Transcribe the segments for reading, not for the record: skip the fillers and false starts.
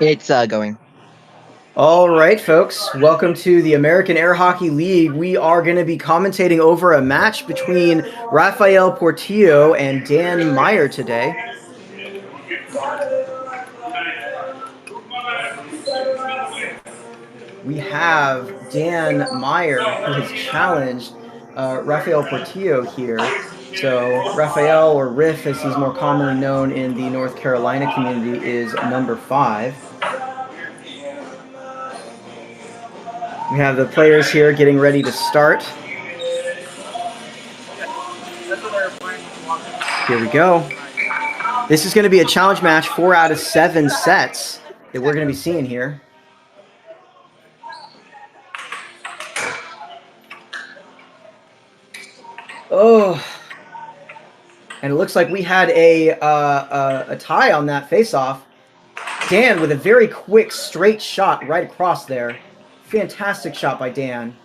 It's going. All right, folks. Welcome to the American Air Hockey League. We are going to be commentating over a match between Rafael Portillo and Dan Meyer today. We have Dan Meyer, who has challenged Rafael Portillo here. So Rafael, or Riff as he's more commonly known in the North Carolina community, is number 5. We have the players here getting ready to start. Here we go. This is going to be a challenge match, 4 out of 7 sets that we're going to be seeing here. Oh, and it looks like we had a tie on that face-off. Dan with a very quick, straight shot right across there. Fantastic shot by Dan.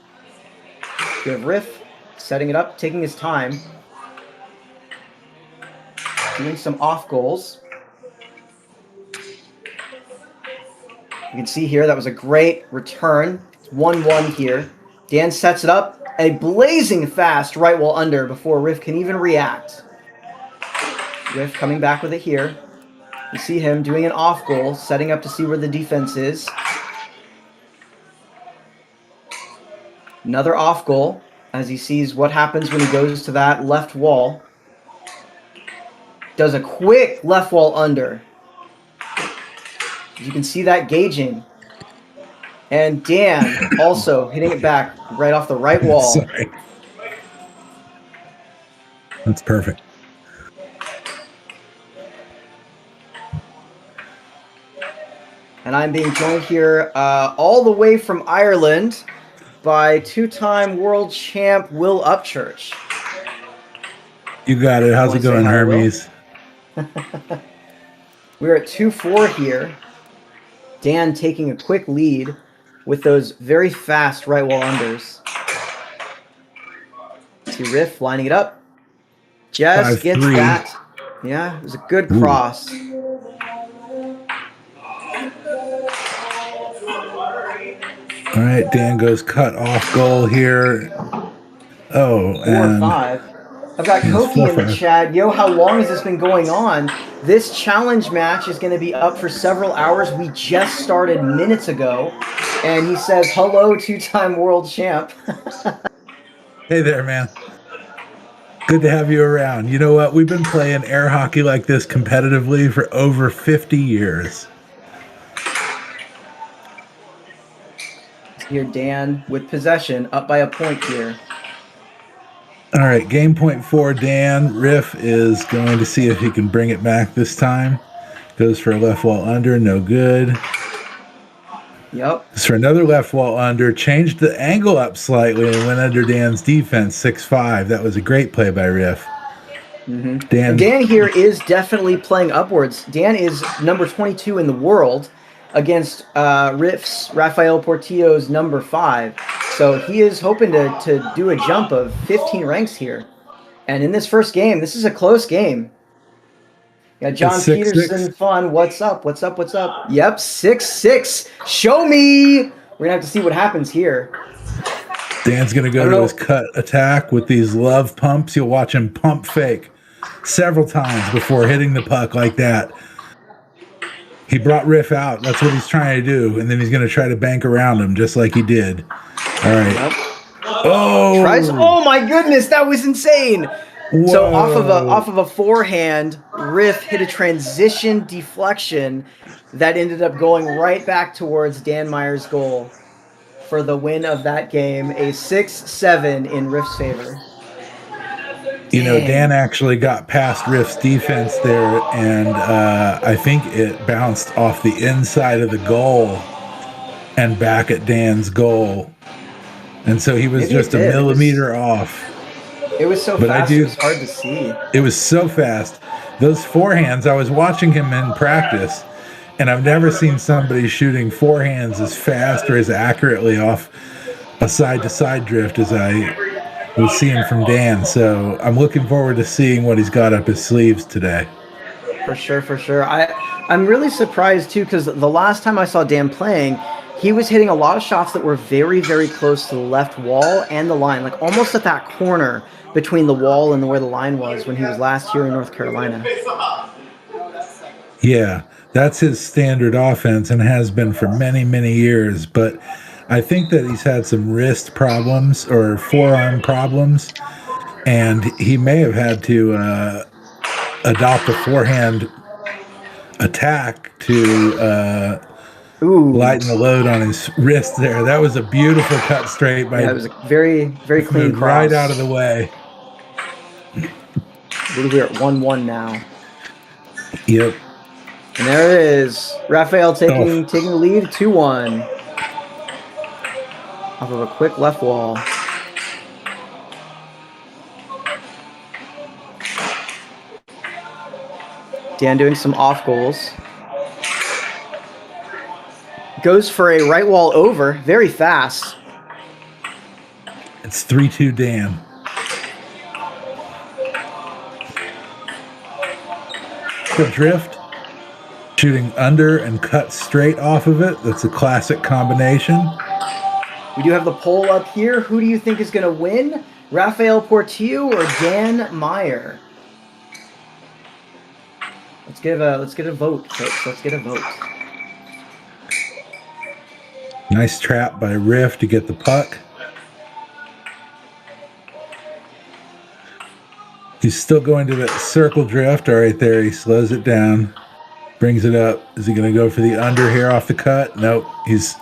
We have Riff setting it up, taking his time. Doing some off goals. You can see here that was a great return. It's 1-1 here. Dan sets it up. A blazing fast right wall under before Riff can even react. Riff coming back with it here. You see him doing an off goal, setting up to see where the defense is. Another off goal as he sees what happens when he goes to that left wall. Does a quick left wall under. You can see that gauging. And Dan also hitting it back right off the right wall. Sorry. That's perfect. And I'm being joined here all the way from Ireland by 2-time world champ Will Upchurch. You got it. How's it going, Hermes? We're at 2-4 here. Dan taking a quick lead with those very fast right wall unders. See Riff lining it up. Just gets that. Yeah, it was a good cross. All right, Dan goes cut off goal here. Oh, 4-5. I've got Koki in the chat. Yo, how long has this been going on? This challenge match is going to be up for several hours. We just started minutes ago. And he says, hello, 2-time world champ. Hey there, man. Good to have you around. You know what? We've been playing air hockey like this competitively for over 50 years. Here, Dan with possession, up by a point here. All right, game point 4, Dan. Riff is going to see if he can bring it back this time. Goes for a left wall under, no good. Yep. Goes for another left wall under, changed the angle up slightly and went under Dan's defense, 6-5. That was a great play by Riff. Mm-hmm. Dan here is definitely playing upwards. Dan is number 22 in the world against Riff's Rafael Portillo's number 5. So he is hoping to do a jump of 15 ranks here. And in this first game, this is a close game. Yeah, John Peterson, fun. What's up? What's up? What's up? Yep, 6-6. Show me. We're going to have to see what happens here. Dan's going to go to his cut attack with these love pumps. You'll watch him pump fake several times before hitting the puck like that. He brought Riff out. That's what he's trying to do. And then he's going to try to bank around him just like he did. All right. Yep. Oh! Oh, my goodness. That was insane. Whoa. So off of a forehand, Riff hit a transition deflection that ended up going right back towards Dan Meyer's goal for the win of that game, a 6-7 in Riff's favor. You know, Dan actually got past Riff's defense there, and I think it bounced off the inside of the goal and back at Dan's goal. And so he was just a millimeter off. It was so fast, it was hard to see. It was so fast. Those forehands, I was watching him in practice, and I've never seen somebody shooting forehands as fast or as accurately off a side-to-side drift as I was seeing from Dan. So I'm looking forward to seeing what he's got up his sleeves today. For sure, for sure. I'm really surprised too, because the last time I saw Dan playing, he was hitting a lot of shots that were very, very close to the left wall and the line, like almost at that corner between the wall and where the line was when he was last here in North Carolina. Yeah, that's his standard offense and has been for many, many years. But I think that he's had some wrist problems or forearm problems, and he may have had to adopt a forehand attack to lighten the load on his wrist there. That was a beautiful cut straight by. Yeah, it was a very, very clean cross. Right out of the way. I believe we're at 1-1 now. Yep. And there it is. Rafael taking the lead, 2-1. Off of a quick left wall. Dan doing some off goals. Goes for a right wall over, very fast. It's 3-2 Dan. The drift, shooting under and cut straight off of it. That's a classic combination. We do have the poll up here. Who do you think is going to win? Rafael Portillo or Dan Meyer? Let's get a vote, folks. Let's get a vote. Nice trap by Riff to get the puck. He's still going to that circle drift. All right, there. He slows it down. Brings it up. Is he going to go for the under here off the cut? Nope. He's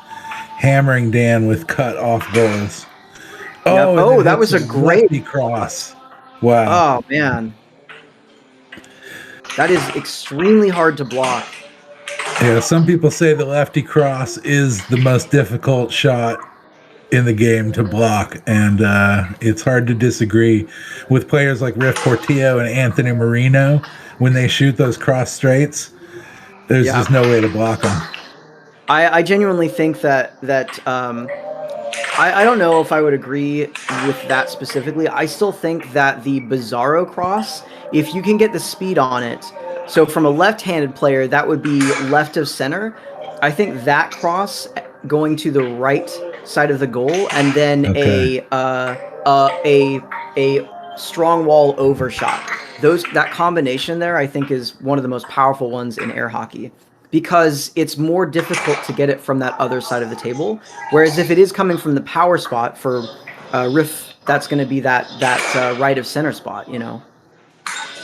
hammering Dan with cut off goals. Oh, that was a great cross. Wow. Oh, man. That is extremely hard to block. Yeah, some people say the lefty cross is the most difficult shot in the game to block, and it's hard to disagree with players like Riff Portillo and Anthony Marino. When they shoot those cross straights, there's just no way to block them. I genuinely think that I don't know if I would agree with that specifically. I still think that the Bizarro cross, if you can get the speed on it, so from a left-handed player, that would be left of center. I think that cross going to the right side of the goal, and then a strong wall over shot. That combination there, I think, is one of the most powerful ones in air hockey, because it's more difficult to get it from that other side of the table. Whereas if it is coming from the power spot for Riff, that's going to be that right of center spot, you know.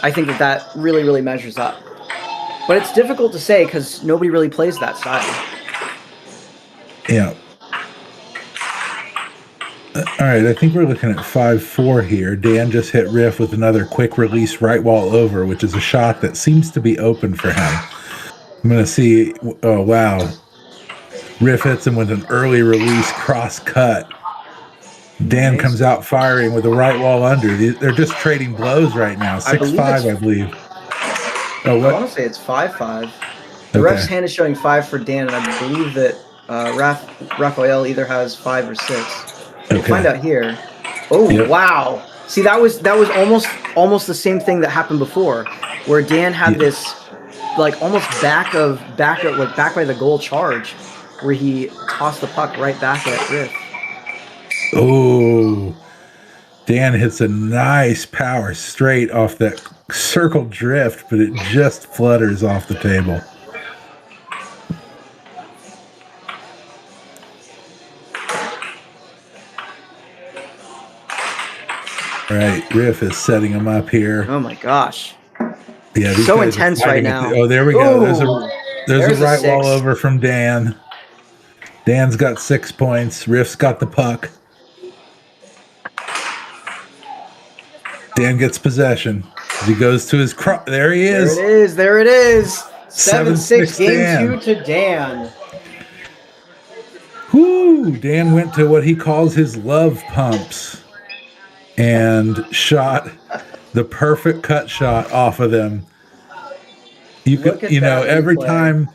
I think that really, really measures up. But it's difficult to say because nobody really plays that style. Yeah. All right, I think we're looking at 5-4 here. Dan just hit Riff with another quick release right wall over, which is a shot that seems to be open for him. I'm going to see. Oh, wow. Riff hits him with an early release cross cut. Dan comes out firing with a right wall under. They're just trading blows right now. 6-5, I believe. Oh, what? I want to say it's 5-5. The ref's hand is showing 5 for Dan, and I believe that Rafael either has 5 or 6. We'll find out here. Oh, yep. Wow. See, that was almost the same thing that happened before, where Dan had this like almost back by the goal charge, where he tossed the puck right back at Riff. Oh, Dan hits a nice power straight off that circle drift, but it just flutters off the table. All right, Riff is setting him up here. Oh my gosh. Yeah, so intense right now. Oh, there we go. There's a right wall over from Dan. Dan's got 6 points. Riff's got the puck. Dan gets possession. He goes to his there he is. There it is. 7-6 game 2 to Dan. Whoo! Dan went to what he calls his love pumps and shot the perfect cut shot off of them. You could, every time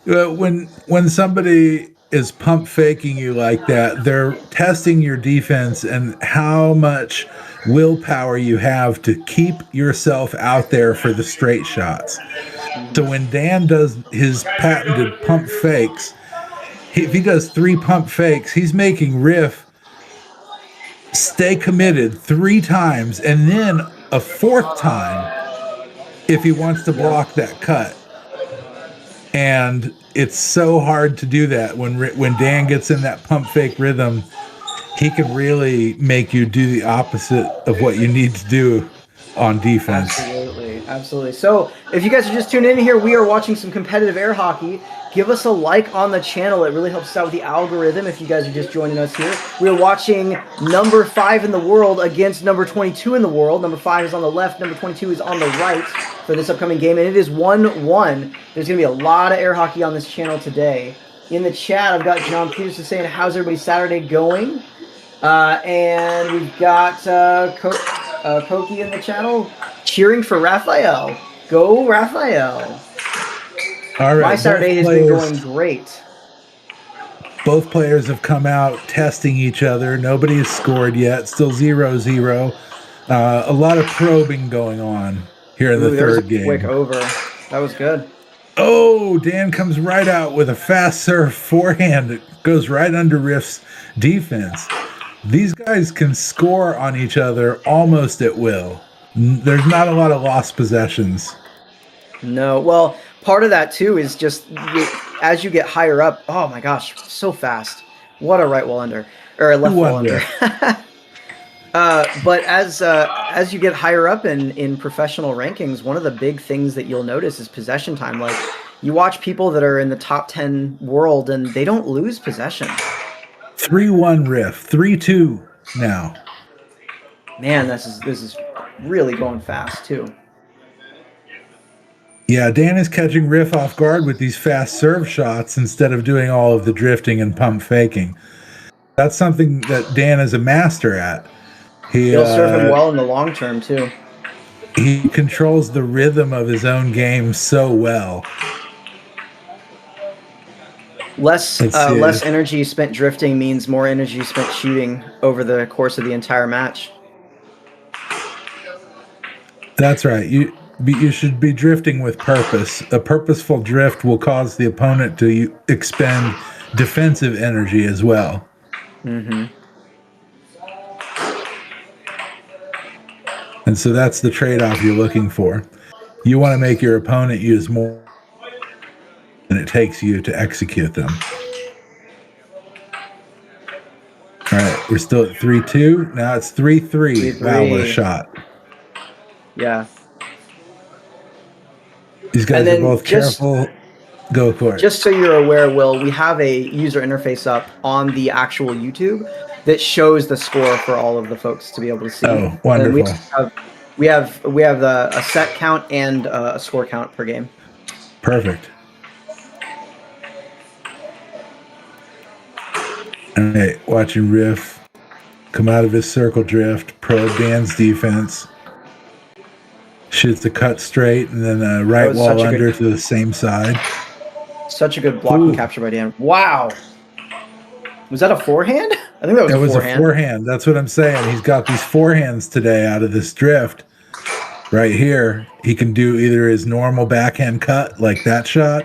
when somebody is pump faking you like that, they're testing your defense and how much willpower you have to keep yourself out there for the straight shots. So when Dan does his patented pump fakes, if he does 3 pump fakes, he's making Riff stay committed 3 times and then a 4th time if he wants to block that cut. And it's so hard to do that when Dan gets in that pump fake rhythm. He can really make you do the opposite of what you need to do on defense. Absolutely. So if you guys are just tuning in here, we are watching some competitive air hockey. Give us a like on the channel. It really helps us out with the algorithm if you guys are just joining us here. We're watching number 5 in the world against number 22 in the world. Number 5 is on the left. Number 22 is on the right for this upcoming game. And it is 1-1. There's going to be a lot of air hockey on this channel today. In the chat, I've got John Peterson saying, how's everybody's Saturday going? And we've got Koki in the channel cheering for Rafael. Go, Rafael. All right. My Saturday has been going great. Both players have come out testing each other. Nobody has scored yet. Still 0-0. A lot of probing going on here in the third game. Quick over. That was good. Oh, Dan comes right out with a fast serve forehand that goes right under Riff's defense. These guys can score on each other almost at will. There's not a lot of lost possessions. No, well, part of that too is just as you get higher up. Oh my gosh, so fast! What a right wall under or a left wall under. But as you get higher up in professional rankings, one of the big things that you'll notice is possession time. Like you watch people that are in the top 10 world and they don't lose possession. 3-1 Riff, 3-2 now. Man, this is really going fast too. Yeah, Dan is catching Riff off guard with these fast serve shots instead of doing all of the drifting and pump faking. That's something that Dan is a master at. He'll serve him well in the long term too. He controls the rhythm of his own game so well. Less energy spent drifting means more energy spent shooting over the course of the entire match. That's right. You should be drifting with purpose. A purposeful drift will cause the opponent to expend defensive energy as well. Mm-hmm. And so that's the trade-off you're looking for. You want to make your opponent use more than it takes you to execute them. All right, we're still at 3-2. Now it's 3-3. Wow, what a shot. Yeah. These guys are both careful. Go for it. Just so you're aware, Will, we have a user interface up on the actual YouTube that shows the score for all of the folks to be able to see. Oh, wonderful. And we have a set count and a score count per game. Perfect. All right, watching Riff come out of his circle drift, probe Dan's defense. Shoots the cut straight and then a right wall under to the same side. Such a good block and capture by Dan. Wow. Was that a forehand? I think that was a forehand. It was a forehand. That's what I'm saying. He's got these forehands today out of this drift. Right here, he can do either his normal backhand cut like that shot,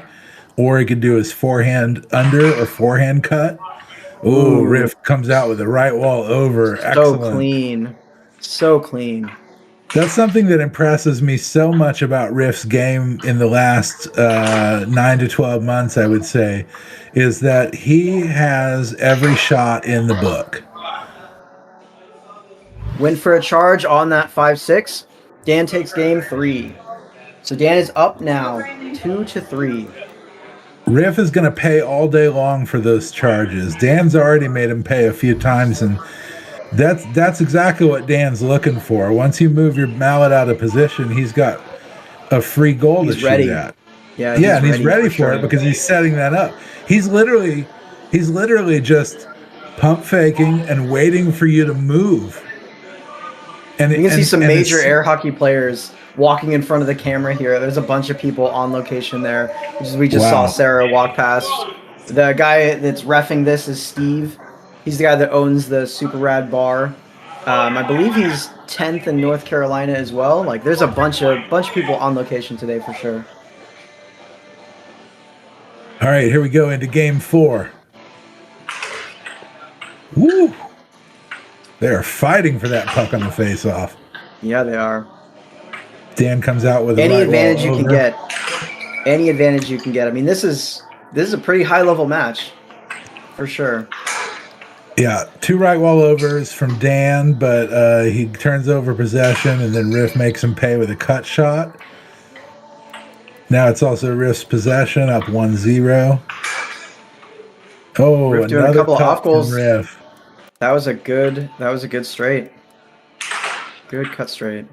or he can do his forehand under or forehand cut. Ooh, Riff comes out with a right wall over. Excellent. So clean. So clean. That's something that impresses me so much about Riff's game in the last 9 to 12 months, I would say, is that he has every shot in the book. Went for a charge on that 5-6. Dan takes game 3. So Dan is up now, 2-3. Riff is going to pay all day long for those charges. Dan's already made him pay a few times, and that's exactly what Dan's looking for. Once you move your mallet out of position, he's got a free goal to shoot at. Yeah, and he's ready for it because he's setting that up. He's literally just pump faking and waiting for you to move. And you can see some major air hockey players walking in front of the camera here. There's a bunch of people on location there. We just saw Sarah walk past. The guy that's reffing this is Steve. He's the guy that owns the Super Rad bar. I believe he's 10th in North Carolina as well. Like, there's a bunch of people on location today for sure. All right, here we go into game 4. Woo! They are fighting for that puck on the face-off. Yeah, they are. Dan comes out with any advantage you can get. Any advantage you can get. I mean, this is a pretty high-level match, for sure. Yeah, 2 right wall overs from Dan, but he turns over possession, and then Riff makes him pay with a cut shot. Now it's also Riff's possession, up 1-0. Oh, Riff doing a couple of off goals. Riff. That was a good straight. Good cut straight.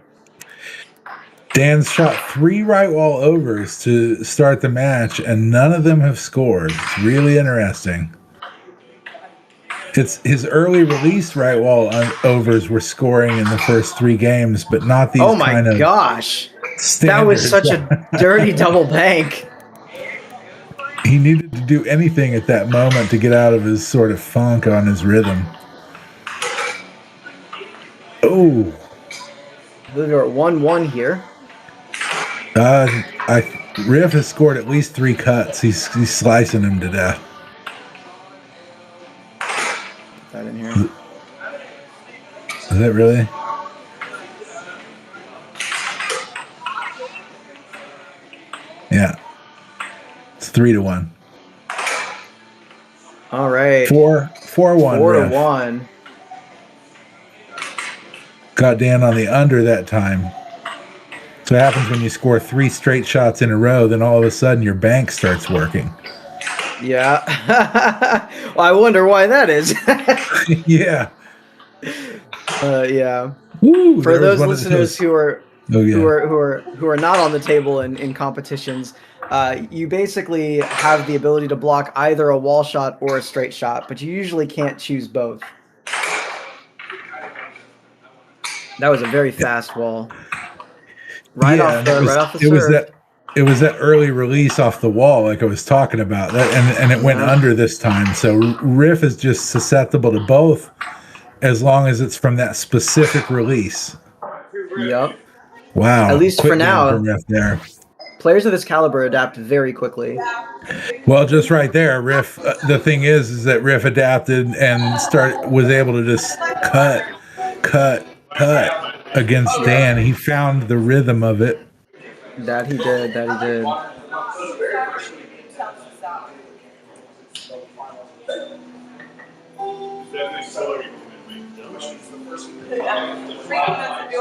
Dan's shot 3 right wall overs to start the match, and none of them have scored. It's really interesting. It's his early release right wall overs were scoring in the first 3 games, but not these. Oh my gosh, that was such a dirty double bank. He needed to do anything at that moment to get out of his sort of funk on his rhythm. Oh, we're at 1-1 here. Riff has scored at least 3 cuts. He's slicing him to death. That in here. Is that really? Yeah. It's 3-1. All right. 4-1. 4-1. Got Dan on the under that time. So it happens when you score 3 straight shots in a row, then all of a sudden your bank starts working. Yeah. Well, I wonder why that is. Yeah. Yeah. Woo, for those listeners who are not on the table in competitions, you basically have the ability to block either a wall shot or a straight shot, but you usually can't choose both. That was a very fast wall. Right off the serve. It was that early release off the wall, like I was talking about, and it went under this time. So Riff is just susceptible to both, as long as it's from that specific release. Yep. Wow. At least for now, Riff there. Players of this caliber adapt very quickly. Well, just right there, Riff. The thing is that Riff adapted and was able to just cut against Dan. He found the rhythm of it. That he did.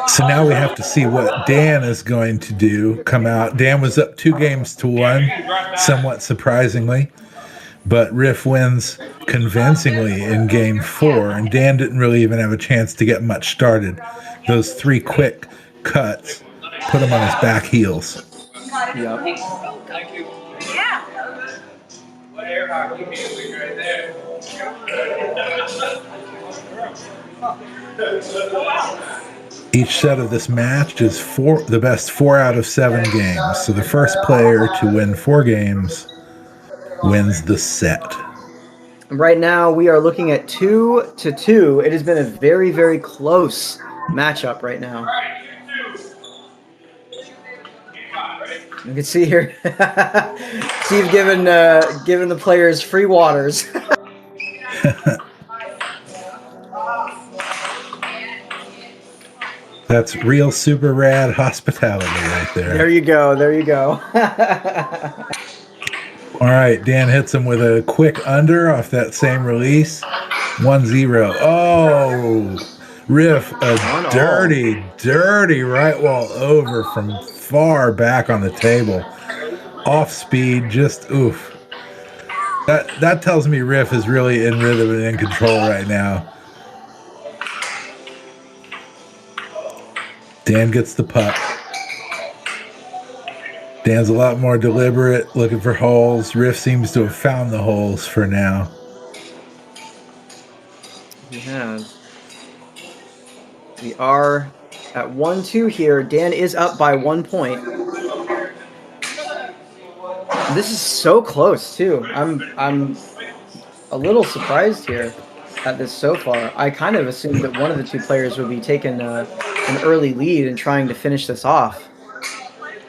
So now we have to see what Dan is going to do. Come out. Dan was up 2-1, somewhat surprisingly. But Riff wins convincingly in game 4, and Dan didn't really even have a chance to get much started. Those 3 quick cuts put him on his back heels. Yep. Each set of this match is the best 4 out of 7 games. So the first player to win 4 games wins the set. Right now we are looking at 2-2. It has been a very, very close matchup right now. You can see here, Steve giving the players free waters. That's real super rad hospitality right there. There you go. All right, Dan hits him with a quick under off that same release. 1-0. Oh, Riff, a dirty right wall over from far back on the table. Off speed, just oof. That tells me Riff is really in rhythm and in control right now. Dan gets the puck. Dan's a lot more deliberate, looking for holes. Riff seems to have found the holes for now. He has. We are at 1-2 here. Dan is up by 1 point. This is so close too. I'm a little surprised here at this so far. I kind of assumed that one of the 2 players would be taking an early lead and trying to finish this off.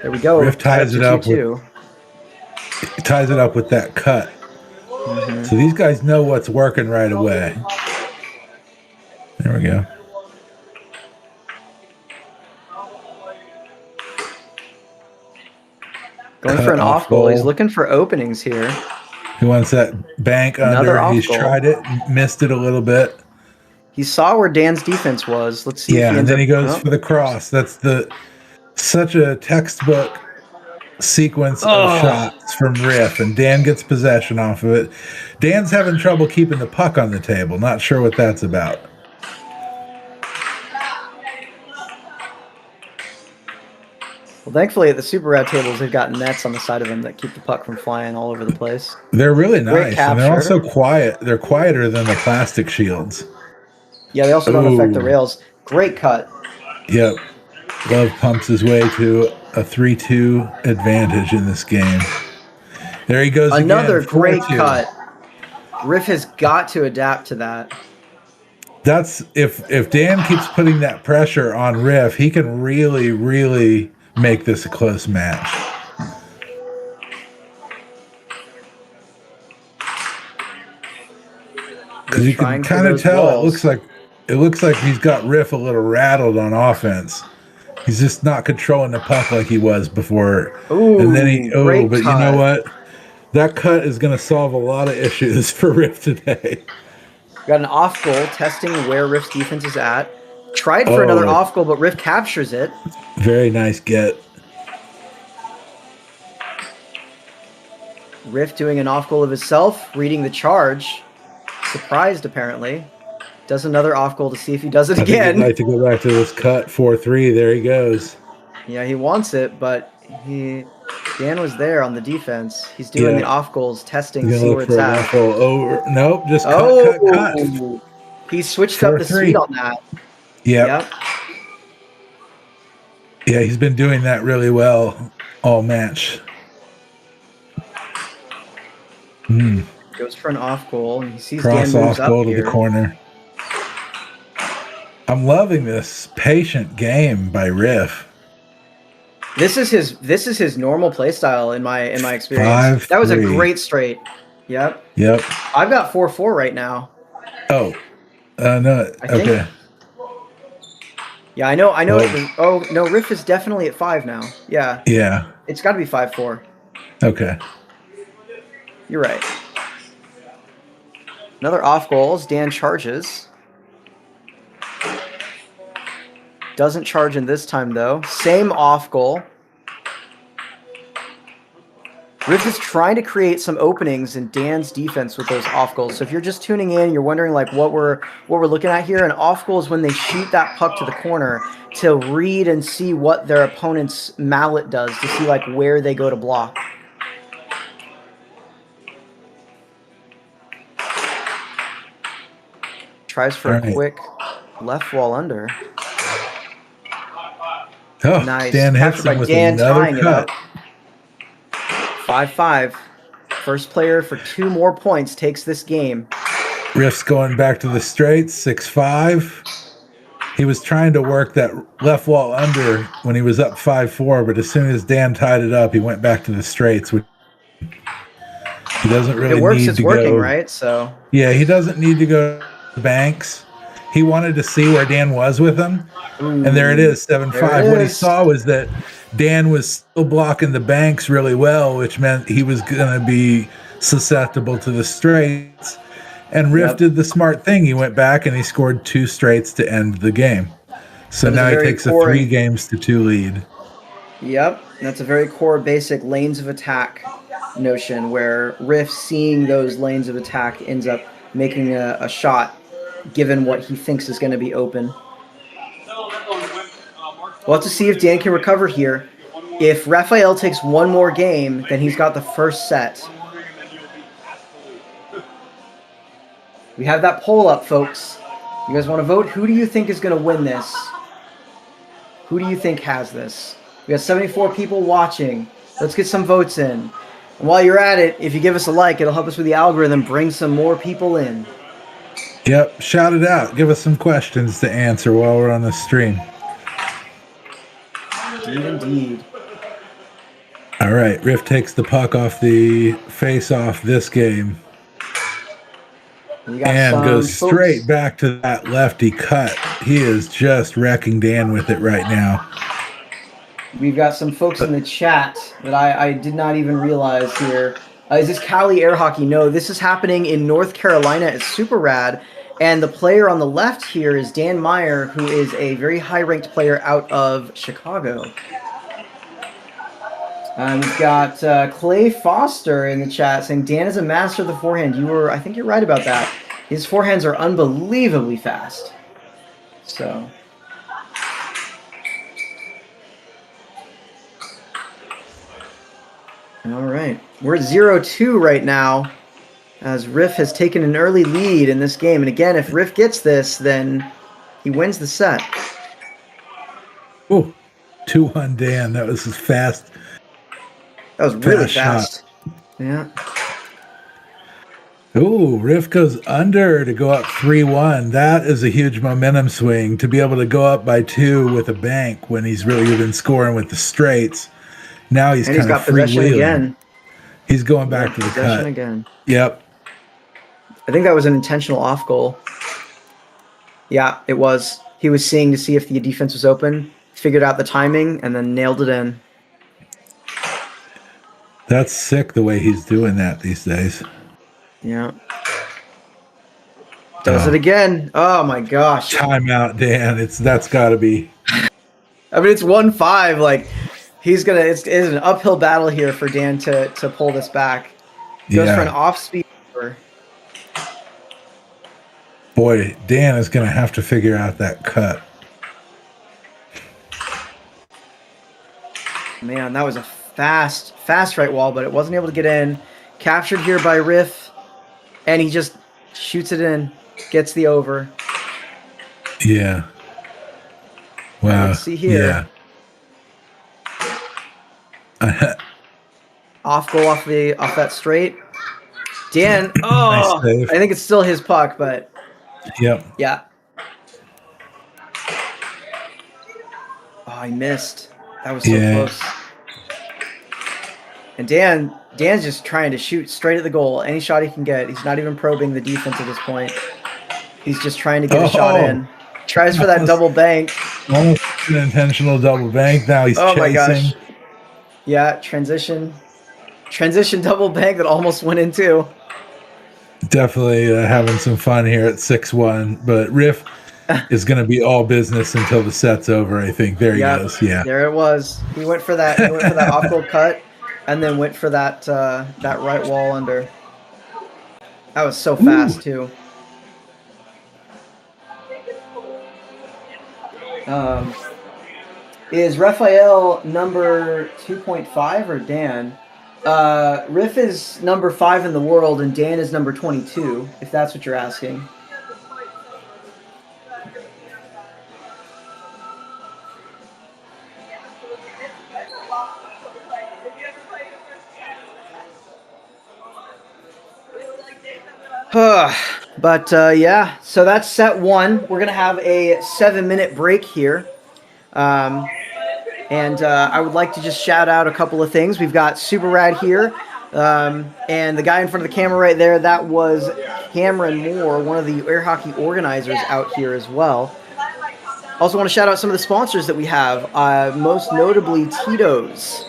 There we go. Riff ties it up with ties it up with that cut. Mm-hmm. So these guys know what's working right away. There we go. Going for an off goal. He's looking for openings here. He wants that bank under. He's tried it, missed it a little bit. He saw where Dan's defense was. Let's see if he ends and then he goes for the cross. That's such a textbook sequence of shots from Riff, and Dan gets possession off of it. Dan's having trouble keeping the puck on the table. Not sure what that's about. Well, thankfully at the Super Rad tables, they've got nets on the side of them that keep the puck from flying all over the place. They're really nice, and they're also quiet. They're quieter than the plastic shields. Yeah, they also don't affect the rails. Great cut. Yep. Love pumps his way to a 3-2 advantage in this game. There he goes again. Another great cut. Riff has got to adapt to that. That's if Dan keeps putting that pressure on Riff, he can really, really make this a close match. Because you can kind of tell it looks like he's got Riff a little rattled on offense. He's just not controlling the puck like he was before. Ooh, and then but you know what? That cut is going to solve a lot of issues for Riff today. Got an off goal, testing where Riff's defense is at. Tried for another off goal, but Riff captures it. Very nice get. Riff doing an off goal of himself, reading the charge. Surprised, apparently. Does another off goal to see if he does it again. I'd like to go back to this cut. 4-3. There he goes. Yeah, he wants it, but Dan was there on the defense. He's doing the off goals, testing, see where it's at. Nope, just cut. He switched up the speed on that. Yep. Yeah, he's been doing that really well all match. Goes for an off goal, and he sees Dan moves off goal to the corner. I'm loving this patient game by Riff. This is his normal play style in my experience. That was a great straight. Yep. I've got 4-4 right now. Oh. No. Okay. Yeah, I know. No, Riff is definitely at 5 now. Yeah. Yeah. It's got to be 5-4. Okay. You're right. Another off goals. Dan charges. Doesn't charge in this time, though. Same off goal. Riff is trying to create some openings in Dan's defense with those off goals. So if you're just tuning in, you're wondering like what we're looking at here. An off goal is when they shoot that puck to the corner to read and see what their opponent's mallet does, to see like where they go to block. Tries for a quick left wall under. Oh, nice. Dan hits him with another cut. 5-5. First player for 2 more points takes this game. Riff's going back to the straights, 6-5. He was trying to work that left wall under when he was up 5-4, but as soon as Dan tied it up, he went back to the straights. He doesn't really need to working, go. Right? So yeah, he doesn't need to go to the banks. He wanted to see where Dan was with him. And there it is, 7-5. What he saw was that Dan was still blocking the banks really well, which meant he was going to be susceptible to the straights. And Riff did the smart thing. He went back and he scored 2 straights to end the game. So now he takes a 3-2 lead. Yep. That's a very core basic lanes of attack notion where Riff, seeing those lanes of attack, ends up making a shot given what he thinks is going to be open. We'll have to see if Dan can recover here. If Rafael takes one more game, then he's got the first set. We have that poll up, folks. You guys want to vote? Who do you think is going to win this? Who do you think has this? We got 74 people watching. Let's get some votes in. And while you're at it, if you give us a like, it'll help us with the algorithm, bring some more people in. Yep, shout it out. Give us some questions to answer while we're on the stream. Indeed. All All right, Riff takes the puck off the face-off this game. And goes straight back to that lefty cut. He is just wrecking Dan with it right now. We've got some folks in the chat that I did not even realize here. Is this Cali Air Hockey? No, this is happening in North Carolina. It's super rad. And the player on the left here is Dan Meyer, who is a very high-ranked player out of Chicago. We've got Clay Foster in the chat saying, Dan is a master of the forehand. I think you're right about that. His forehands are unbelievably fast. So... all right. We're at 0-2 right now as Riff has taken an early lead in this game. And again, if Riff gets this, then he wins the set. Oh, 2-1 Dan. That was his fast. That was really fast. Yeah. Ooh, Riff goes under to go up 3-1. That is a huge momentum swing to be able to go up by 2 with a bank when he's really been scoring with the straights. Now he's kind of freewheeling again. He's going back to the cut again. Yep. I think that was an intentional off goal. Yeah, it was. He was seeing to see if the defense was open, figured out the timing, and then nailed it in. That's sick the way he's doing that these days. Yeah. Does it again. Oh my gosh. Timeout, Dan. That's got to be. I mean, it's 1-5. Like, it's an uphill battle here for Dan to pull this back. Goes for an off-speed. Boy, Dan is going to have to figure out that cut. Man, that was a fast right wall, but it wasn't able to get in. Captured here by Riff, and he just shoots it in, gets the over. Yeah. Wow. Let's see here. Yeah. Off goal off that straight. Dan, nice save. I think it's still his puck, but yep. Yeah. Oh, he missed. That was so close. And Dan's just trying to shoot straight at the goal. Any shot he can get. He's not even probing the defense at this point. He's just trying to get a shot in. Tries for that double bank. Almost an intentional double bank. Now he's chasing. My gosh. Yeah, transition double bank that almost went in too. Definitely having some fun here at 6-1, but Riff is going to be all business until the set's over, I think. There he goes. Yeah. There it was. He went for that off goal cut and then went for that right wall under. That was so fast too. Is Rafael number 2.5 or Dan? Riff is number 5 in the world, and Dan is number 22, if that's what you're asking. But yeah, so that's set 1. We're going to have a 7-minute break here. And I would like to just shout out a couple of things. We've got Super Rad here, and the guy in front of the camera right there, that was Cameron Moore, one of the air hockey organizers out here as well. Also want to shout out some of the sponsors that we have, most notably Tito's.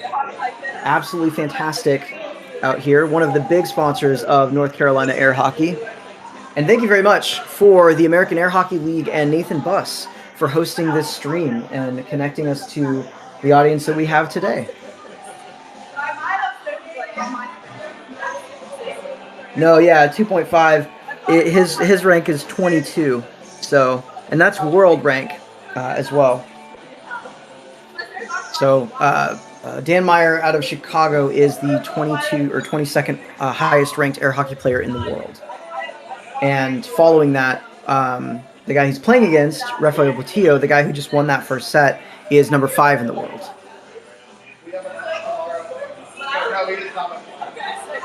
Absolutely fantastic out here, one of the big sponsors of North Carolina Air Hockey. And thank you very much for the American Air Hockey League and Nathan Buss for hosting this stream and connecting us to the audience that we have today. No, yeah, 2.5. His rank is 22. So, and that's world rank as well. So, Dan Meyer out of Chicago is the 22nd highest ranked air hockey player in the world. And following that, the guy he's playing against, Rafael Portillo, the guy who just won that first set, is number 5 in the world.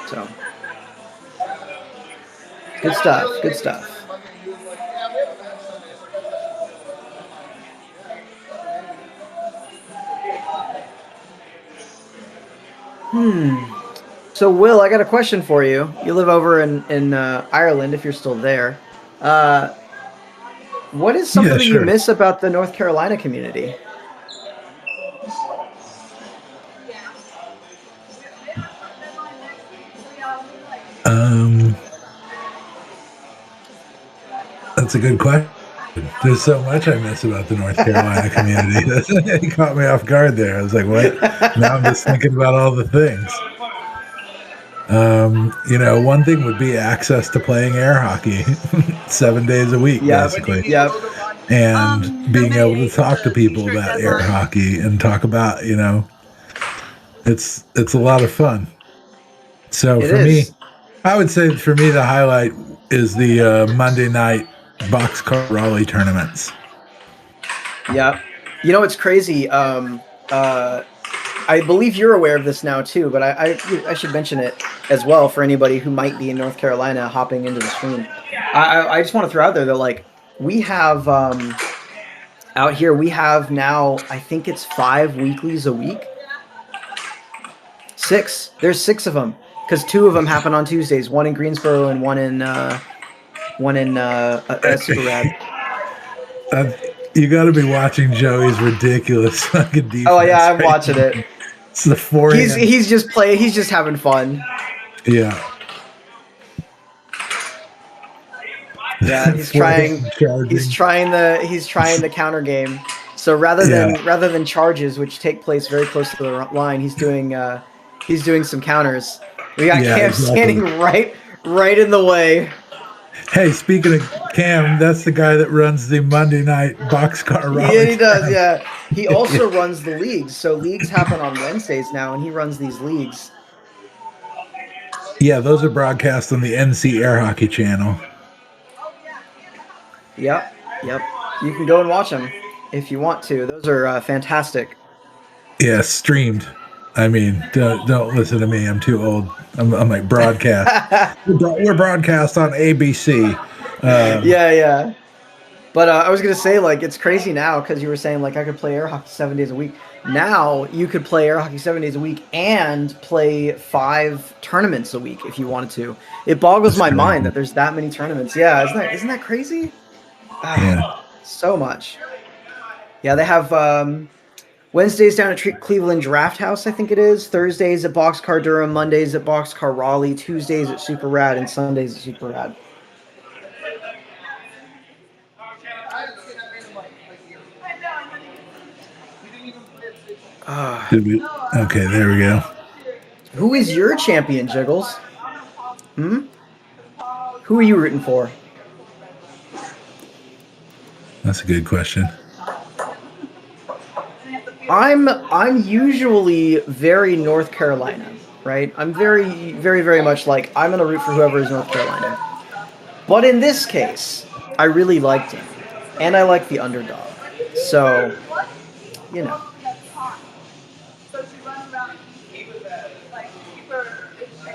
So, good stuff, good stuff. So, Will, I got a question for you. You live over in Ireland, if you're still there. What is something Yeah, that you sure. miss about the North Carolina community? That's a good question. There's so much I miss about the North Carolina community. It caught me off guard there. I was like, what? Now I'm just thinking about all the things. One thing would be access to playing air hockey 7 days a week, basically. Yep. And being able to talk to people about air hockey and talk about, it's a lot of fun. So It for is. me, I would say for me, the highlight is the Monday night boxcar Raleigh tournaments. Yep. You know, it's crazy. I believe you're aware of this now too, but I should mention it as well for anybody who might be in North Carolina hopping into the stream. I just want to throw out there that like we have out here we have now I think it's 5 weeklies a week. 6. There's 6 of them because 2 of them happen on Tuesdays. One in Greensboro and one in Super Rad. You got to be watching Joey's ridiculous fucking defense. Oh yeah, I'm watching it. It's the 4. He's just playing. He's just having fun. Yeah. Yeah, he's trying the counter game. So rather than charges, which take place very close to the line, he's doing some counters. We got Cam standing right in the way. Hey, speaking of Cam, that's the guy that runs the Monday night boxcar Raleigh. Yeah, he does. Yeah, he also runs the leagues. So leagues happen on Wednesdays now, and he runs these leagues. Yeah, those are broadcast on the NC Air Hockey channel. Yep. You can go and watch them if you want to. Those are fantastic. Yeah, streamed. I mean, don't listen to me. I'm too old. I'm like broadcast. We're broadcast on ABC. Yeah. But I was gonna say, like, it's crazy now because you were saying like I could play air hockey 7 days a week. Now you could play air hockey 7 days a week and play 5 tournaments a week if you wanted to. It boggles my mind that there's that many tournaments. Yeah, isn't that crazy? Yeah. So much. Yeah, they have Wednesdays down at Cleveland Draft House, I think it is. Thursdays at Boxcar Durham. Mondays at Boxcar Raleigh. Tuesdays at Super Rad. And Sundays at Super Rad. Okay, there we go. Who is your champion, Jiggles? Who are you rooting for? That's a good question. I'm usually very North Carolina, right? I'm very, very, very much like I'm gonna root for whoever is North Carolina. But in this case, I really liked him, and I like the underdog. So, you know.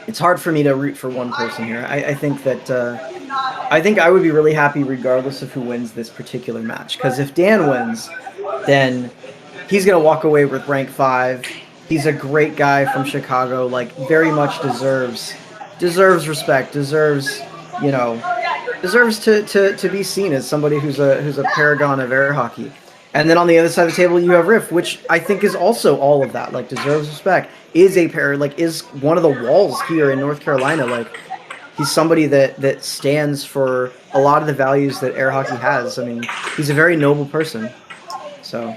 It's hard for me to root for one person here. I think that I think I would be really happy regardless of who wins this particular match. Because if Dan wins, then he's gonna walk away with rank 5. He's a great guy from Chicago. Like very much deserves respect. Deserves to be seen as somebody who's a paragon of air hockey. And then on the other side of the table, you have Riff, which I think is also all of that. Like deserves respect. Is one of the walls here in North Carolina. Like he's somebody that stands for a lot of the values that air hockey has. I mean, he's a very noble person. So,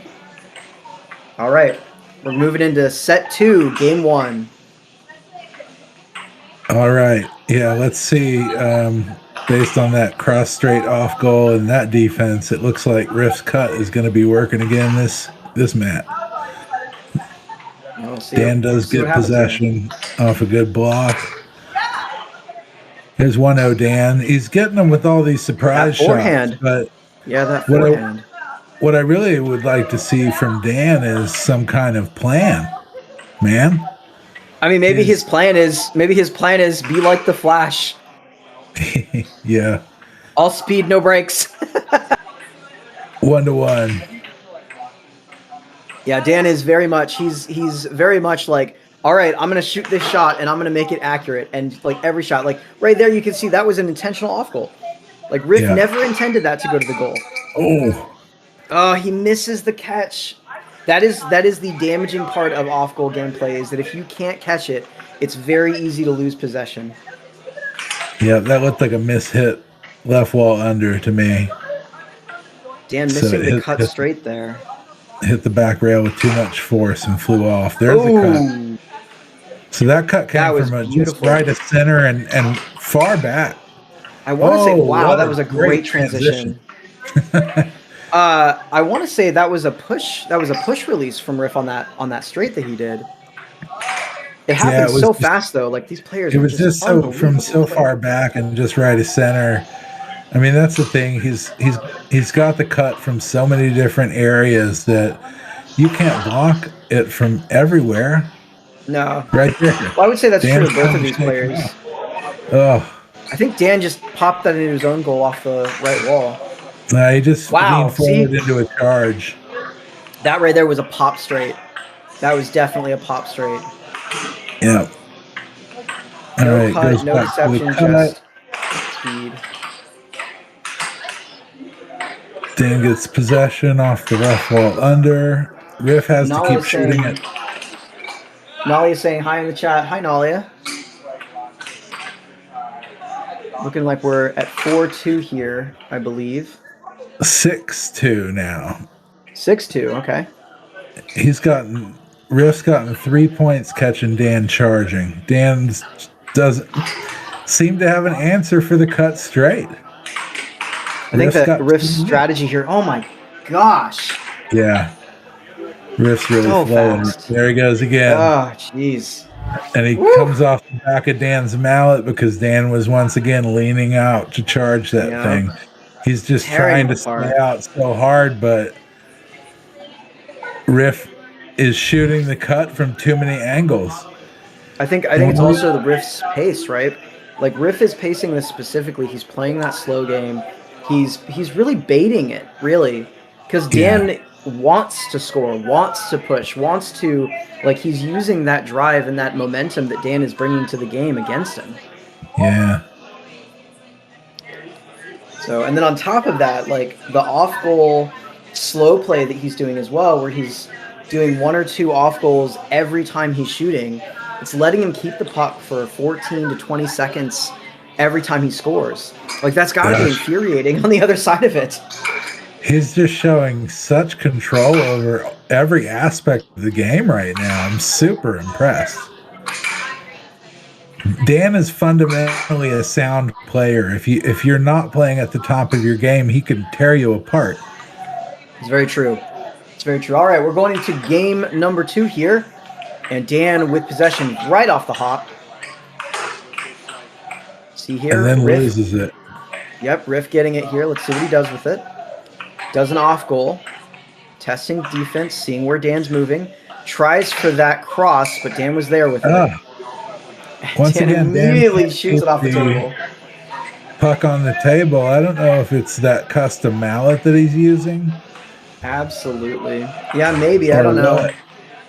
all right, we're moving into set 2, game 1. All right, yeah. Let's see. Based on that cross straight off goal and that defense, it looks like Riff's cut is going to be working again this mat. Dan does get possession off a good block. Here's 1-0 Dan. He's getting them with all these surprise shots. But yeah, that forehand. What I really would like to see from Dan is some kind of plan, man. I mean, maybe his plan is be like the Flash. Yeah. All speed, no brakes. 1-1. Yeah, Dan is very much he's very much like All right, I'm going to shoot this shot, and I'm going to make it accurate. And, like, every shot. Like, right there, you can see that was an intentional off goal. Like, Riff never intended that to go to the goal. Oh. Oh, he misses the catch. That is the damaging part of off-goal gameplay, is that if you can't catch it, it's very easy to lose possession. Yeah, that looked like a mishit left wall under to me. Dan missing the cut straight there. Hit the back rail with too much force and flew off. There's the cut. So that cut came from just right of center and far back. I want to say, wow, that was a great transition. I want to say that was a push. That was a push release from Riff on that straight that he did. It happened so fast though. Like these players. It was just so from so far back and just right of center. I mean, that's the thing. He's got the cut from so many different areas that you can't block it from everywhere. No. Right there. Well, I would say that's true of both of these players. Oh. I think Dan just popped that into his own goal off the right wall. He just leaned forward into a charge. That right there was a pop straight. That was definitely a pop straight. Yeah. No cut, no deception, just speed. Dan gets possession off the left wall under. Riff has to keep shooting it. Nalia is saying hi in the chat. Hi, Nalia. Looking like we're at 4-2 here, I believe. 6-2 now. 6-2, okay. Riff's gotten 3 points catching Dan charging. Dan doesn't seem to have an answer for the cut straight. I think that Riff's strategy here. Oh my gosh. Yeah. Riff's really flowing. There he goes again. Oh, jeez. And he comes off the back of Dan's mallet because Dan was once again leaning out to charge that thing. He's just trying to stay out so hard, but Riff is shooting the cut from too many angles. I think it's also the Riff's pace, right? Like Riff is pacing this specifically. He's playing that slow game. He's really baiting it, really, because Dan wants to score, wants to push, wants to, like, he's using that drive and that momentum that Dan is bringing to the game against him. Yeah. So, and then on top of that, like the off goal slow play that he's doing as well, where he's doing 1 or 2 off goals every time he's shooting, it's letting him keep the puck for 14 to 20 seconds every time he scores. Like, that's got to be infuriating on the other side of it. He's just showing such control over every aspect of the game right now. I'm super impressed. Dan is fundamentally a sound player. If you're not playing at the top of your game, he can tear you apart. It's very true. It's very true. All right, we're going into game number 2 here. And Dan with possession right off the hop. See here. And then Riff loses it. Yep, Riff getting it here. Let's see what he does with it. Does an off goal. Testing defense, seeing where Dan's moving. Tries for that cross, but Dan was there with it. Once again, Dan immediately shoots it off the table. Puck on the table. I don't know if it's that custom mallet that he's using. Absolutely. Yeah, maybe. I don't know.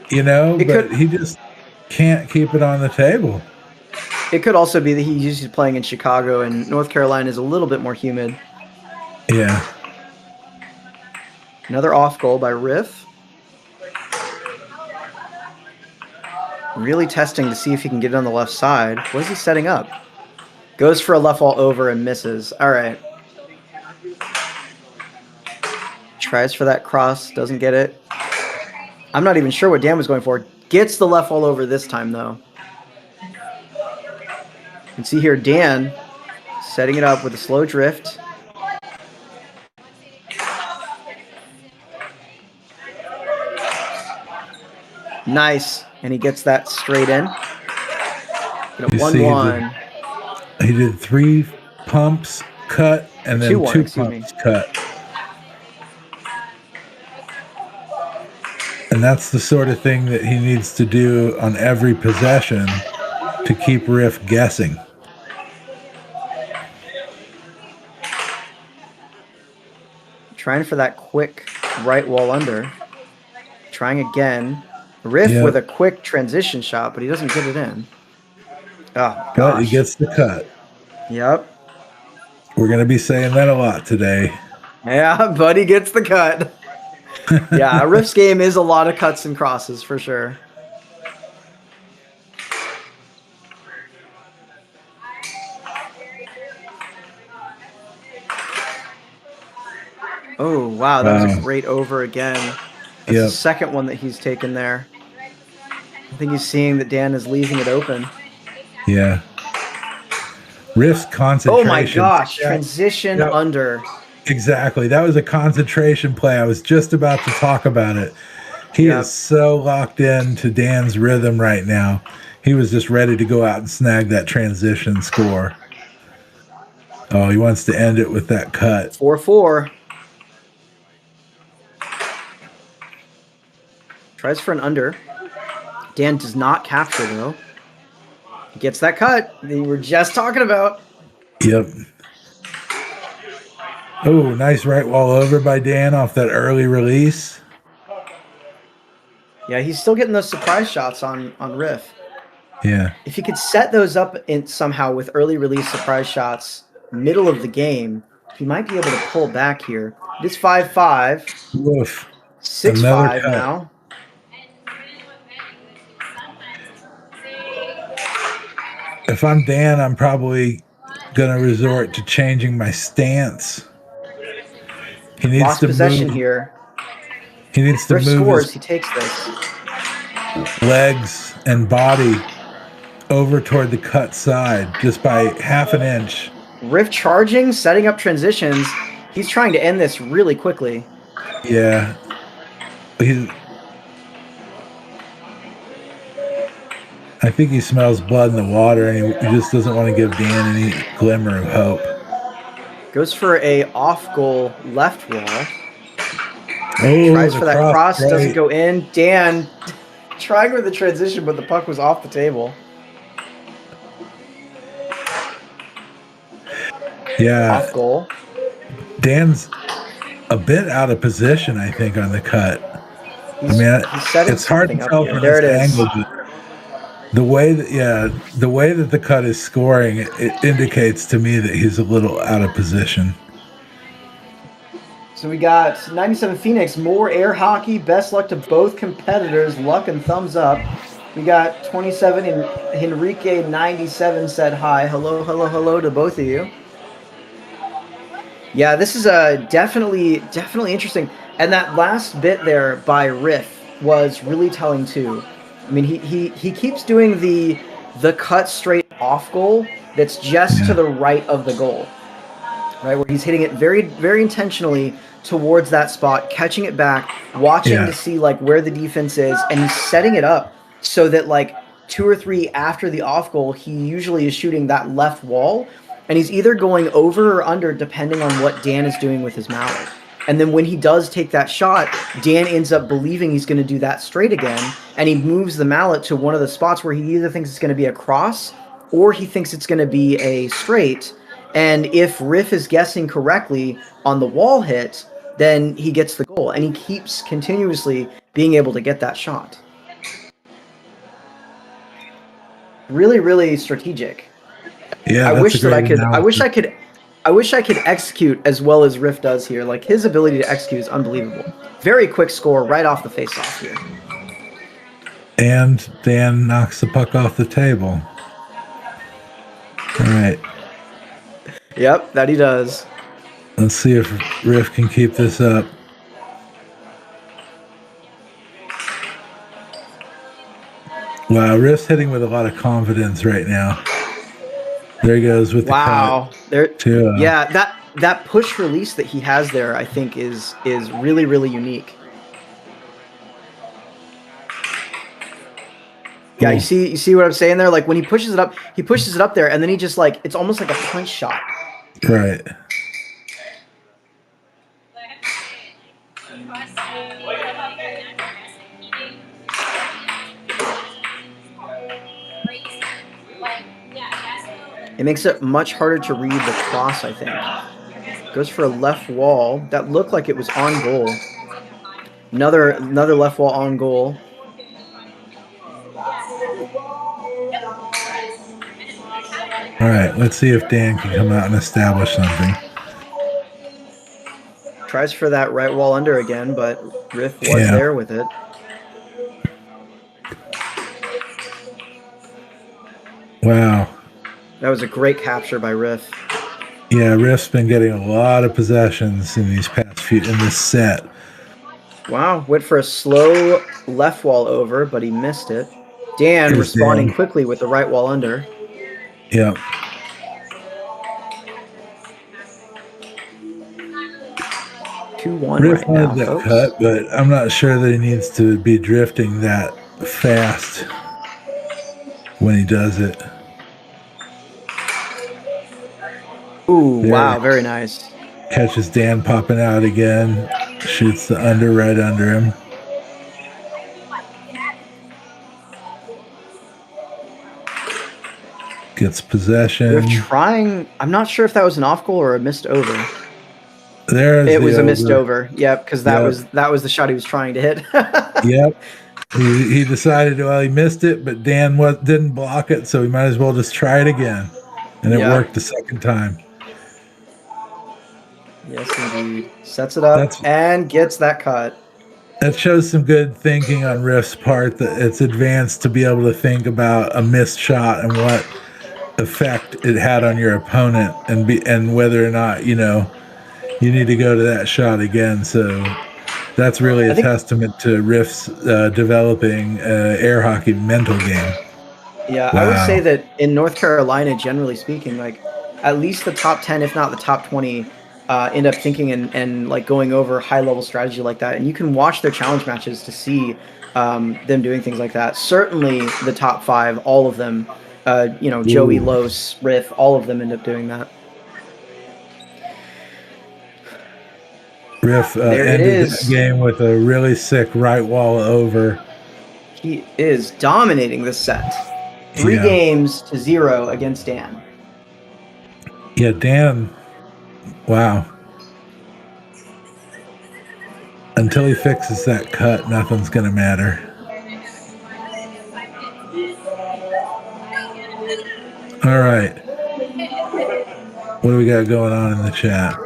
You know, but he just can't keep it on the table. It could also be that he's used to playing in Chicago, and North Carolina is a little bit more humid. Yeah. Another off goal by Riff. Really testing to see if he can get it on the left side. What is he setting up? Goes for a left wall over and misses. All right. Tries for that cross. Doesn't get it. I'm not even sure what Dan was going for. Gets the left wall over this time, though. You can see here Dan setting it up with a slow drift. Nice. And he gets that straight in. 1-1. He did 3 pumps, cut, and then 2 pumps, cut. And that's the sort of thing that he needs to do on every possession to keep Riff guessing. Trying for that quick right wall under. Trying again. Riff with a quick transition shot, but he doesn't get it in. Oh, gosh. But he gets the cut. Yep. We're going to be saying that a lot today. Yeah, but he gets the cut. Yeah, Riff's game is a lot of cuts and crosses for sure. Oh, wow, that was a great over again. That's the second one that he's taken there. I think he's seeing that Dan is leaving it open. Yeah. Riff's concentration. Oh my gosh, transition under. Exactly. That was a concentration play. I was just about to talk about it. He is so locked in to Dan's rhythm right now. He was just ready to go out and snag that transition score. Oh, he wants to end it with that cut. 4-4. Tries for an under. Dan does not capture, though. He gets that cut that we were just talking about. Yep. Oh, nice right wall over by Dan off that early release. Yeah, he's still getting those surprise shots on Riff. Yeah. If he could set those up somehow with early release surprise shots, middle of the game, he might be able to pull back here. It is 5-5. Woof. 6-5 now. If I'm Dan, I'm probably going to resort to changing my stance. He needs Lost to possession move. Here. He needs to Riff move scores, his he takes this. legs and body over toward the cut side just by half an inch. Riff charging, setting up transitions. He's trying to end this really quickly. Yeah. I think he smells blood in the water, and he just doesn't want to give Dan any glimmer of hope. Goes for a off-goal left wall. Oh, tries for that cross, right. Doesn't go in. Dan trying with the transition, but the puck was off the table. Yeah. Off goal. Dan's a bit out of position, I think, on the cut. It's hard to tell from this angle, but the way that the cut is scoring, it indicates to me that he's a little out of position. So we got 97 Phoenix, more air hockey. Best luck to both competitors. Luck and thumbs up. We got 27 and Henrique 97 said hi. Hello, hello, hello to both of you. Yeah, this is definitely interesting. And that last bit there by Riff was really telling too. I mean, he keeps doing the cut straight off goal that's just to the right of the goal, right? Where he's hitting it very, very intentionally towards that spot, catching it back, watching to see like where the defense is, and he's setting it up so that like 2 or 3 after the off goal, he usually is shooting that left wall, and he's either going over or under depending on what Dan is doing with his mallet. And then when he does take that shot, Dan ends up believing he's going to do that straight again, and he moves the mallet to one of the spots where he either thinks it's going to be a cross or he thinks it's going to be a straight. And if Riff is guessing correctly on the wall hit, then he gets the goal, and he keeps continuously being able to get that shot. Really, really strategic. Yeah, I wish I could execute as well as Riff does here. Like, his ability to execute is unbelievable. Very quick score right off the face-off here. And Dan knocks the puck off the table. All right. Yep, that he does. Let's see if Riff can keep this up. Wow, Riff's hitting with a lot of confidence right now. There he goes with the cut. Yeah, that push release that he has there, I think, is really, really unique. Yeah, you see what I'm saying there? Like when he pushes it up there, and then he just like, it's almost like a punch shot. Right. It makes it much harder to read the cross, I think. Goes for a left wall. That looked like it was on goal. Another left wall on goal. All right, let's see if Dan can come out and establish something. Tries for that right wall under again, but Riff was there with it. Wow. That was a great capture by Riff. Yeah, Riff's been getting a lot of possessions in these past few in this set. Wow, went for a slow left wall over, but he missed it. Dan responding quickly with the right wall under. Yeah. 2-1 right now, that folks. cut, but I'm not sure that he needs to be drifting that fast when he does it. Ooh, there. Wow, very nice. Catches Dan popping out again. Shoots the under right under him. Gets possession. They're trying. I'm not sure if that was an off goal or a missed over. It was a missed over. Yep, because that was the shot he was trying to hit. Yep. He decided, well, he missed it, but Dan didn't block it, so he might as well just try it again. And it worked the second time. Yes, indeed. Sets it up and gets that cut. That shows some good thinking on Riff's part, that it's advanced to be able to think about a missed shot and what effect it had on your opponent, and whether or not, you need to go to that shot again. So that's really a testament to Riff's developing air hockey mental game. Yeah, wow. I would say that in North Carolina, generally speaking, like at least the top 10, if not the top 20, end up thinking and like going over high level strategy like that. And you can watch their challenge matches to see them doing things like that. Certainly the top 5, all of them, Joey, Los, Riff, all of them end up doing that. Riff ended the game with a really sick right wall over. He is dominating this set. 3 games to 0 against Dan. Yeah, Dan. Wow. Until he fixes that cut, nothing's going to matter. All right. What do we got going on in the chat?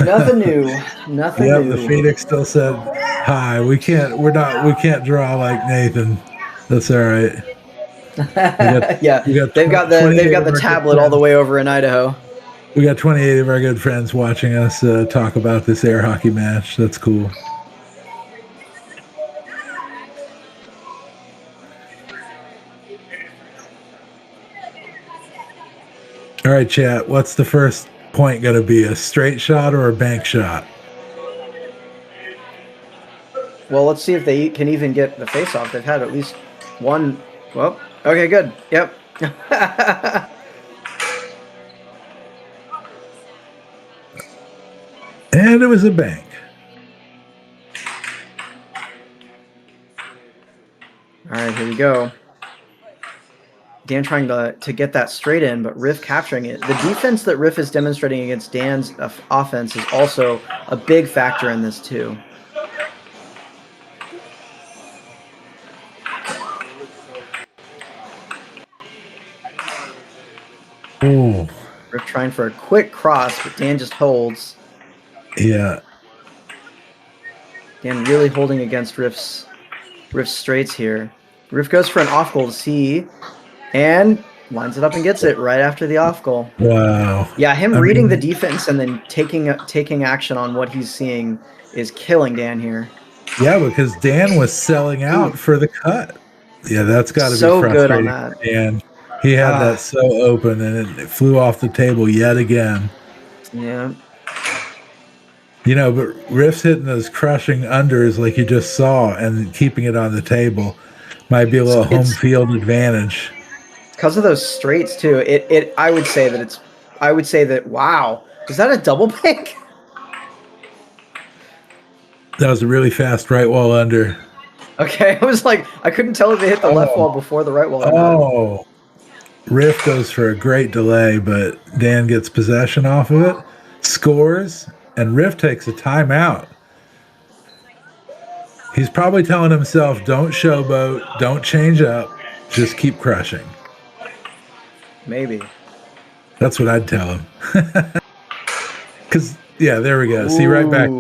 Nothing new. Nothing new. The Phoenix still said hi. We can't draw like Nathan. That's all right. They've got the tablet all the way over in Idaho. We got 28 of our good friends watching us talk about this air hockey match. That's cool. All right, chat. What's the first point going to be? A straight shot or a bank shot? Well, let's see if they can even get the face-off. They've had at least one. Well, okay, good. Yep. And it was a bank. All right, here we go. Dan trying to get that straight in, but Riff capturing it. The defense that Riff is demonstrating against Dan's offense is also a big factor in this too. Ooh. Riff trying for a quick cross, but Dan just holds. Yeah. Dan really holding against Riff's straights here. Riff goes for an off goal to see, and lines it up and gets it right after the off goal. Wow. Yeah, him reading the defense and then taking action on what he's seeing is killing Dan here. Yeah, because Dan was selling out for the cut. Yeah, that's got to be frustrating. So good on that. Dan, he had that so open, and it flew off the table yet again. Yeah. But Riff's hitting those crushing unders like you just saw and keeping it on the table might be a little home field advantage. Because of those straights too. I would say that wow. Is that a double bank? That was a really fast right wall under. Okay, I was like, I couldn't tell if they hit the left wall before the right wall under. Oh. Riff goes for a great delay, but Dan gets possession off of it, scores, and Riff takes a timeout. He's probably telling himself, don't showboat, don't change up, just keep crushing. Maybe. That's what I'd tell him. Because, yeah, there we go. See, right back.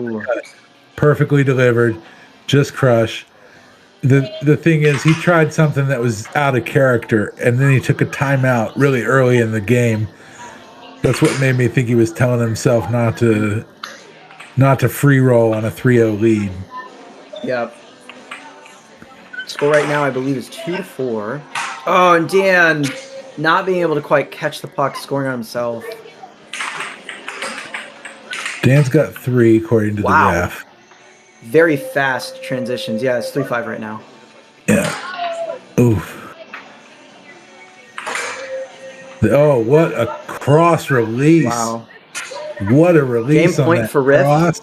Perfectly delivered. Just crush. The thing is, he tried something that was out of character, and then he took a timeout really early in the game. That's what made me think he was telling himself not to free roll on a 3-0 lead. Yep. Score right now, I believe, is 2-4. Oh, and Dan not being able to quite catch the puck, scoring on himself. Dan's got 3, according to the ref. Very fast transitions. Yeah, it's 3-5 right now. Yeah. Oof. Oh, what a cross release. Wow. What a release. Game point for Riff. Cross.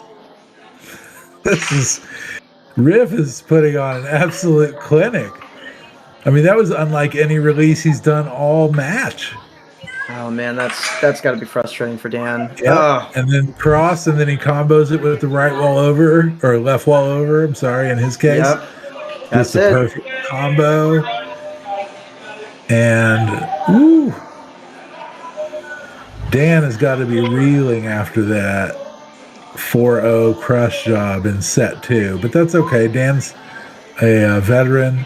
Riff is putting on an absolute clinic. I mean, that was unlike any release he's done all match. Oh man, that's got to be frustrating for Dan. Yeah, and then cross, and then he combos it with the right wall over or left wall over. I'm sorry, in his case, that's a perfect combo. And woo, Dan has got to be reeling after that 4-0 crush job in set 2, but that's okay. Dan's a veteran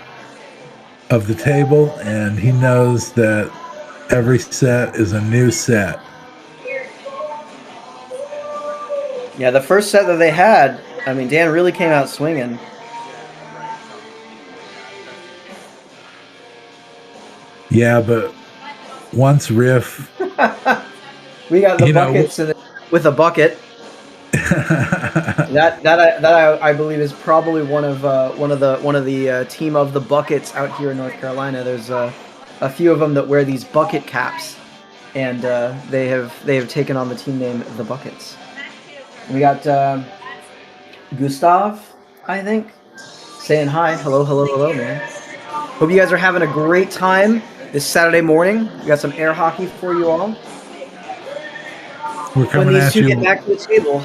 of the table, and he knows that every set is a new set. Yeah, the first set that they had, I mean, Dan really came out swinging. Yeah, but once Riff, we got the buckets with a bucket. that I believe is probably one of the team of the buckets out here in North Carolina. There's a few of them that wear these bucket caps, and they have taken on the team name the Buckets. We got Gustav, I think, saying hi. Hello, man. Hope you guys are having a great time this Saturday morning. We got some air hockey for you all. We're coming at you. Get back to the table.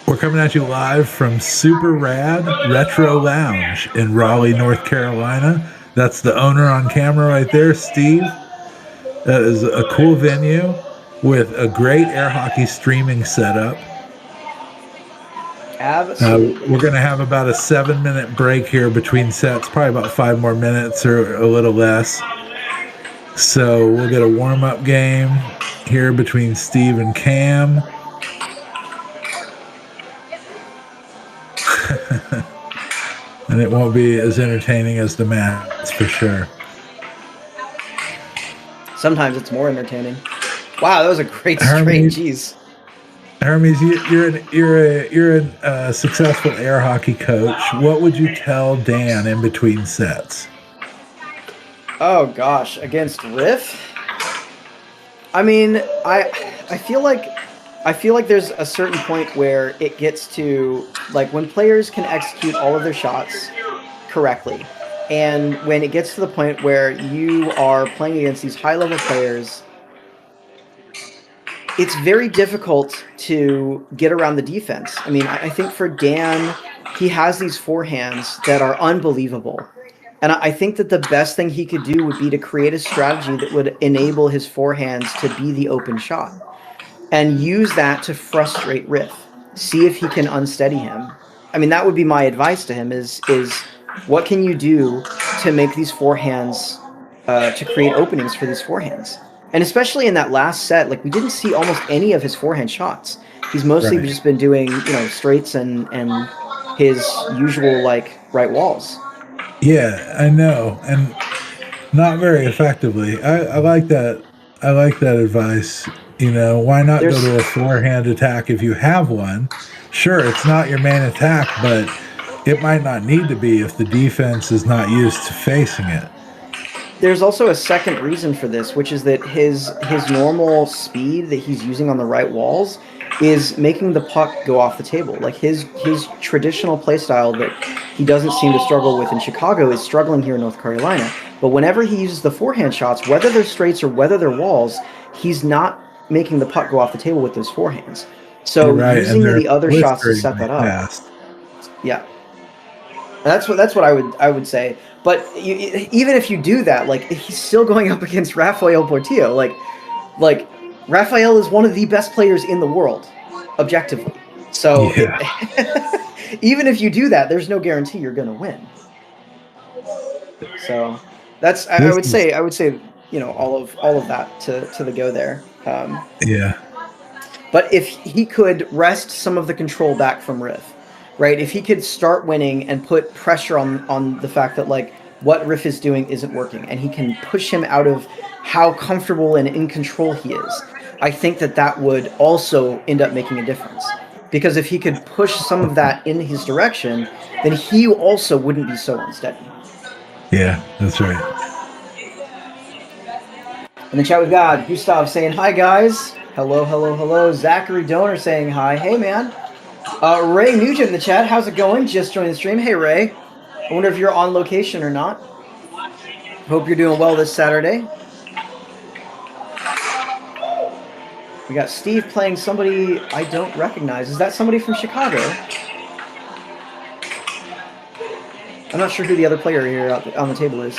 We're coming at you live from Super Rad Retro Lounge in Raleigh, North Carolina. That's the owner on camera right there, Steve. That is a cool venue with a great air hockey streaming setup. Absolutely. We're going to have about a 7-minute break here between sets, probably about 5 more minutes or a little less. So we'll get a warm-up game here between Steve and Cam. And it won't be as entertaining as the match, that's for sure. Sometimes it's more entertaining. Wow, that was a great straight. Jeez. Hermes, you're a successful air hockey coach. What would you tell Dan in between sets? Oh gosh, against Riff? I mean, I feel like there's a certain point where it gets to, like, when players can execute all of their shots correctly, and when it gets to the point where you are playing against these high-level players, it's very difficult to get around the defense. I mean, I think for Dan, he has these forehands that are unbelievable. And I think that the best thing he could do would be to create a strategy that would enable his forehands to be the open shot and use that to frustrate Riff. See if he can unsteady him. I mean, that would be my advice to him is what can you do to make these forehands, to create openings for these forehands? And especially in that last set, like, we didn't see almost any of his forehand shots. He's mostly just been doing, straights and his usual, like, right walls. Yeah, I know, and not very effectively. I like that. I like that advice. Why not go to a forehand attack if you have one? Sure, it's not your main attack, but it might not need to be if the defense is not used to facing it. There's also a second reason for this, which is that his normal speed that he's using on the right walls is making the puck go off the table. Like, his traditional play style that he doesn't seem to struggle with in Chicago is struggling here in North Carolina. But whenever he uses the forehand shots, whether they're straights or whether they're walls, he's not making the puck go off the table with those forehands. So using the other shots to set that up. Fast. Yeah. That's what I would say. But even if you do that, like he's still going up against Rafael Portillo. Like Rafael is one of the best players in the world, objectively. So even if you do that, there's no guarantee you're going to win. So that's I would say all of that to the go there. Yeah. But if he could wrest some of the control back from Riff, right? If he could start winning and put pressure on the fact that like what Riff is doing isn't working, and he can push him out of how comfortable and in control he is, I think that would also end up making a difference. Because if he could push some of that in his direction, then he also wouldn't be so unsteady. Yeah, that's right. In the chat we've got Gustav saying hi guys. Hello. Zachary Donor saying hi. Hey man. Ray Nugent in the chat. How's it going? Just joined the stream. Hey Ray. I wonder if you're on location or not. Hope you're doing well this Saturday. We got Steve playing somebody I don't recognize. Is that somebody from Chicago? I'm not sure who the other player here on the table is.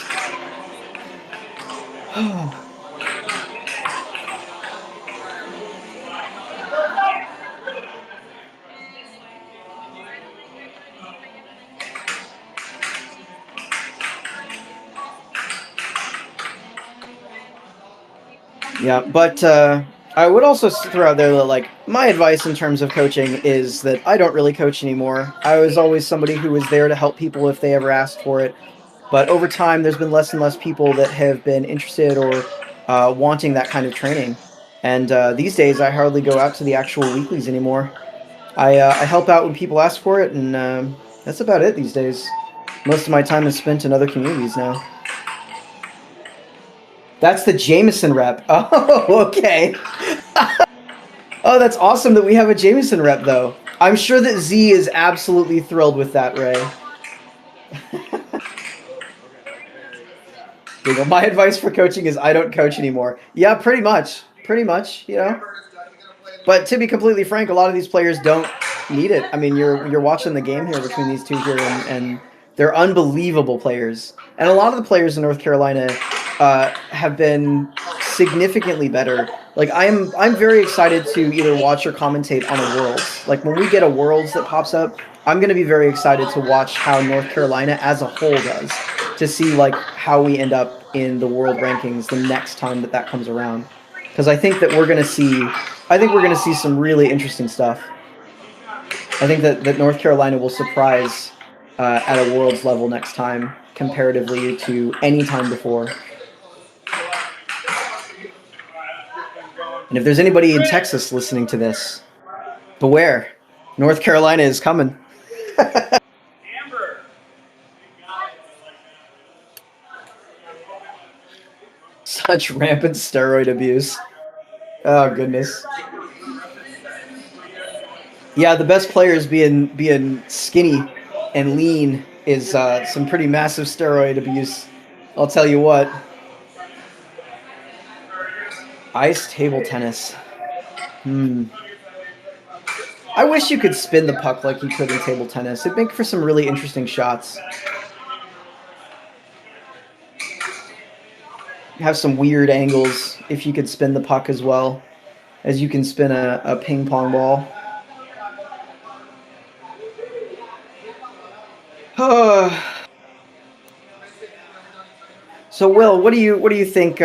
Yeah, but I would also throw out there that, like, my advice in terms of coaching is that I don't really coach anymore. I was always somebody who was there to help people if they ever asked for it. But over time, there's been less and less people that have been interested or wanting that kind of training. And these days, I hardly go out to the actual weeklies anymore. I help out when people ask for it, and that's about it these days. Most of my time is spent in other communities now. That's the Jameson rep. Oh, okay. Oh, that's awesome that we have a Jameson rep, though. I'm sure that Z is absolutely thrilled with that, Ray. My advice for coaching is I don't coach anymore. Yeah, pretty much, you know. But to be completely frank, a lot of these players don't need it. I mean, you're watching the game here between these two here, and they're unbelievable players. And a lot of the players in North Carolina have been significantly better. Like I'm very excited to either watch or commentate on a Worlds. Like when we get a Worlds that pops up, I'm going to be very excited to watch how North Carolina as a whole does, to see like how we end up in the world rankings the next time that comes around. Because I think that we're going to see some really interesting stuff. I think that North Carolina will surprise at a Worlds level next time comparatively to any time before. And if there's anybody in Texas listening to this, beware. North Carolina is coming. Such rampant steroid abuse. Oh, goodness. Yeah, the best players being skinny and lean is some pretty massive steroid abuse. I'll tell you what. Ice table tennis. I wish you could spin the puck like you could in table tennis. It'd make for some really interesting shots. Have some weird angles if you could spin the puck as well as you can spin a ping pong ball. So Will, what do you think?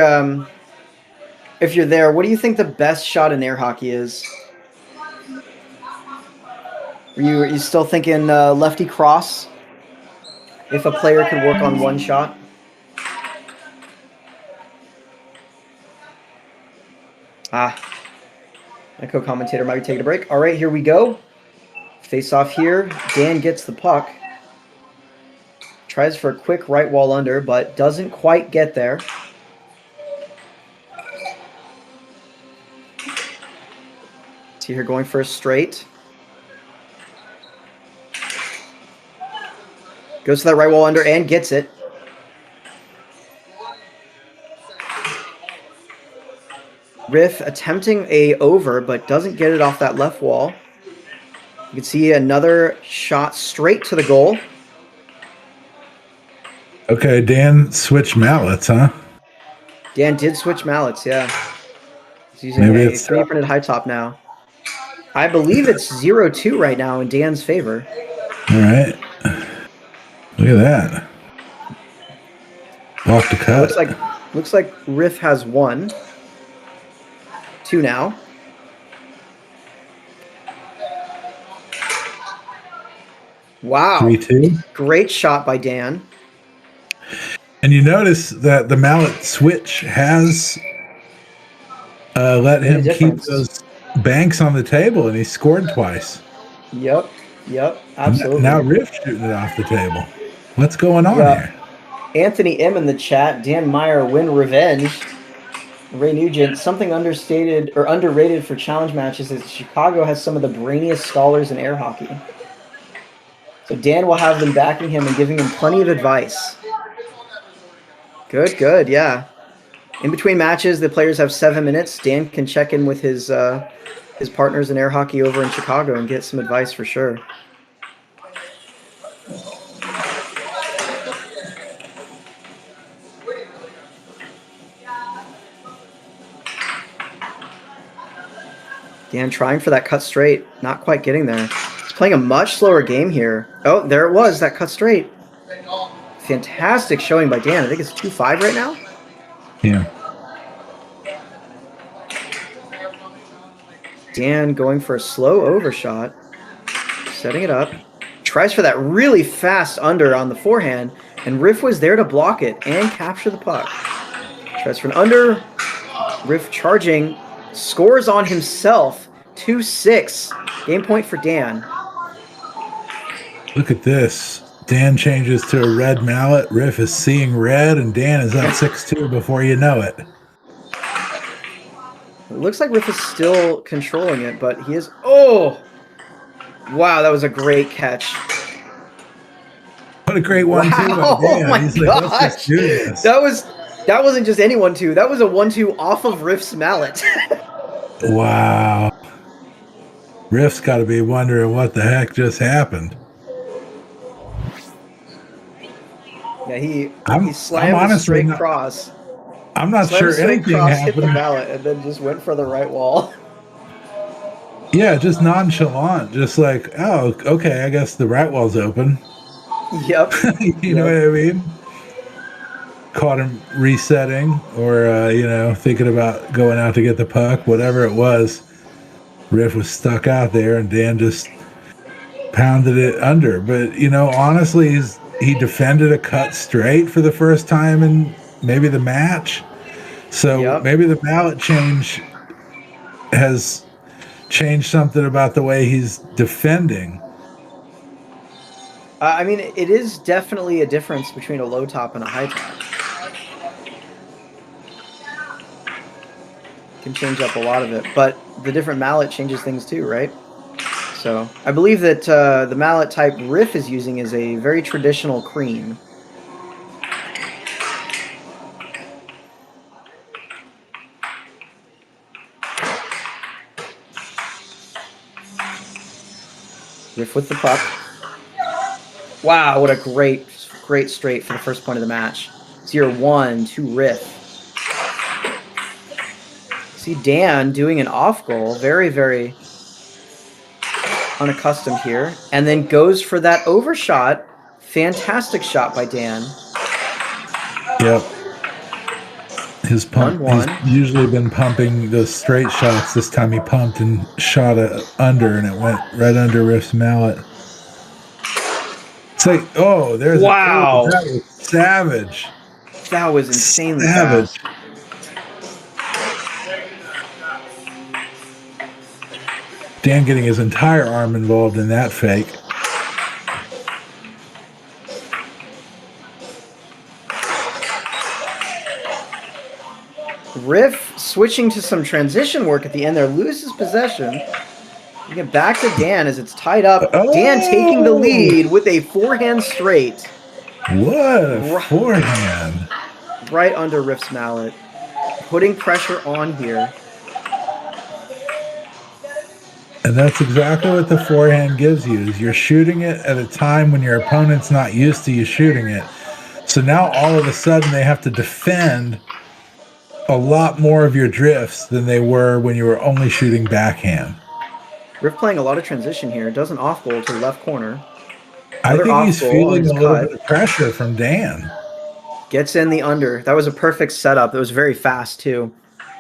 If you're there, what do you think the best shot in air hockey is? Are you still thinking lefty cross? If a player could work on one shot? My co-commentator might be taking a break. All right, here we go. Face off here. Dan gets the puck. Tries for a quick right wall under, but doesn't quite get there. See her going for a straight. Goes to that right wall under and gets it. Riff attempting a over, but doesn't get it off that left wall. You can see another shot straight to the goal. Okay, Dan switched mallets, huh? Dan did switch mallets, yeah. He's using Maybe a it's 3D printed high top now. I believe it's 0-2 right now in Dan's favor. all right. Look at that. Off the cut. Looks like Riff has 1. 2 now. Wow. 3-2. Great shot by Dan. And you notice that the mallet switch has let him keep those banks on the table, and he scored twice. Yep, absolutely. Now Riff shooting it off the table. What's going on here? Anthony M in the chat. Dan Meyer win revenge. Ray Nugent, something understated or underrated for challenge matches is Chicago has some of the brainiest scholars in air hockey. So Dan will have them backing him and giving him plenty of advice. Good, yeah. In between matches, the players have 7 minutes. Dan can check in with his partners in air hockey over in Chicago and get some advice for sure. Dan trying for that cut straight, not quite getting there. He's playing a much slower game here. Oh, there it was, that cut straight. Fantastic showing by Dan. I think it's 2-5 right now. Yeah. Dan going for a slow overshot, setting it up. Tries for that really fast under on the forehand, and Riff was there to block it and capture the puck. Tries for an under. Riff charging. Scores on himself. 2-6. Game point for Dan. Look at this. Dan changes to a red mallet. Riff is seeing red, and Dan is up 6-2 before you know it. It looks like Riff is still controlling it, but he is... Oh! Wow, that was a great catch. What a great one, too. Wow, oh my gosh. Let's just do this. That wasn't just any 1-2. That was a 1-2 off of Riff's mallet. Wow. Riff's got to be wondering what the heck just happened. Yeah, he slammed a straight cross. I'm not sure anything happened. Hit the mallet and then just went for the right wall. Yeah, just nonchalant. Just like, oh, okay, I guess the right wall's open. Yep. You know what I mean? Caught him resetting or, thinking about going out to get the puck, whatever it was. Riff was stuck out there, and Dan just pounded it under. But, honestly, he defended a cut straight for the first time in maybe the match. So maybe the mallet change has changed something about the way he's defending. I mean, it is definitely a difference between a low top and a high top. Can change up a lot of it, but the different mallet changes things too, right? So I believe that the mallet type Riff is using is a very traditional cream. Riff with the puck. Wow, what a great straight for the first point of the match. 0-1 to Riff. See Dan doing an off goal, very, very unaccustomed here, and then goes for that overshot. Fantastic shot by Dan. Yep. His pump. 1-1. He's usually been pumping the straight shots. This time he pumped and shot it under, and it went right under Riff's mallet. It's like, oh, there's wow. That was savage. That was insanely savage. Fast. Dan getting his entire arm involved in that fake. Riff switching to some transition work at the end there, loses possession. You get back to Dan as it's tied up. Oh. Dan taking the lead with a forehand straight. What a forehand. Right under Riff's mallet. Putting pressure on here. And that's exactly what the forehand gives you, is you're shooting it at a time when your opponent's not used to you shooting it. So now all of a sudden they have to defend a lot more of your drifts than they were when you were only shooting backhand. Riff playing a lot of transition here. Does an off goal to the left corner. I think he's feeling a little bit of pressure from Dan. Gets in the under. That was a perfect setup. It was very fast too.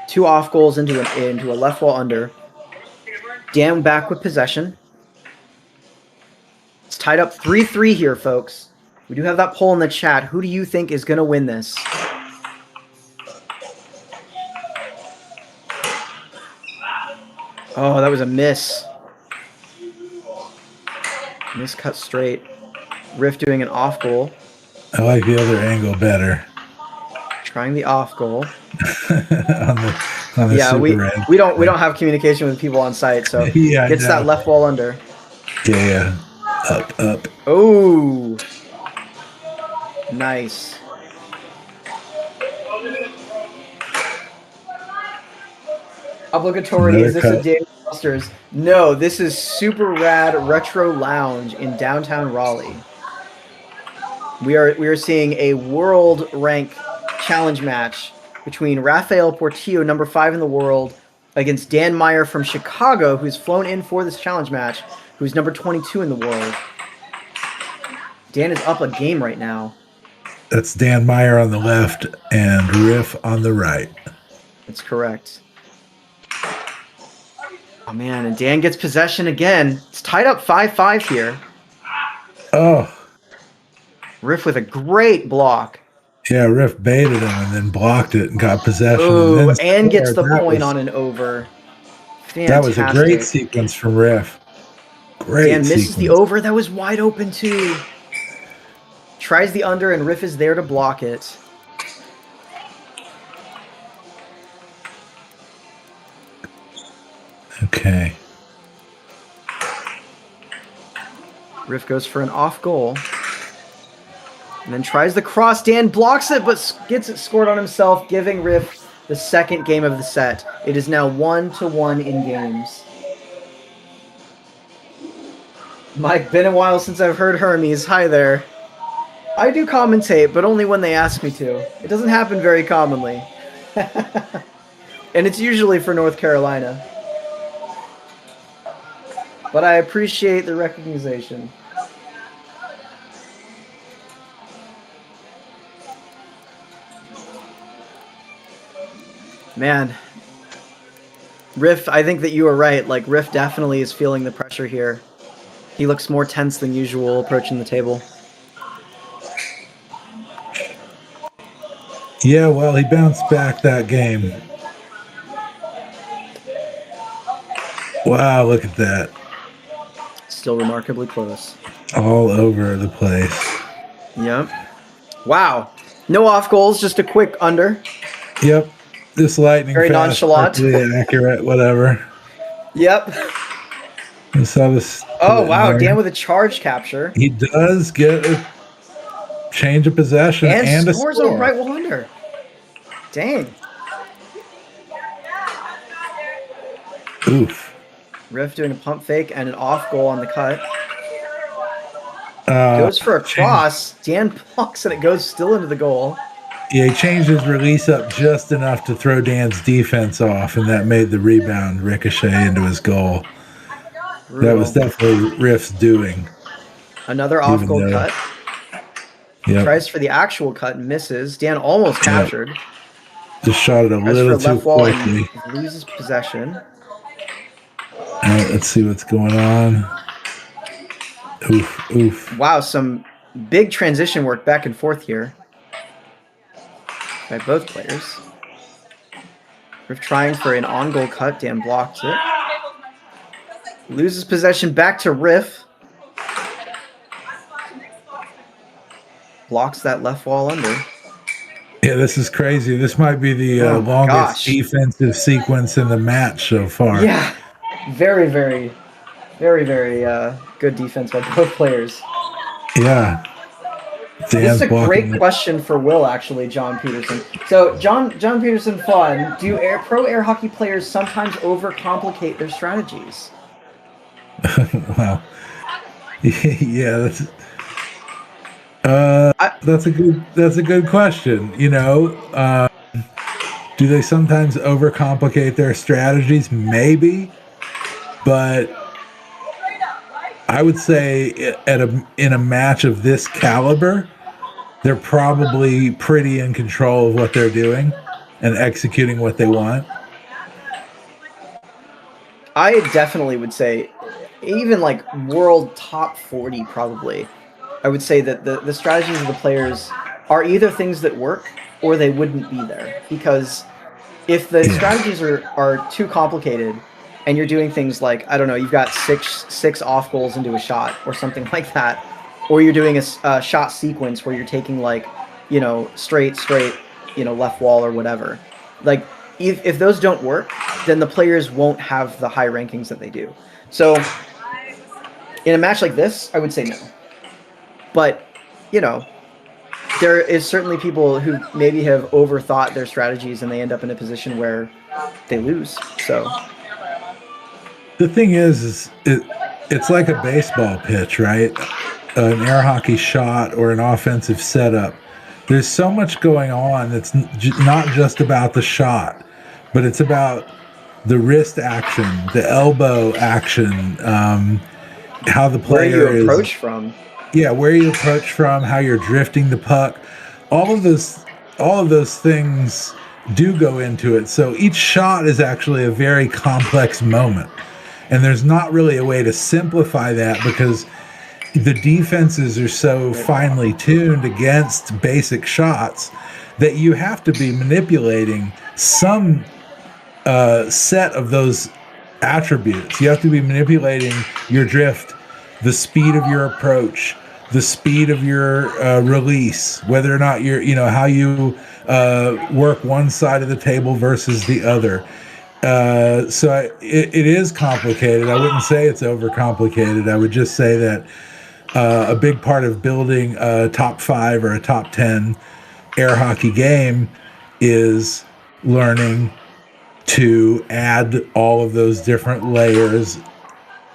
2 off goals into a left wall under. Dan back with possession. It's tied up 3-3 here, folks. We do have that poll in the chat. Who do you think is going to win this? Oh, that was a miss. Miss cut straight. Riff doing an off goal. I like the other angle better. Trying the off goal. on the yeah, we don't have communication with people on site, so yeah, gets that left wall under. Yeah. Up. Oh. Nice. Obligatory, is this a Dave Buster's? No, this is Super Rad Retro Lounge in downtown Raleigh. We are seeing a world rank challenge match between Rafael Portillo, number 5 in the world, against Dan Meyer from Chicago, who's flown in for this challenge match, who's number 22 in the world. Dan is up a game right now. That's Dan Meyer on the left and Riff on the right. That's correct. Oh, man, and Dan gets possession again. It's tied up 5-5 here. Oh. Riff with a great block. Yeah, Riff baited him and then blocked it and got possession. Ooh, and gets the point on an over. Fantastic. That was a great sequence from Riff. Great Dan misses the over. That was wide open, too. Tries the under, and Riff is there to block it. Okay. Riff goes for an off goal. And then tries the cross. Dan blocks it, but gets it scored on himself, giving Riff the second game of the set. It is now 1-1 in games. Mike, been a while since I've heard Hermes. Hi there. I do commentate, but only when they ask me to. It doesn't happen very commonly. And it's usually for North Carolina. But I appreciate the recognition. Man. Riff, I think that you were right. Like, Riff definitely is feeling the pressure here. He looks more tense than usual approaching the table. Yeah, well, he bounced back that game. Wow, look at that. Still remarkably close. All over the place. Yep. Wow. No off goals, just a quick under. Yep. This lightning very fast, nonchalant. Accurate, whatever. Yep. We saw this. Oh, wow. Dan with a charge capture. He does get a change of possession and a scores score. A right wall under. Dang. Oof. Riff doing a pump fake and an off goal on the cut. Goes for a cross. Dan blocks and it goes still into the goal. Yeah, he changed his release up just enough to throw Dan's defense off, and that made the rebound ricochet into his goal. Brutal. That was definitely Riff's doing. Another off goal cut. Yep. Tries for the actual cut and misses. Dan almost captured. Just shot it a little too quickly. Loses possession. All right, let's see what's going on. Oof. Wow, some big transition work back and forth here by both players. Riff trying for an on-goal cut. Dan blocks it. Loses possession back to Riff. Blocks that left wall under. Yeah, this is crazy. This might be the longest defensive sequence in the match so far. Yeah. Very, very, very, very good defense by both players. Yeah. This is a great question for Will, actually, John Peterson. So, John Peterson Fun, do pro air hockey players sometimes overcomplicate their strategies? Wow. Yeah, that's... That's a good question. You know, do they sometimes overcomplicate their strategies? Maybe, but I would say in a match of this caliber, they're probably pretty in control of what they're doing and executing what they want. I definitely would say, even like world top 40, probably, I would say that the strategies of the players are either things that work or they wouldn't be there. Because if the strategies are too complicated and you're doing things like, I don't know, you've got six off goals into a shot or something like that, or you're doing a shot sequence where you're taking like, you know, straight, you know, left wall or whatever. Like, if those don't work, then the players won't have the high rankings that they do. So in a match like this, I would say no. But, you know, there is certainly people who maybe have overthought their strategies and they end up in a position where they lose. So the thing is it's like a baseball pitch, right? An air hockey shot or an offensive setup. There's so much going on. It's not just about the shot, but it's about the wrist action, the elbow action, how the player where you approach from. Yeah, where you approach from, how you're drifting the puck. All of those things do go into it. So each shot is actually a very complex moment. And there's not really a way to simplify that because the defenses are so finely tuned against basic shots that you have to be manipulating some set of those attributes. You have to be manipulating your drift, the speed of your approach, the speed of your release, whether or not you're, you know, how you work one side of the table versus the other. So it is complicated. I wouldn't say it's overcomplicated. I would just say that a big part of building a top 5 or a top 10 air hockey game is learning to add all of those different layers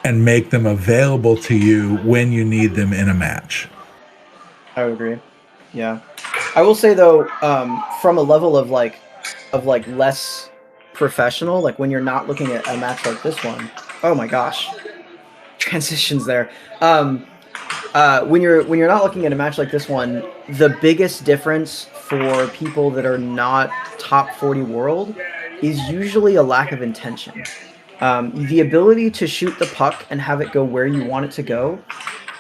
and make them available to you when you need them in a match. I would agree. Yeah. I will say though, from a level of like less professional, like when you're not looking at a match like this one, oh my gosh, transitions there. When you're not looking at a match like this one, the biggest difference for people that are not top 40 world is usually a lack of intention. The ability to shoot the puck and have it go where you want it to go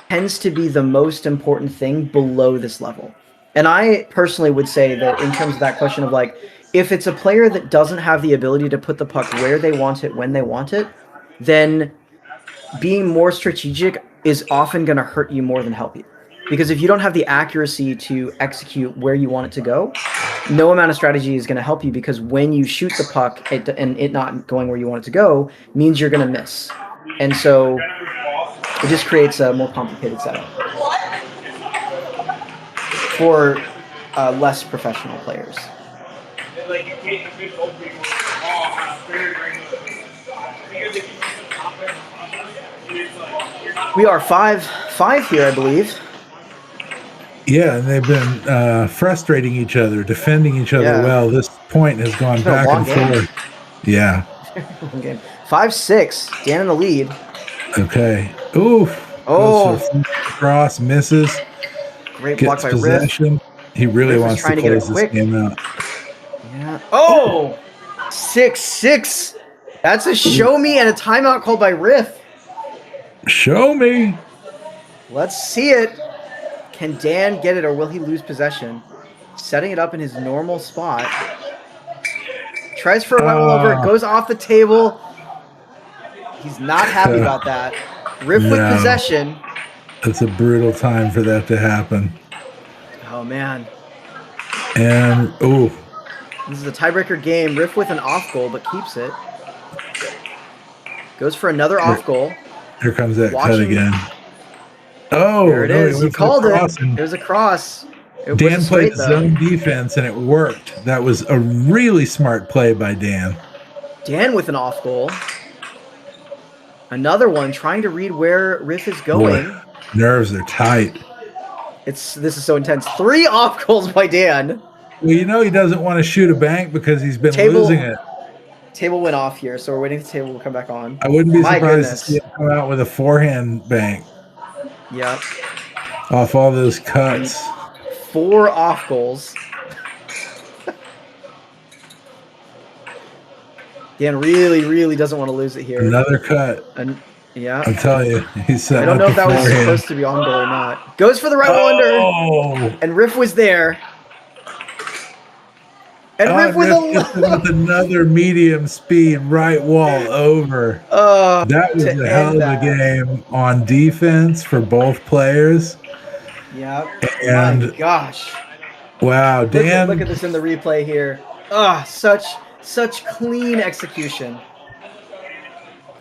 tends to be the most important thing below this level. And I personally would say that in terms of that question of like, if it's a player that doesn't have the ability to put the puck where they want it, when they want it, then being more strategic is often going to hurt you more than help you. Because if you don't have the accuracy to execute where you want it to go, no amount of strategy is going to help you, because when you shoot the puck and it not going where you want it to go means you're going to miss. And so it just creates a more complicated setup for less professional players. We are 5-5 here, I believe. Yeah, and they've been frustrating each other, defending each other well. This point has gone back and forth. Yeah. 5-6. Dan in the lead. Okay. Oof. Oh. Cross misses. Great block by possession. Riff. He really Riff wants to close this game out. Yeah. Oh! 6-6. That's a show me and a timeout called by Riff. Show me. Let's see it. Can Dan get it, or will he lose possession? Setting it up in his normal spot. Tries for a well over. It goes off the table. He's not happy about that. Riff with possession. It's a brutal time for that to happen. Oh, man. And, this is a tiebreaker game. Riff with an off goal, but keeps it. Goes for another off goal. Here comes that cut again. Oh, there it is. You called it. There's a cross. Dan played zone defense, and it worked. That was a really smart play by Dan. Dan with an off goal. Another one trying to read where Riff is going. Boy, nerves are tight. This is so intense. 3 off goals by Dan. Well, you know he doesn't want to shoot a bank because he's been losing it. Table went off here, so we're waiting for the table to come back on. I wouldn't be surprised to see him come out with a forehand bank. Yep. Off all those cuts. 4 off goals. Dan really, really doesn't want to lose it here. Another cut. Yeah. I'll tell you. I don't know if that was supposed to be on goal or not. Goes for the right wall under. And Riff was there. And Riff with another medium speed right wall over. That was a hell of a game on defense for both players. Yeah. And my gosh. Wow, Dan. Look at this in the replay here. Such clean execution.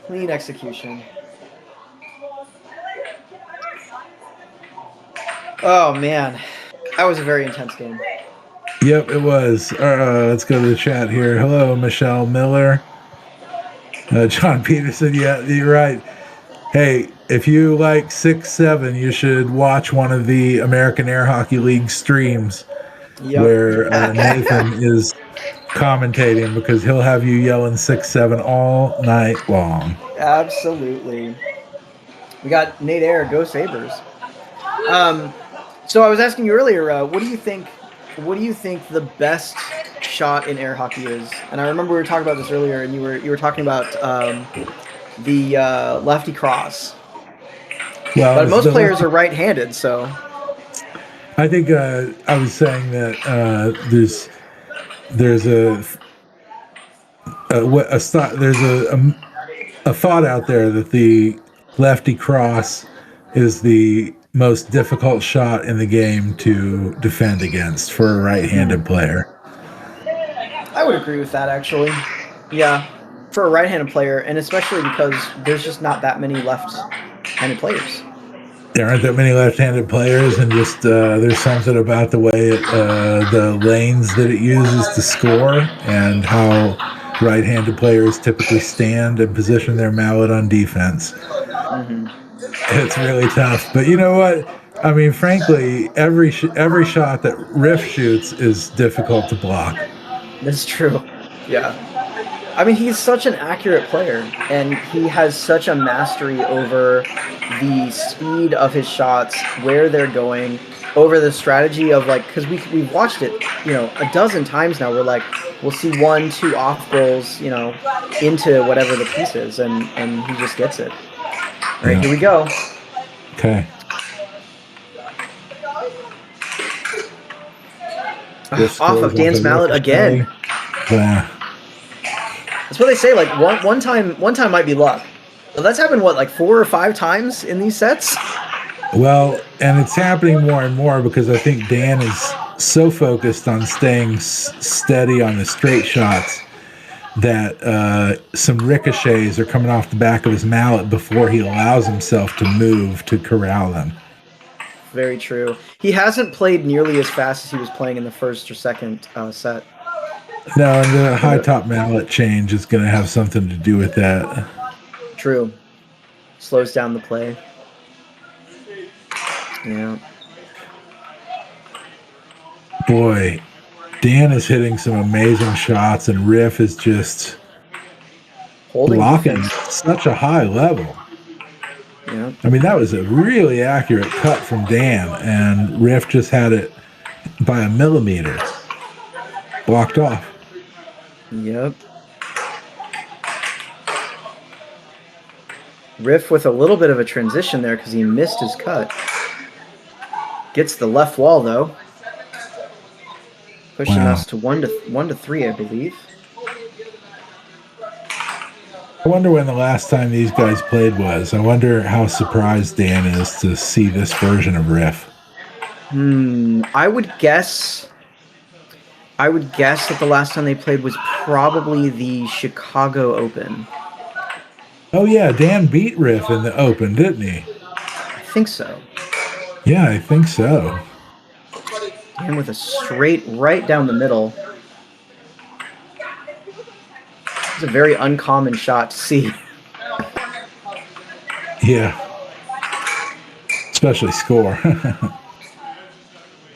Clean execution. Oh man. That was a very intense game. Yep, it was. Let's go to the chat here. Hello, Michelle Miller. John Peterson, yeah, you're right. Hey, if you like 6-7, you should watch one of the American Air Hockey League streams where Nathan is commentating, because he'll have you yelling 6-7 all night long. Absolutely. We got Nate Air, Go Sabres. So I was asking you earlier, what do you think the best shot in air hockey is? And I remember we were talking about this earlier, and you were talking about the lefty cross. Well, but most players are right-handed, so. I think I was saying that there's a thought out there that the lefty cross is the most difficult shot in the game to defend against for a right-handed player. I would agree with that, actually. Yeah, for a right-handed player, and especially because there's just not that many left-handed players. There aren't that many left-handed players, and just there's something about the way the lanes that it uses to score and how right-handed players typically stand and position their mallet on defense. Mm-hmm. It's really tough. But you know what? I mean, frankly, every shot that Riff shoots is difficult to block. That's true. Yeah. I mean, he's such an accurate player, and he has such a mastery over the speed of his shots, where they're going, over the strategy of, like, because we've watched it, a dozen times now. We'll see 1, 2 off goals, into whatever the piece is, and he just gets it. All right, here we go. Okay. Off of Dan's mallet again. Yeah. That's what they say. Like one time might be luck. So that's happened 4 or 5 times in these sets. Well, and it's happening more and more because I think Dan is so focused on staying steady on the straight shots that some ricochets are coming off the back of his mallet before he allows himself to move to corral them. Very true. He hasn't played nearly as fast as he was playing in the first or second set. No, and the high top mallet change is going to have something to do with that. True. Slows down the play. Yeah. Boy, Dan is hitting some amazing shots, and Riff is just blocking such a high level. Yeah. I mean, that was a really accurate cut from Dan, and Riff just had it by a millimeter blocked off. Yep. Riff with a little bit of a transition there because he missed his cut. Gets the left wall, though. Pushing us to 1-3, I believe. I wonder when the last time these guys played was. I wonder how surprised Dan is to see this version of Riff. I would guess that the last time they played was probably the Chicago Open. Oh yeah, Dan beat Riff in the Open, didn't he? I think so. Yeah, I think so. And with a straight right down the middle. It's a very uncommon shot to see. Yeah. Especially score.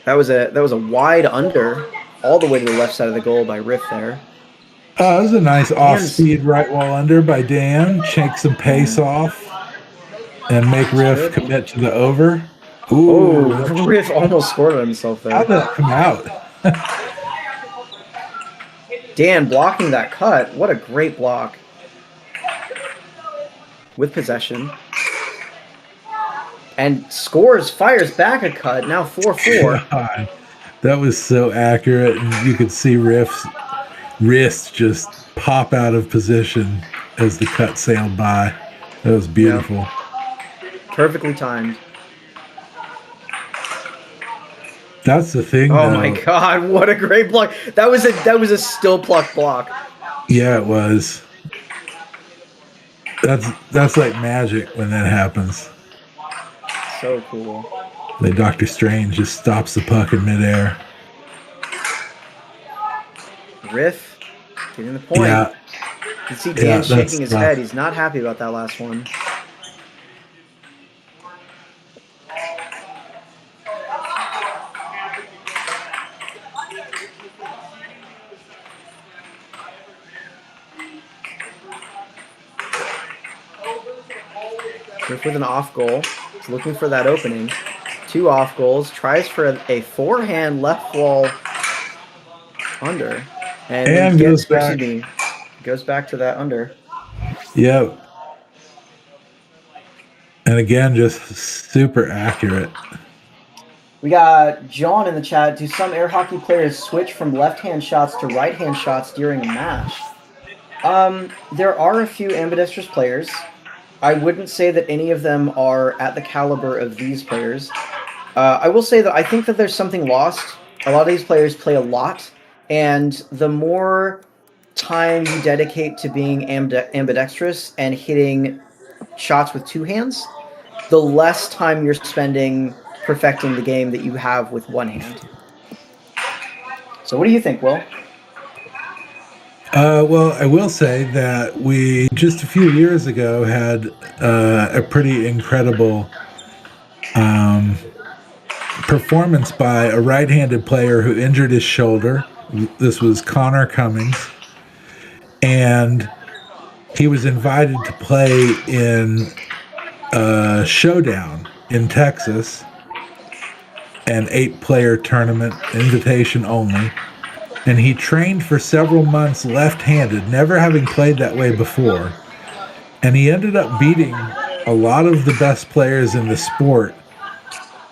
That was a wide under all the way to the left side of the goal by Riff there. Oh, that was a nice off-speed right wall under by Dan. Shake some pace off and make Riff commit to the over. Ooh, Riff almost scored on himself there. How did that come out? Dan blocking that cut. What a great block. With possession. And fires back a cut. Now 4-4. God, that was so accurate. And you could see Riff's wrist just pop out of position as the cut sailed by. That was beautiful. Yep. Perfectly timed. That's the thing. Oh my God! What a great block! That was a still plucked block. Yeah, it was. That's like magic when that happens. So cool. Like Doctor Strange just stops the puck in midair. Riff getting the point. Yeah. You can see Dan shaking his head. He's not happy about that last one. Riff with an off goal. He's looking for that opening. 2 off goals. Tries for a forehand left wall under. And goes back to that under. Yep. And again, just super accurate. We got John in the chat. Do some air hockey players switch from left-hand shots to right-hand shots during a match? There are a few ambidextrous players. I wouldn't say that any of them are at the caliber of these players. I will say that I think that there's something lost. A lot of these players play a lot, and the more time you dedicate to being ambidextrous and hitting shots with 2 hands, the less time you're spending perfecting the game that you have with 1 hand. So what do you think, Will? Well, I will say that we just a few years ago had a pretty incredible performance by a right-handed player who injured his shoulder. This was Connor Cummings, and he was invited to play in a showdown in Texas, an 8-player tournament, invitation only. And he trained for several months left-handed, never having played that way before. And he ended up beating a lot of the best players in the sport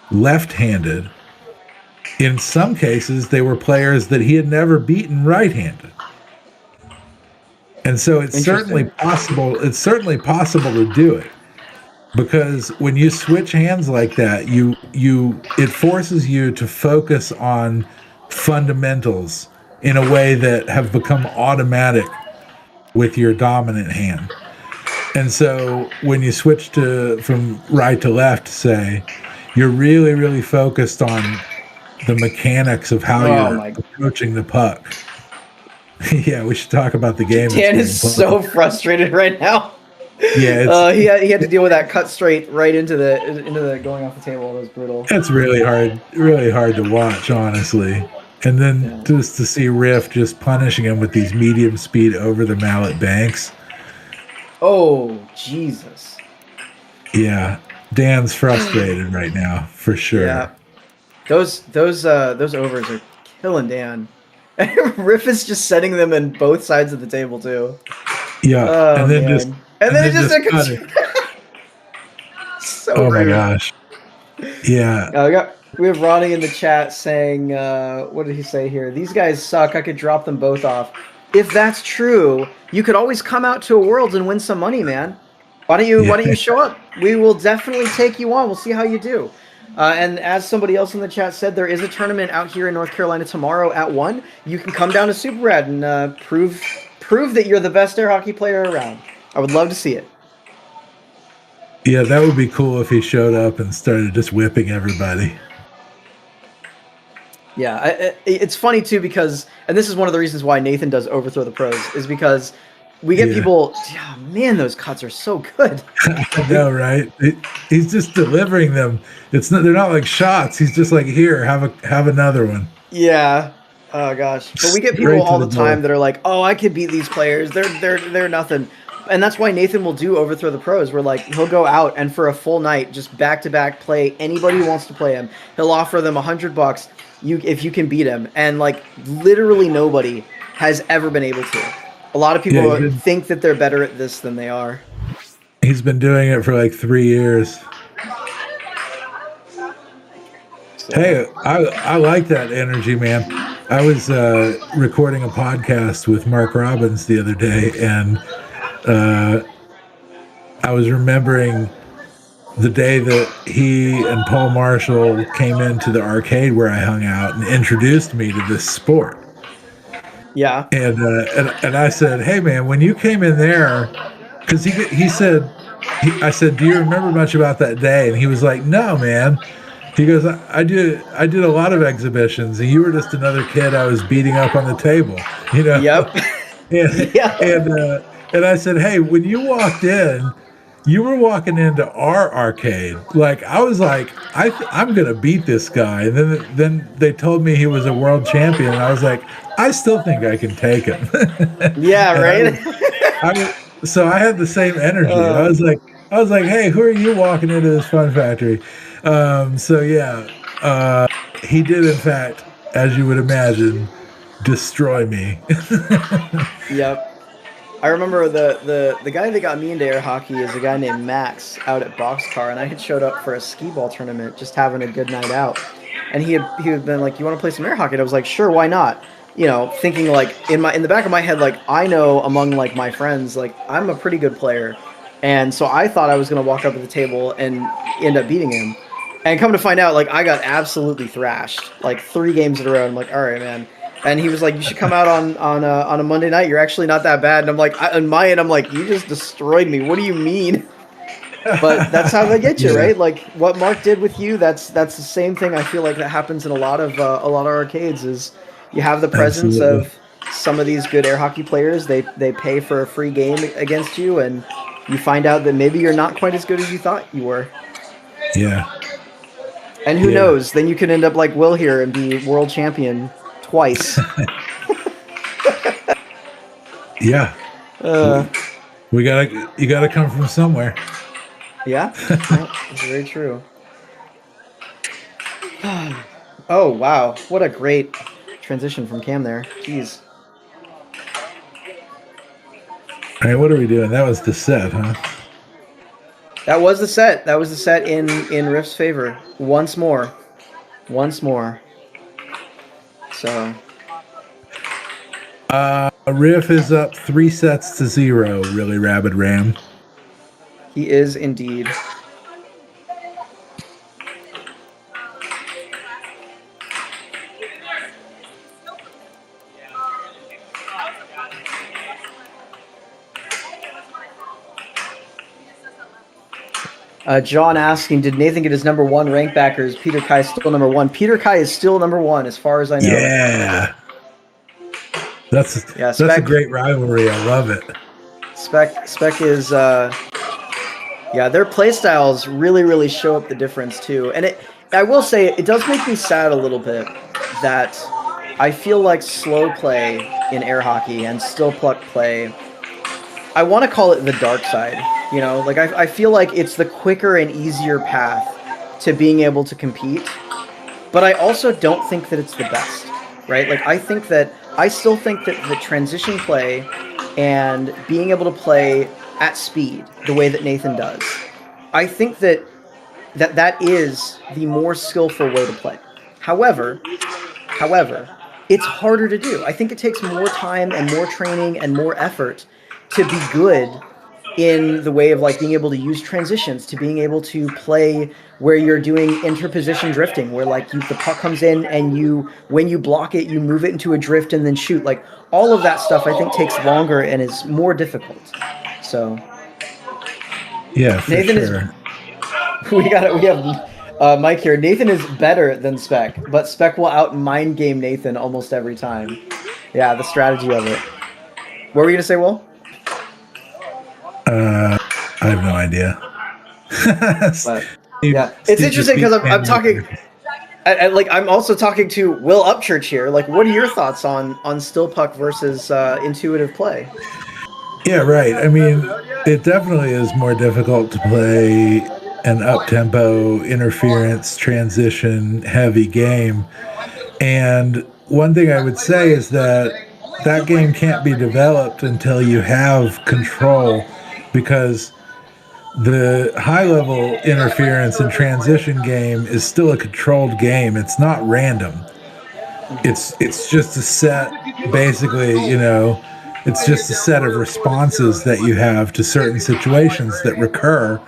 left-handed. In some cases, they were players that he had never beaten right-handed. And so it's certainly possible. It's certainly possible to do it, because when you switch hands like that, it forces you to focus on fundamentals in a way that have become automatic with your dominant hand. And so when you switch from right to left, say, you're really, really focused on the mechanics of how you're approaching the puck. Yeah, we should talk about the game. Dan is so frustrated right now. Yeah, he had to deal with that cut straight right into the going off the table. It was brutal. It's really hard to watch, honestly. And then just to see Riff just punishing him with these medium speed over the mallet banks. Oh, Jesus. Yeah. Dan's frustrated right now, for sure. Yeah. Those overs are killing Dan. Riff is just setting them in both sides of the table too. Yeah. Oh, and then just so oh rude. My gosh. Yeah. We have Ronnie in the chat saying, what did he say here? These guys suck. I could drop them both off. If that's true, you could always come out to a Worlds and win some money, man. Why don't you show up? We will definitely take you on. We'll see how you do. And as somebody else in the chat said, there is a tournament out here in North Carolina tomorrow at 1. You can come down to Super Rad and prove that you're the best air hockey player around. I would love to see it. Yeah, that would be cool if he showed up and started just whipping everybody. Yeah, it's funny too because, and this is one of the reasons why Nathan does Overthrow the Pros, is because we get people. Oh, man, those cuts are so good. I know, right? He's just delivering them. They're not like shots. He's just like, here, have another one. Yeah. Oh gosh. But we get people all the time that are like, "Oh, I could beat these players. They're nothing." And that's why Nathan will do Overthrow the Pros, where like he'll go out and for a full night, just back to back play anybody who wants to play him. He'll offer them $100 if you can beat him, and like literally nobody has ever been able to. A lot of people think that they're better at this than they are. He's been doing it for like 3 years. Hey, I like that energy, man. I was recording a podcast with Mark Robbins the other day, and I was remembering the day that he and Paul Marshall came into the arcade where I hung out and introduced me to this sport. Yeah. And I said, hey, man, when you came in there, because he said, I said, do you remember much about that day? And he was like, no, man. He goes, I did a lot of exhibitions, and you were just another kid I was beating up on the table, you know? Yep. And I said, hey, when you walked in, you were walking into our arcade. Like, I was like, I'm going to beat this guy. And then they told me he was a world champion, and I was like, I still think I can take him. Yeah, right? So I had the same energy. I was like, hey, who are you walking into this fun factory? So yeah, he did in fact, as you would imagine, destroy me. Yep. I remember the guy that got me into air hockey is a guy named Max out at Boxcar, and I had showed up for a skee ball tournament, just having a good night out. And he had been like, "You want to play some air hockey?" And I was like, "Sure, why not?" You know, thinking like in the back of my head, like I know among like my friends, like I'm a pretty good player, and so I thought I was gonna walk up to the table and end up beating him. And come to find out, like I got absolutely thrashed, like 3 games in a row. I'm like, all right, man. And he was like, you should come out on a Monday night. You're actually not that bad. And I'm like, on my end, I'm like, you just destroyed me. What do you mean? But that's how they get you, right? Like what Mark did with you. That's the same thing. I feel like that happens in a lot of arcades. Is you have the presence of some of these good air hockey players. They pay for a free game against you, and you find out that maybe you're not quite as good as you thought you were. Yeah. And who knows? Then you could end up like Will here and be world champion twice. Yeah. You gotta come from somewhere. Yeah. That's very true. Oh wow, what a great transition from Cam there. Jeez. All right, what are we doing? That was the set, huh? That was the set. That was the set in Rift's favor. Once more. So. Riff is up 3-0, really rabid Ram. He is indeed. John asking, did Nathan get his number 1 rank backers? Peter Kai is still number 1. Peter Kai is still number 1 as far as I know. Yeah. That's a great rivalry. I love it. Spec is their play styles really show up the difference too. And I will say it does make me sad a little bit that I feel like slow play in air hockey and still pluck play, I want to call it the dark side. You know, like I feel like it's the quicker and easier path to being able to compete, but I also don't think that it's the best, right? Like I still think that the transition play and being able to play at speed the way that Nathan does, I think that is the more skillful way to play. However, it's harder to do. I think it takes more time and more training and more effort to be good in the way of like being able to use transitions, to being able to play where you're doing interposition drifting, where like the puck comes in and when you block it, you move it into a drift and then shoot. Like all of that stuff I think takes longer and is more difficult. So yeah, for Nathan sure. We have Mike here. Nathan is better than Spec, but Spec will out mind game Nathan almost every time. Yeah, the strategy of it. What were you gonna say, Will? I have no idea. But, yeah, it's interesting because I'm talking. I'm also talking to Will Upchurch here. Like, what are your thoughts on still puck versus intuitive play? Yeah, right. I mean, it definitely is more difficult to play an up-tempo, interference, transition heavy game. And one thing I would say is that that game can't be developed until you have control, because the high level interference and transition game is still a controlled game. It's not random. It's just a set, basically, it's just a set of responses that you have to certain situations that recur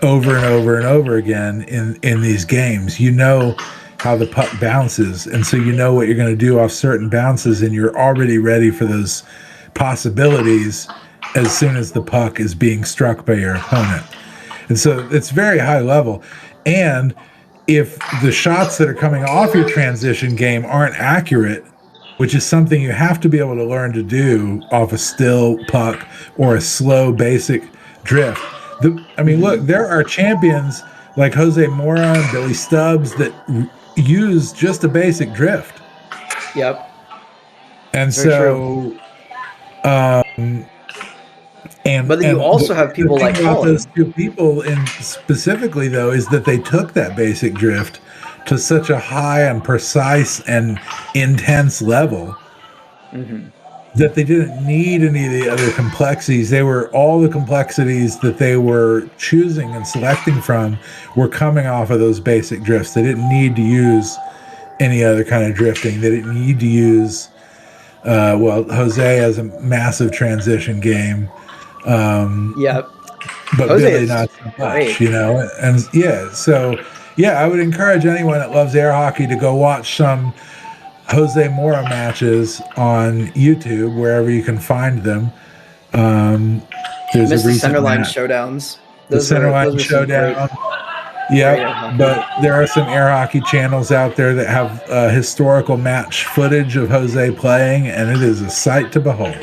over and over and over again in these games. You know how the puck bounces, and so you know what you're going to do off certain bounces, and you're already ready for those possibilities as soon as the puck is being struck by your opponent. And so it's very high level. And if the shots that are coming off your transition game aren't accurate, which is something you have to be able to learn to do off a still puck or a slow basic drift. Look, there are champions like Jose Mora and Billy Stubbs that use just a basic drift. Yep. And very so, but then you also have people like those two people in specifically, though, is that they took that basic drift to such a high and precise and intense level that they didn't need any of the other complexities. All the complexities that they were choosing and selecting from were coming off of those basic drifts. They didn't need to use any other kind of drifting. They didn't need to use, Jose has a massive transition game. Yeah, but Jose Billy not so much, and I would encourage anyone that loves air hockey to go watch some Jose Mora matches on YouTube, wherever you can find them. There's a recent Centerline Showdowns. The Centerline Showdown. Yeah, but there are some air hockey channels out there that have historical match footage of Jose playing, and it is a sight to behold.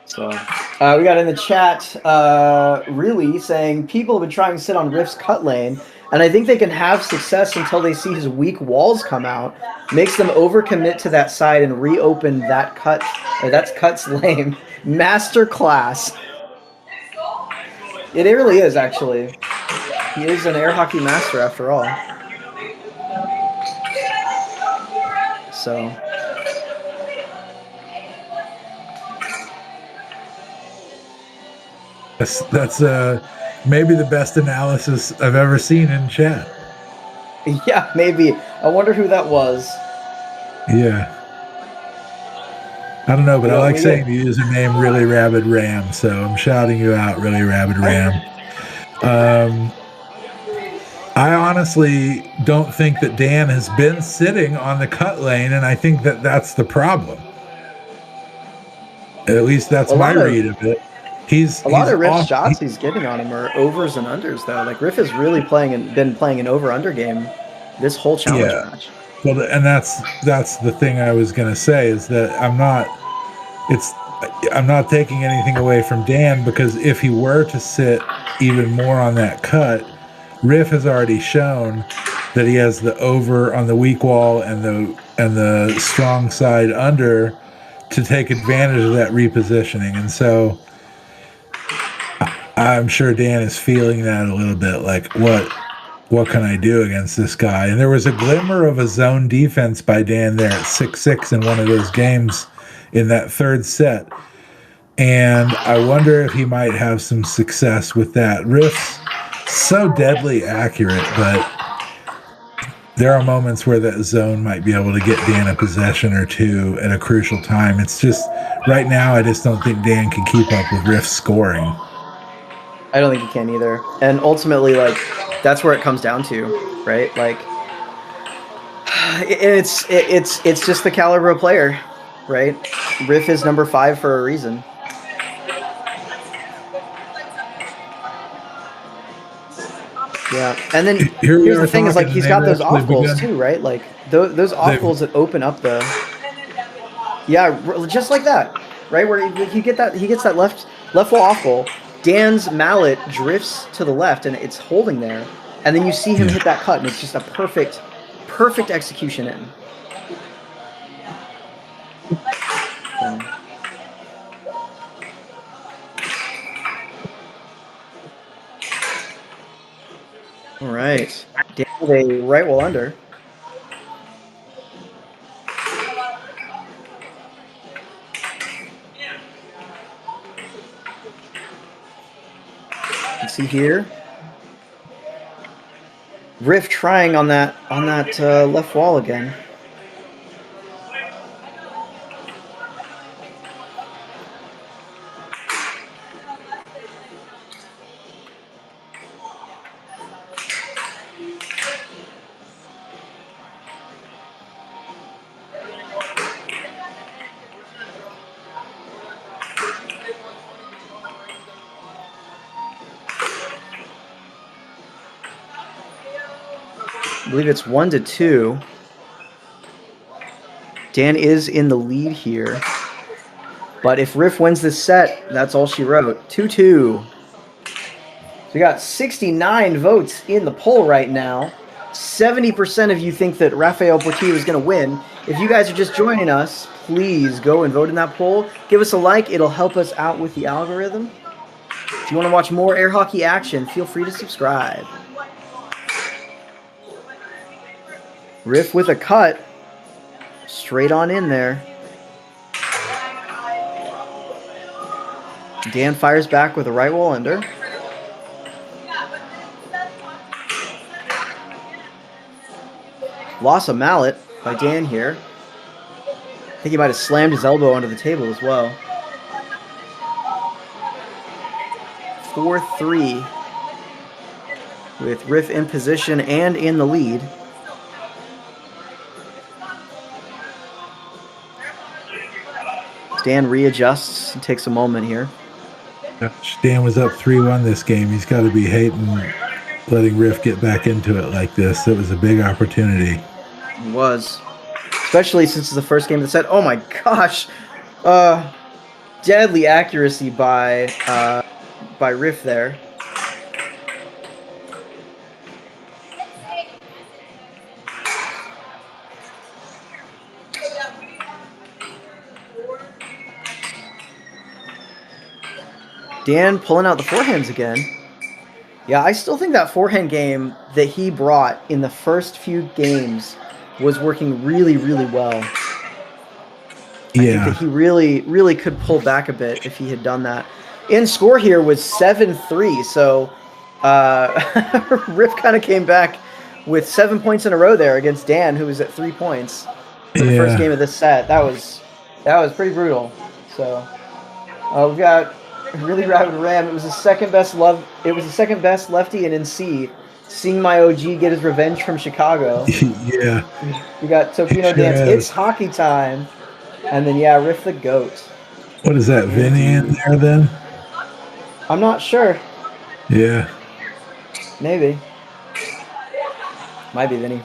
So we got in the chat really saying people have been trying to sit on Riff's cut lane, and I think they can have success until they see his weak walls come out. Makes them overcommit to that side and reopen that cut. That's Cut's lane. Master class. It really is, actually. He is an air hockey master after all. So... That's maybe the best analysis I've ever seen in chat. Yeah, maybe. I wonder who that was. Yeah. I don't know, but I like saying the username Really Rabid Ram, so I'm shouting you out, Really Rabid Ram. I honestly don't think that Dan has been sitting on the cut lane, and I think that that's the problem. At least that's my read of it. A lot of Riff's shots he's getting on him are overs and unders, though. Like, Riff is really been playing an over-under game this whole challenge match. Well, and that's the thing I was going to say, is that I'm not taking anything away from Dan, because if he were to sit even more on that cut, Riff has already shown that he has the over on the weak wall and the strong side under to take advantage of that repositioning. And so I'm sure Dan is feeling that a little bit, like, what can I do against this guy? And there was a glimmer of a zone defense by Dan there at 6-6 in one of those games in that third set. And I wonder if he might have some success with that. Riff's so deadly accurate, but there are moments where that zone might be able to get Dan a possession or two at a crucial time. It's just, right now, I just don't think Dan can keep up with Riff's scoring. I don't think he can either. And ultimately, like, that's where it comes down to, right? Like, it's just the caliber of player, right? Riff is number 5 for a reason. Yeah, and then here's the thing: is, like, he's got those off goals too, right? Like those off goals that open up the. Yeah, just like that, right? Where he gets that left wall off goal. Dan's mallet drifts to the left, and it's holding there. And then you see him hit that cut, and it's just a perfect execution in. All right. Dan with a right wall under. You see here, Riff trying on that left wall again. I believe it's 1-2. Dan is in the lead here. But if Riff wins this set, that's all she wrote. 2-2. So we got 69 votes in the poll right now. 70% of you think that Rafael Portillo is going to win. If you guys are just joining us, please go and vote in that poll. Give us a like. It'll help us out with the algorithm. If you want to watch more air hockey action, feel free to subscribe. Riff with a cut. Straight on in there. Dan fires back with a right wall under. Loss of mallet by Dan here. I think he might have slammed his elbow onto the table as well. 4-3 with Riff in position and in the lead. Dan readjusts and takes a moment here. Dan was up 3-1 this game. He's got to be hating letting Riff get back into it like this. It was a big opportunity. It was. Especially since it's the first game of the set. Oh my gosh. Deadly accuracy by Riff there. Dan pulling out the forehands again. Yeah, I still think that forehand game that he brought in the first few games was working really, really well. I think that he really, really could pull back a bit if he had done that. In score here was 7-3, so Riff kind of came back with 7 points in a row there against Dan, who was at 3 points for the first game of this set. That was pretty brutal. So we've got Really Rabid Ram. It was the second best lefty in NC. Seeing my OG get his revenge from Chicago. Yeah. We got Topino Dance. It's hockey time. And then, Riff the GOAT. What is that, Vinny in there then? I'm not sure. Yeah. Maybe. Might be Vinny.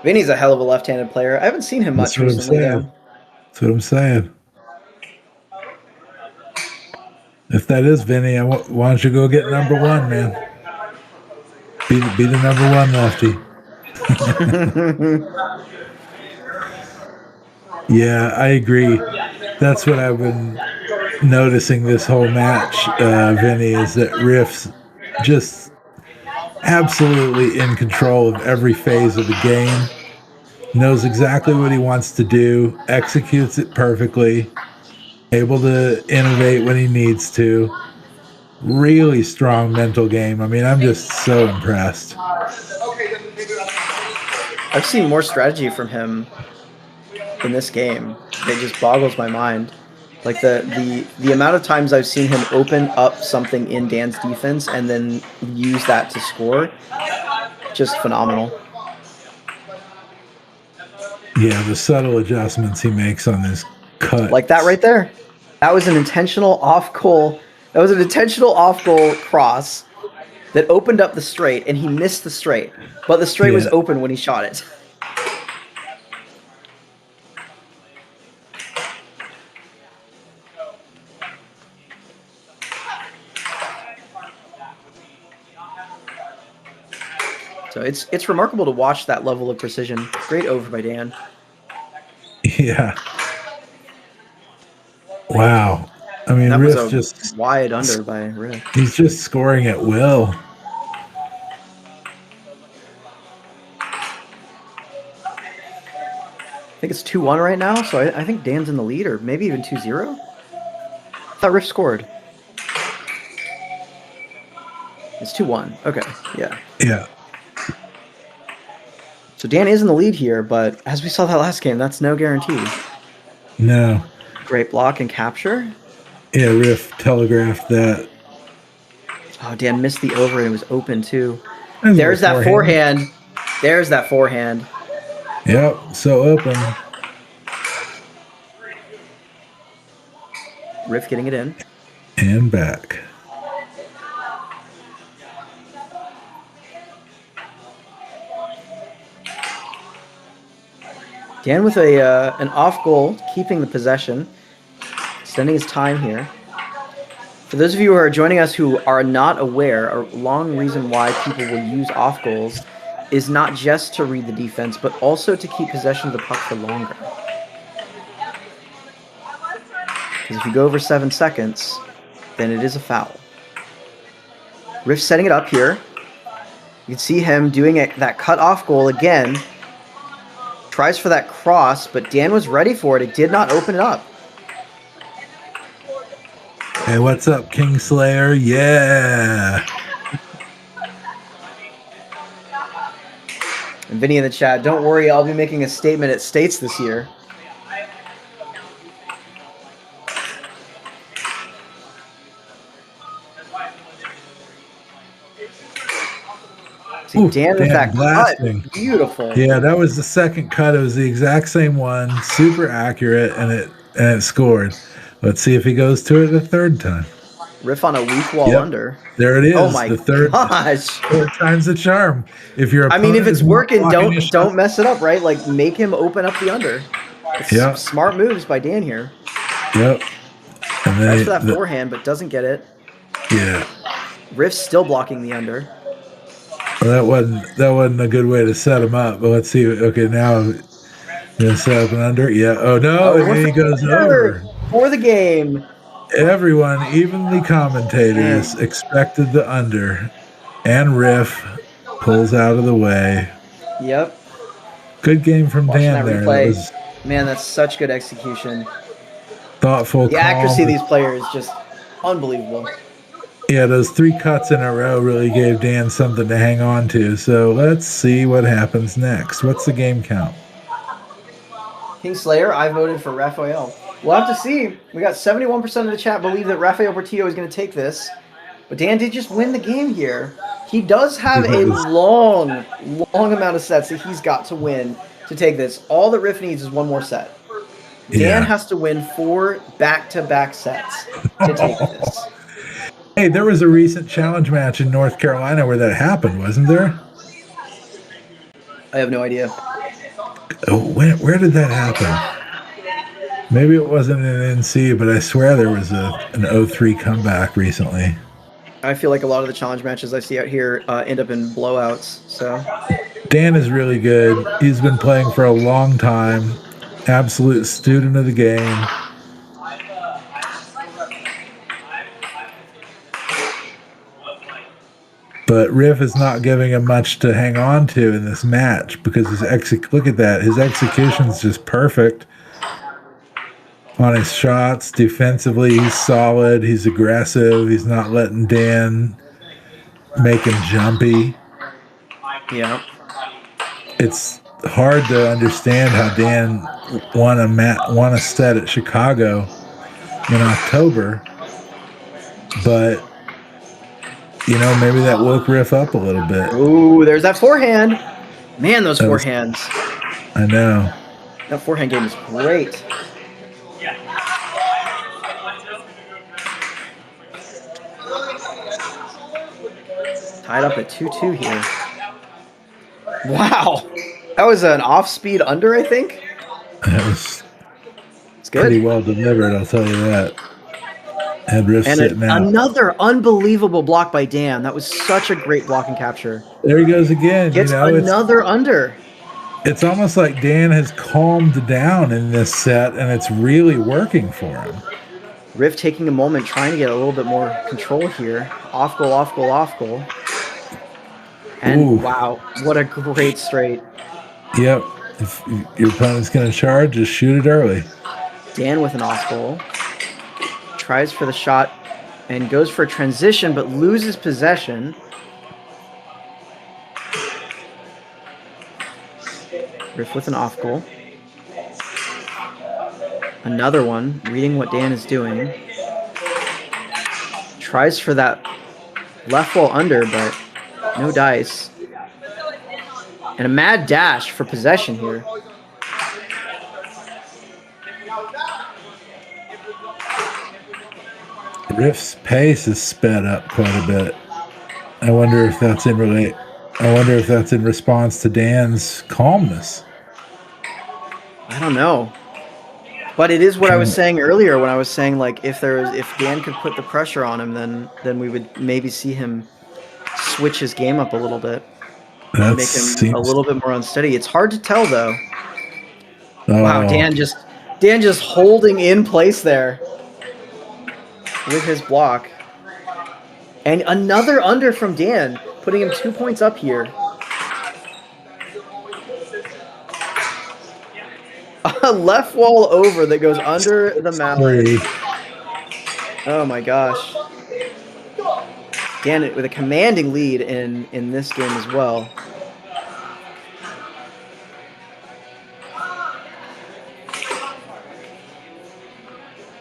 Vinny's a hell of a left-handed player. I haven't seen him much recently. That's what I'm saying. If that is Vinny, why don't you go get number one, man? Be the number one lefty. Yeah, I agree. That's what I've been noticing this whole match, Vinny, is that Riff's just absolutely in control of every phase of the game. Knows exactly what he wants to do, executes it perfectly, able to innovate when he needs to. Really strong mental game. I mean, I'm just so impressed. I've seen more strategy from him in this game. It just boggles my mind. Like the amount of times I've seen him open up something in Dan's defense and then use that to score, just phenomenal. Yeah, the subtle adjustments he makes on this cut. Like that right there. That was an intentional off goal. That was an intentional off goal cross that opened up the straight, and he missed the straight. But the straight was open when he shot it. So it's remarkable to watch that level of precision. Great over by Dan. Yeah. Wow. I mean, that Riff was a just wide under by Riff. He's just scoring at will. I think it's 2-1 right now, so I think Dan's in the lead, or maybe even 2-0. I thought Riff scored. It's 2-1. Okay, yeah. Yeah. So Dan is in the lead here, but as we saw that last game, that's no guarantee. No. Great block and capture. Yeah, Riff telegraphed that. Oh, Dan missed the over and it was open too. There's that forehand. There's that forehand. Yep, so open. Riff getting it in. And back. Dan with an off goal, keeping the possession, extending his time here. For those of you who are joining us who are not aware, a long reason why people will use off goals is not just to read the defense, but also to keep possession of the puck for longer. Because if you go over 7 seconds, then it is a foul. Riff setting it up here. You can see him doing that cut-off goal again. Tries for that cross, but Dan was ready for it. It did not open it up. Hey, what's up, Kingslayer? Yeah. And Vinny in the chat, don't worry, I'll be making a statement at States this year. See, Dan with that blasting. Cut. Beautiful. Yeah, that was the second cut. It was the exact same one, super accurate, and it scored. Let's see if he goes to it the third time. Riff on a weak wall under. There it is. Oh my the third, gosh! Third time's the charm. If you're, I mean, if it's working, don't mess it up, right? Like make him open up the under. It's smart moves by Dan here. Yep. And then tries for that forehand, but doesn't get it. Yeah. Riff's still blocking the under. Well, that wasn't a good way to set him up. But let's see. Okay, now gonna set up an under. Yeah. Oh no! And he goes over for the game. Everyone, even the commentators, expected the under, and Riff pulls out of the way. Yep. Good game from Dan there. Man, that's such good execution. Thoughtful. The accuracy of these players just unbelievable. Yeah, those 3 cuts in a row really gave Dan something to hang on to. So let's see what happens next. What's the game count? Kingslayer, I voted for Rafael. We'll have to see. We got 71% of the chat believe that Rafael Portillo is going to take this. But Dan did just win the game here. He does have a long amount of sets that he's got to win to take this. All that Riff needs is one more set. Dan has to win 4 back-to-back sets to take this. Hey, there was a recent challenge match in North Carolina where that happened, wasn't there? I have no idea. Oh, where did that happen? Maybe it wasn't an NC, but I swear there was an 0-3 comeback recently. I feel like a lot of the challenge matches I see out here end up in blowouts. So Dan is really good. He's been playing for a long time. Absolute student of the game. But Riff is not giving him much to hang on to in this match because look at that. His execution's just perfect. On his shots, defensively, he's solid. He's aggressive. He's not letting Dan make him jumpy. Yeah. It's hard to understand how Dan won a set at Chicago in October, but maybe that woke Riff up a little bit. Ooh, there's that forehand. Man, those forehands. I know. That forehand game is great. Tied up at 2-2 here. Wow. That was an off-speed under, I think. That was it's good. Pretty well delivered, I'll tell you that. And Riff sitting out. Another unbelievable block by Dan. That was such a great block and capture. There he goes again. Gets another under. It's almost like Dan has calmed down in this set, and it's really working for him. Riff taking a moment, trying to get a little bit more control here. Off goal, off goal, off goal. And ooh. Wow, what a great straight. Yep. If your opponent's going to charge, just shoot it early. Dan with an off goal. Tries for the shot and goes for a transition, but loses possession. Riff with an off goal. Another one, reading what Dan is doing. Tries for that left wall under, but no dice. And a mad dash for possession here. Riff's pace is sped up quite a bit. I wonder if that's in response to Dan's calmness. I don't know. But it is what I was saying earlier when I was saying, like, if Dan could put the pressure on him, then we would maybe see him switch his game up a little bit. Make him a little bit more unsteady. It's hard to tell though. Oh. Wow, Dan just holding in place there with his block. And another under from Dan, putting him 2 points up here. A left wall over that goes under the mallet. Oh my gosh. Dan with a commanding lead in this game as well.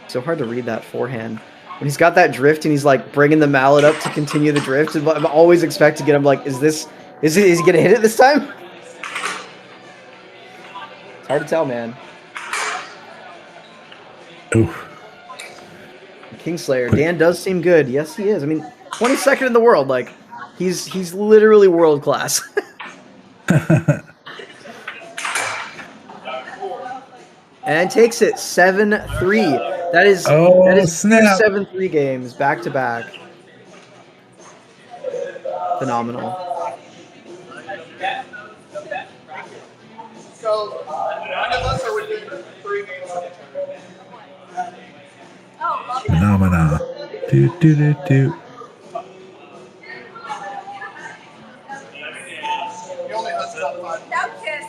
So hard to read that forehand. When he's got that drift and he's like bringing the mallet up to continue the drift, and I'm always expecting it. I'm like, is he gonna hit it this time? It's hard to tell, man. Oof. Kingslayer. Dan does seem good. Yes, he is. I mean, 22nd in the world. Like, he's literally world class. And takes it 7-3. That is 2 7-3 games back to back. Phenomenal. So, none of us are within 3 games of each other. Phenomena. Do. He only has top 5. Now kiss.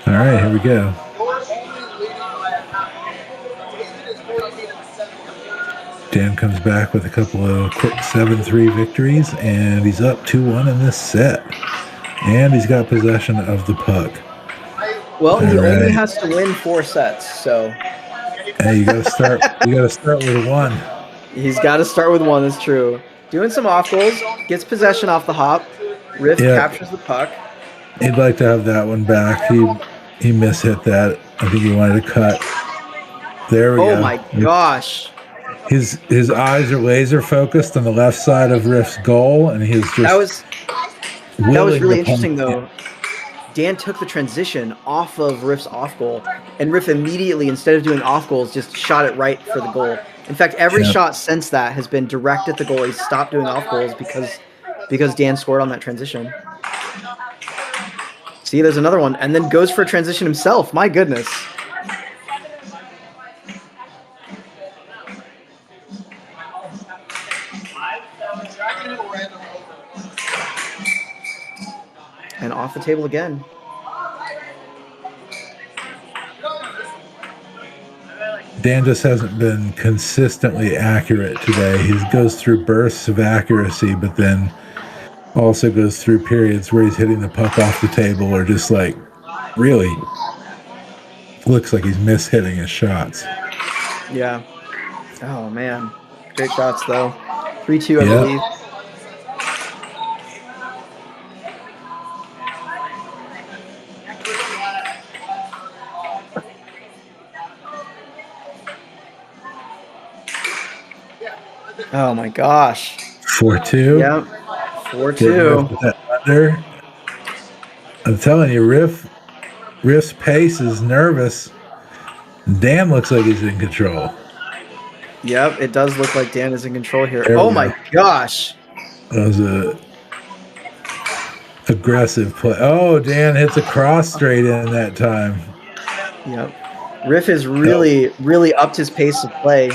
All right, here we go. Dan comes back with a couple of quick 7-3 victories, and he's up 2-1 in this set. And he's got possession of the puck. Well, he only has to win 4 sets, so. Hey, you gotta start. You gotta start with 1. He's got to start with 1. That's true. Doing some off goals, gets possession off the hop. Riff captures the puck. He'd like to have that one back. He mishit that. I think he wanted to cut. There we go. Oh my gosh. His eyes are laser focused on the left side of Riff's goal, and he's just. That was really interesting though. Dan took the transition off of Riff's off goal, and Riff immediately, instead of doing off goals, just shot it right for the goal. In fact, every shot since that has been direct at the goal. He's stopped doing off goals because Dan scored on that transition. See, there's another one, and then goes for a transition himself. My goodness. And off the table again. Dan just hasn't been consistently accurate today. He goes through bursts of accuracy, but then also goes through periods where he's hitting the puck off the table or just like really looks like he's mishitting his shots. Yeah. Oh, man. Great shots, though. 3-2, I believe. Oh my gosh. 4-2. Yep. Getting Riff 4-2. with that under. I'm telling you, Riff's pace is nervous. Dan looks like he's in control. Yep, it does look like Dan is in control here. There Oh we my go. gosh. That was a aggressive play. Oh, Dan hits a cross straight in that time. Yep. Riff has really, really upped his pace of play.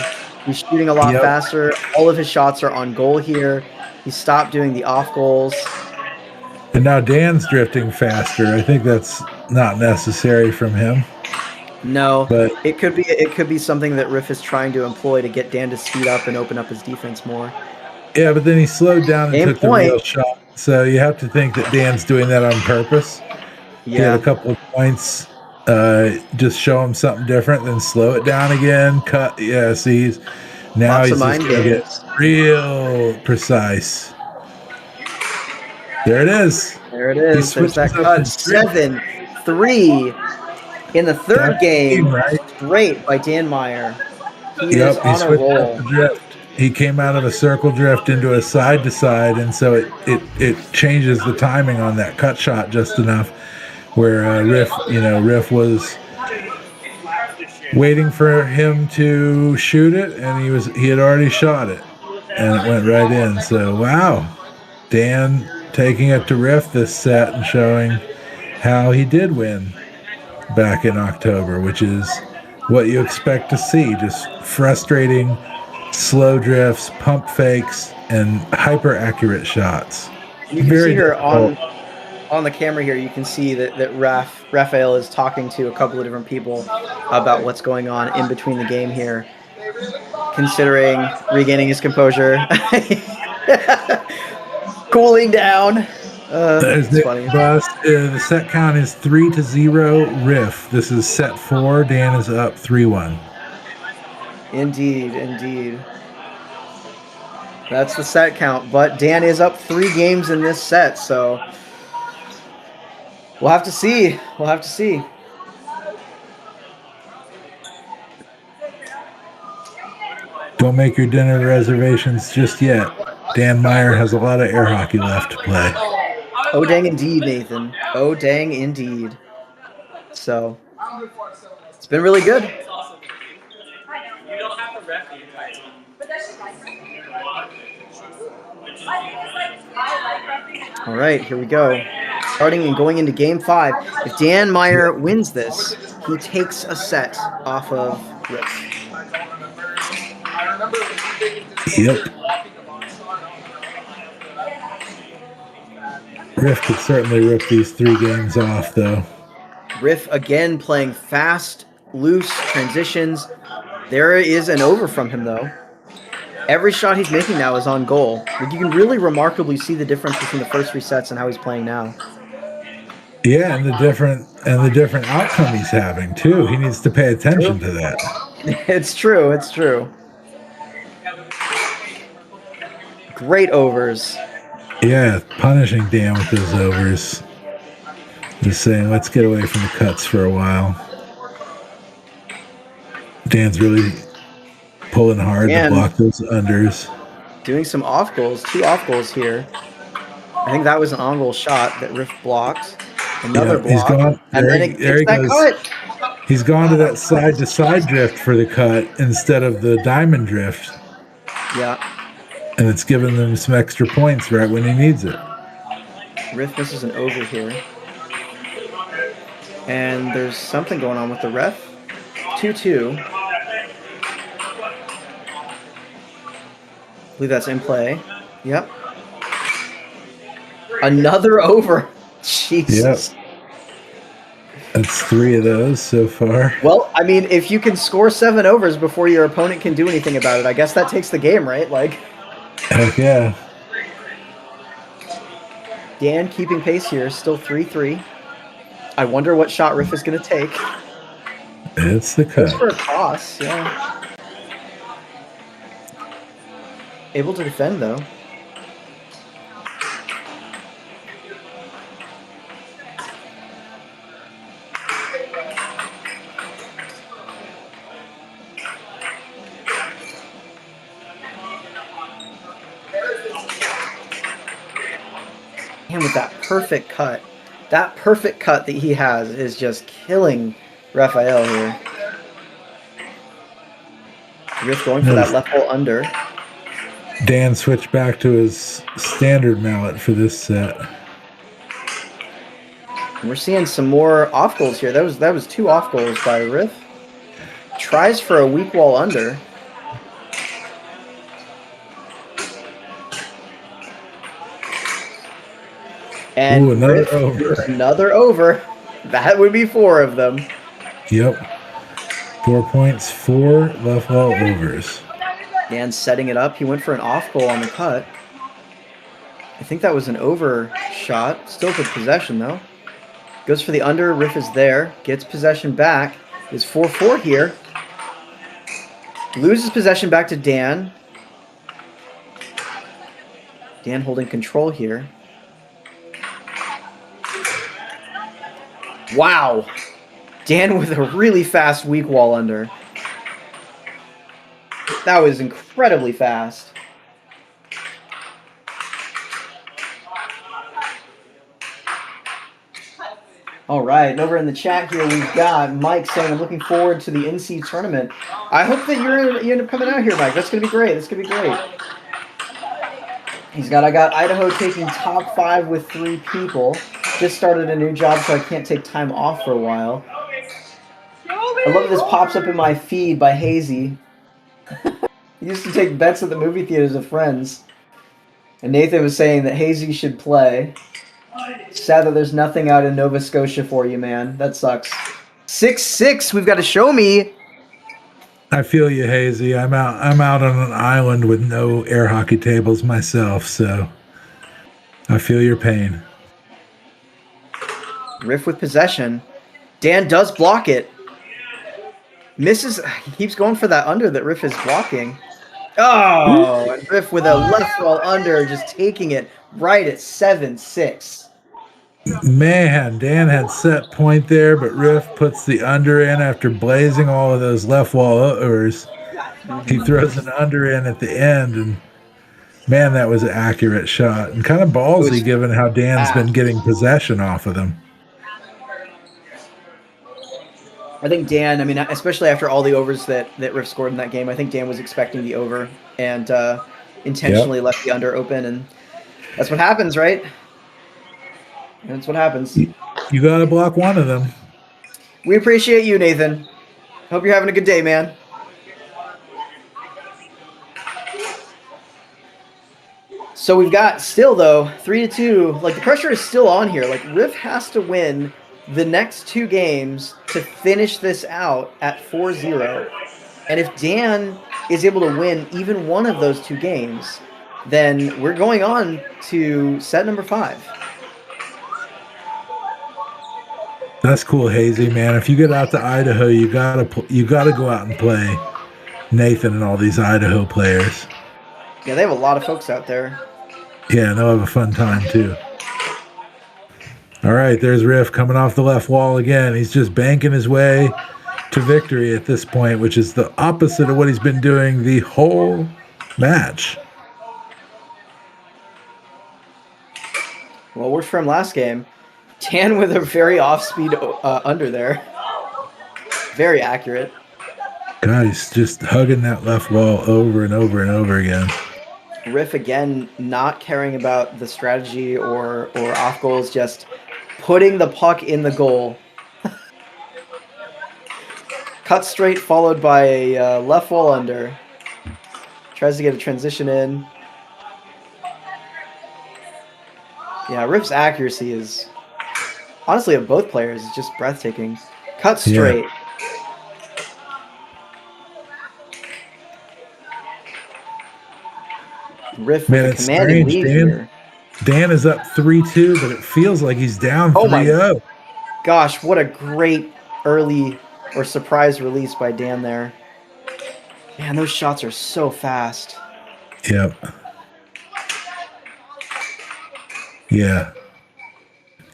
He's shooting a lot faster. All of his shots are on goal here. He stopped doing the off goals. And now Dan's drifting faster. I think that's not necessary from him. No, but it could be something that Riff is trying to employ to get Dan to speed up and open up his defense more. Yeah, but then he slowed down and Game took point. the real shot. So you have to think that Dan's doing that on purpose. Yeah. He had a couple of points. Just show him something different, then slow it down again. Cut. Yeah, see, now Lots he's of just mind going to get games. real precise. There it is. There it is. There's that cut. 7-3 in the third game. Right? Straight by Dan Meyer. He is on a roll. He came out of a circle drift into a side to side, and so it changes the timing on that cut shot just enough where Riff was waiting for him to shoot it, and he had already shot it, and it went right in. So wow, Dan taking it to Riff this set and showing how he did win back in October, which is what you expect to see. Just frustrating slow drifts, pump fakes, and hyper accurate shots. You can see here on the camera here, you can see that Rafael is talking to a couple of different people about what's going on in between the game here, considering regaining his composure, cooling down. It's funny. The set count is 3-0 Riff. This is set 4. Dan is up 3-1. Indeed. That's the set count, but Dan is up 3 games in this set, so we'll have to see. Don't make your dinner reservations just yet. Dan Meyer has a lot of air hockey left to play. Oh, dang indeed, Nathan. Oh, dang indeed. So, it's been really good. All right, here we go. Starting and going into Game 5. If Dan Meyer wins this, he takes a set off of Riff. Yep. Riff could certainly rip these 3 games off, though. Riff again playing fast, loose transitions. There is an over from him, though. Every shot he's making now is on goal. You can really remarkably see the difference between the first 3 sets and how he's playing now. Yeah, and the different outcome he's having too. He needs to pay attention to that. It's true. Great overs. Yeah, punishing Dan with those overs. Just saying, let's get away from the cuts for a while. Dan's really pulling hard to block those unders. Doing some off goals, 2 off goals here. I think that was an on goal shot that Riff blocked. Another block. He's gone. And then it gets that cut. He's gone to that side to side drift for the cut instead of the diamond drift. Yeah. And it's giving them some extra points right when he needs it. Riff misses an over here. And there's something going on with the ref. 2-2. I believe that's in play. Yep. Another over. Jesus. Yep. That's 3 of those so far. Well, I mean, if you can score 7 overs before your opponent can do anything about it, I guess that takes the game, right? Like. Heck yeah. Dan keeping pace here, still 3-3. I wonder what shot Riff is going to take. It's the cut. Just for a toss, yeah. Able to defend, though. And with that perfect cut. That perfect cut that he has is just killing Rafael here. Riff going for that left wall under. Dan switched back to his standard mallet for this set. And we're seeing some more off goals here. That was 2 off goals by Riff. Tries for a weak wall under. And another over. Another over. That would be 4 of them. Yep. 4 points, 4 left wall overs. Dan setting it up. He went for an off goal on the cut. I think that was an over shot. Still with possession, though. Goes for the under. Riff is there. Gets possession back. Is 4-4 here. Loses possession back to Dan. Dan holding control here. Wow. Dan with a really fast weak wall under. That was incredibly fast. All right, and over in the chat here, we've got Mike saying, I'm looking forward to the NC tournament. I hope that you end up coming out here, Mike. That's going to be great. That's going to be great. I got Idaho taking top 5 with 3 people. Just started a new job, so I can't take time off for a while. I love that this pops up in my feed by Hazy. He used to take bets at the movie theaters with friends. And Nathan was saying that Hazy should play. Sad that there's nothing out in Nova Scotia for you, man. That sucks. 6-6, we've got to show me. I feel you, Hazy. I'm out on an island with no air hockey tables myself, so I feel your pain. Riff with possession. Dan does block it. Misses. He keeps going for that under that Riff is blocking. Oh, and Riff with a left wall under, just taking it right at 7-6. Man, Dan had set point there, but Riff puts the under in after blazing all of those left wall overs. He throws an under in at the end, and man, that was an accurate shot. And kind of ballsy given how Dan's been getting possession off of them. I think Dan, I mean, especially after all the overs that Riff scored in that game, I think Dan was expecting the over and intentionally left the under open, and that's what happens, right? That's what happens. You got to block one of them. We appreciate you, Nathan. Hope you're having a good day, man. So we've got still, though, 3-2. Like, the pressure is still on here. Like, Riff has to win the next 2 games to finish this out at 4-0. And if Dan is able to win even one of those 2 games, then we're going on to set number 5. That's cool, Hazy, man. If you get out to Idaho, you gotta go out and play Nathan and all these Idaho players. Yeah, they have a lot of folks out there. Yeah, and they'll have a fun time too. All right, there's Riff coming off the left wall again. He's just banking his way to victory at this point, which is the opposite of what he's been doing the whole match. Well, worked for him last game. Dan with a very off-speed under there. Very accurate. God, he's just hugging that left wall over and over and over again. Riff, again, not caring about the strategy or off goals, just putting the puck in the goal. Cut straight, followed by a left wall under. Tries to get a transition in. Yeah, Riff's accuracy is... honestly, of both players, is just breathtaking. Cut straight. Yeah. Riff with a commanding lead here. Dan is up 3-2, but it feels like he's down 3-0. Gosh, what a great early or surprise release by Dan there. Man, those shots are so fast. Yep. Yeah.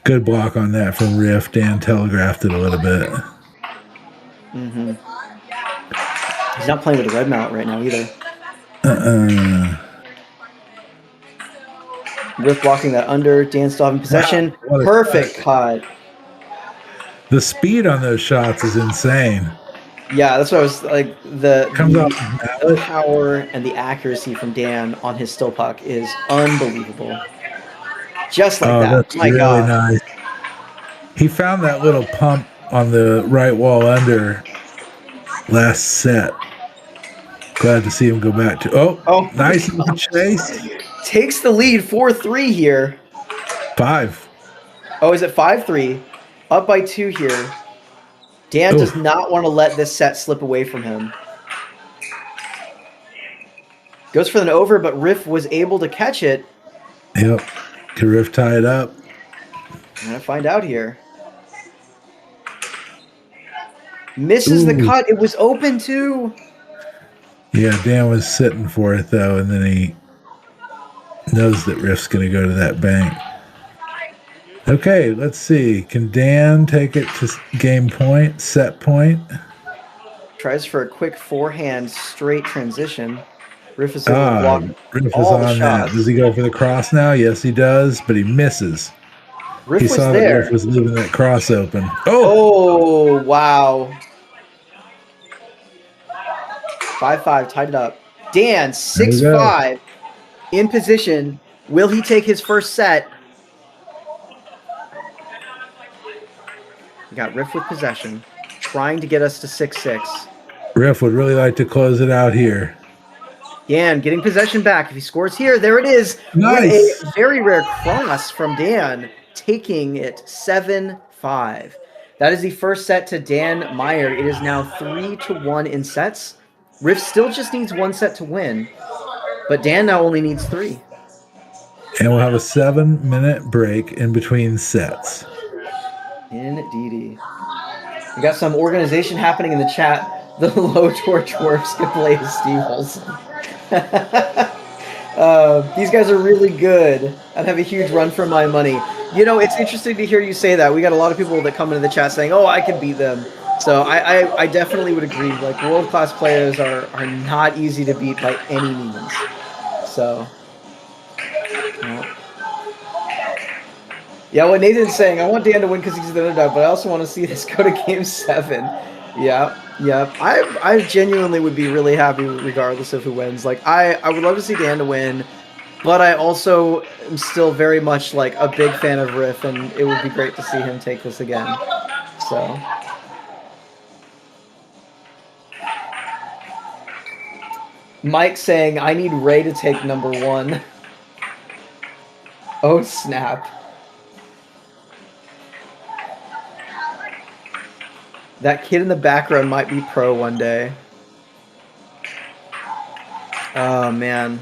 Good block on that from Riff. Dan telegraphed it a little bit. Mm-hmm. He's not playing with a red mallet right now either. Riff blocking that under. Dan still having possession. Wow, Perfect cut. The speed on those shots is insane. Yeah, that's what I was like. The off power and the accuracy from Dan on his still puck is unbelievable. Just like that. That's My really God. nice. He found that little pump on the right wall under last set. Glad to see him go back to. Oh nice chase. Takes the lead 4-3 here. 5. Oh, is it 5-3? Up by 2 here. Dan does not want to let this set slip away from him. Goes for an over, but Riff was able to catch it. Yep. Can Riff tie it up? I'm going to find out here. Misses the cut. It was open too. Yeah, Dan was sitting for it though, and then he knows that Riff's going to go to that bank. Okay, let's see. Can Dan take it to game point, set point? Tries for a quick forehand straight transition. Riff is able to block Riff is all on the that. shots. Does he go for the cross now? Yes, he does, but he misses. Riff he was saw there. that Riff was leaving that cross open. Oh, wow. 5-5, tied it up. Dan, 6-5, in position. Will he take his first set? We got Riff with possession, trying to get us to 6-6. Riff would really like to close it out here. Dan getting possession back. If he scores here, there it is. Nice. With a very rare cross from Dan, taking it 7-5. That is the first set to Dan Meyer. It is now 3-1 in sets. Riff still just needs 1 set to win, but Dan now only needs 3. And we'll have a 7-minute break in between sets. Indeedy. We got some organization happening in the chat. The low torch dwarfs can play Steve Olsen. These guys are really good. I'd have a huge run for my money. You know, it's interesting to hear you say that. We got a lot of people that come into the chat saying, oh, I can beat them. So I definitely would agree. Like, world-class players are not easy to beat by any means. So, yeah, what Nathan's saying, I want Dan to win because he's the underdog, but I also want to see this go to Game 7. Yeah. I genuinely would be really happy regardless of who wins. Like, I would love to see Dan to win, but I also am still very much, like, a big fan of Riff, and it would be great to see him take this again. So... Mike saying, I need Ray to take number 1. Oh, snap. That kid in the background might be pro one day. Oh, man.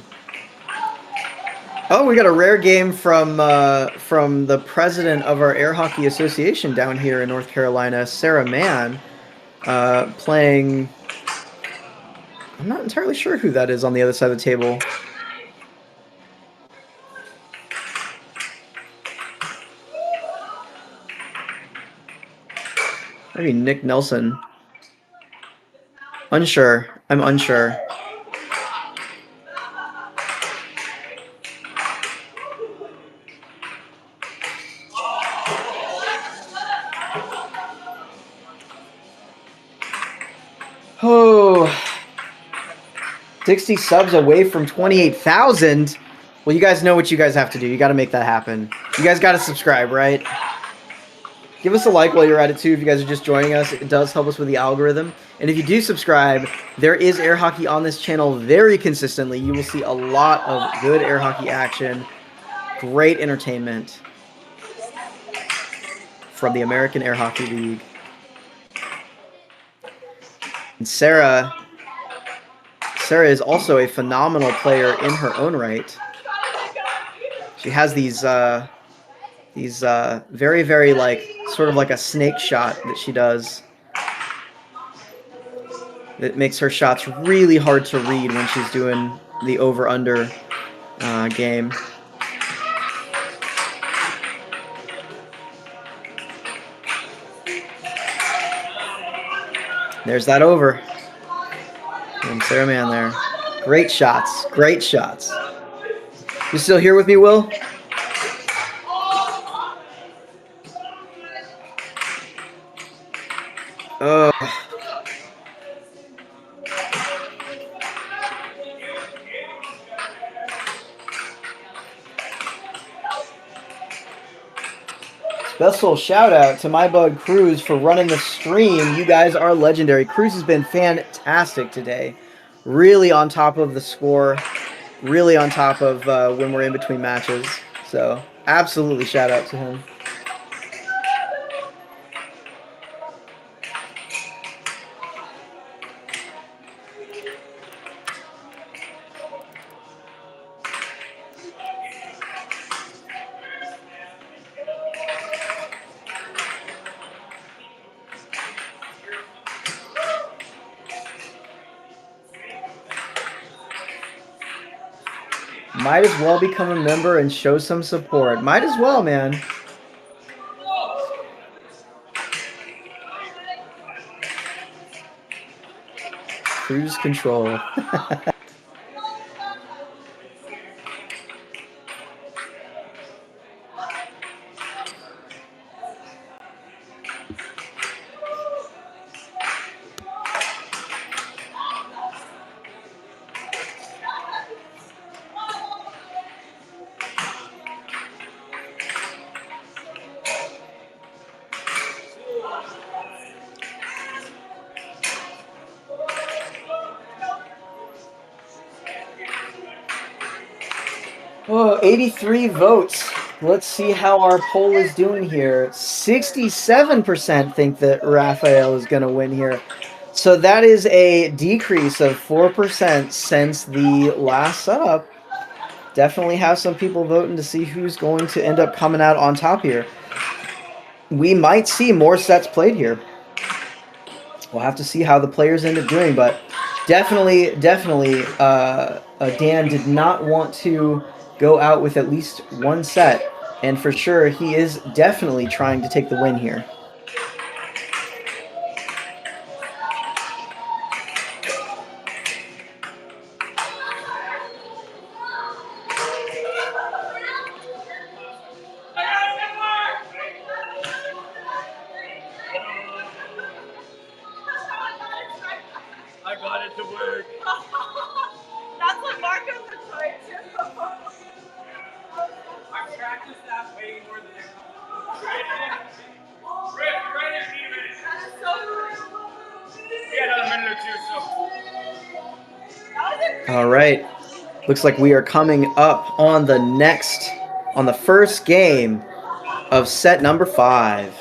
Oh, we got a rare game from the president of our Air Hockey Association down here in North Carolina, Sarah Mann, playing... I'm not entirely sure who that is on the other side of the table. Maybe Nick Nelson. Unsure. I'm unsure. Oh. 60 subs away from 28,000. Well, you guys know what you guys have to do. You got to make that happen. You guys got to subscribe, right? Give us a like while you're at it, too, if you guys are just joining us. It does help us with the algorithm. And if you do subscribe, there is air hockey on this channel very consistently. You will see a lot of good air hockey action. Great entertainment from the American Air Hockey League. And Sarah is also a phenomenal player in her own right. She has these very, very, like, sort of like a snake shot that she does. It makes her shots really hard to read when she's doing the over-under game. There's that over. And Sarah Mann there. Great shots. Great shots. You still here with me, Will? Special shout out to my bud Cruz for running the stream. You guys are legendary. Cruz has been fantastic today. Really on top of the score. Really on top of when we're in between matches. So absolutely shout out to him. Might as well become a member and show some support. Might as well, man. Cruise control. Oh, 83 votes. Let's see how our poll is doing here. 67% think that Rafael is going to win here. So that is a decrease of 4% since the last setup. Definitely have some people voting to see who's going to end up coming out on top here. We might see more sets played here. We'll have to see how the players end up doing, but definitely, Dan did not want to go out with at least one set, and for sure he is definitely trying to take the win here. I got it to work. That's what Marco was trying to. I've practiced that way more than Rick, you're right at minutes. That is so good. Yeah, another minute or two, so. All right. Looks like we are coming up on the first game of set number 5.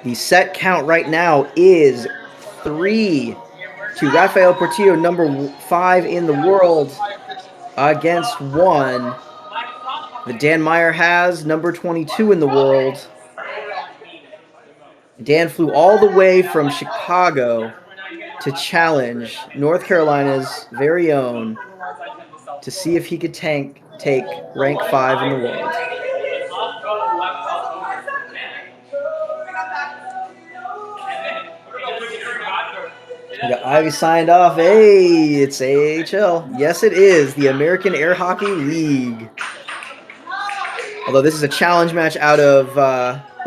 The set count right now is 3 to Rafael Portillo, number 5 in the world, against 1 that Dan Meyer has, number 22 in the world. Dan flew all the way from Chicago to challenge North Carolina's very own to see if he could take rank 5 in the world. We got Ivy signed off. Hey, it's AHL. Yes, it is. The American Air Hockey League. Although this is a challenge match out of...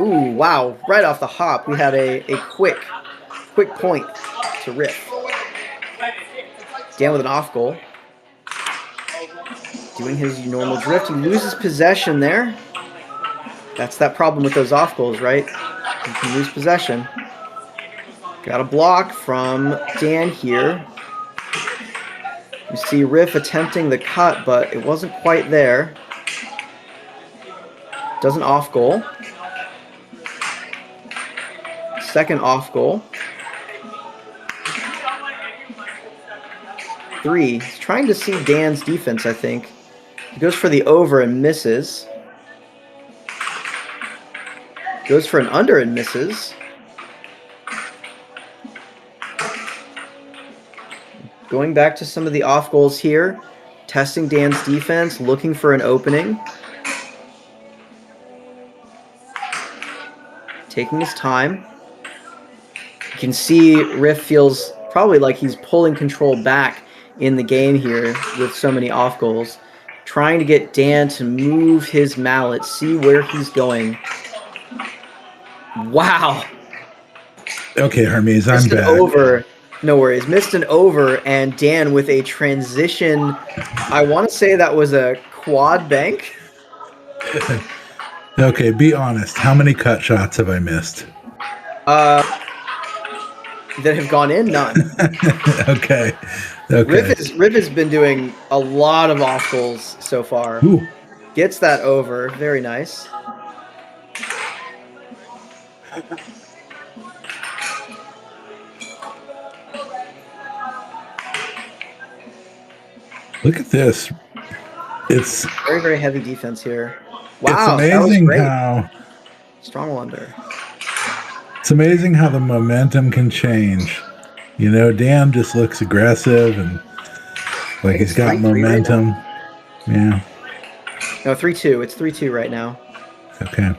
ooh, wow. Right off the hop, we had a quick point to Riff. Dan with an off goal. Doing his normal drift. He loses possession there. That's that problem with those off goals, right? You can lose possession. Got a block from Dan here. You see Riff attempting the cut, but it wasn't quite there. Does an off goal. Second off goal. 3. He's trying to see Dan's defense, I think. He goes for the over and misses. Goes for an under and misses. Going back to some of the off goals here. Testing Dan's defense, looking for an opening. Taking his time. You can see Riff feels probably like he's pulling control back in the game here with so many off goals. Trying to get Dan to move his mallet, see where he's going. Wow. Okay, Hermes, I'm back. Over. No worries. Missed an over, and Dan with a transition. I want to say that was a quad bank. Okay, be honest. How many cut shots have I missed? That have gone in? None. Okay. Okay. Riff has been doing a lot of off goals so far. Ooh. Gets that over. Very nice. Look at this. It's very, very heavy defense here. it's Wow, amazing that was great. how strong wonder. It's amazing how the momentum can change. You know, Dan just looks aggressive and like he's got momentum. Right, yeah. No, 3-2. It's 3-2 right now. Okay.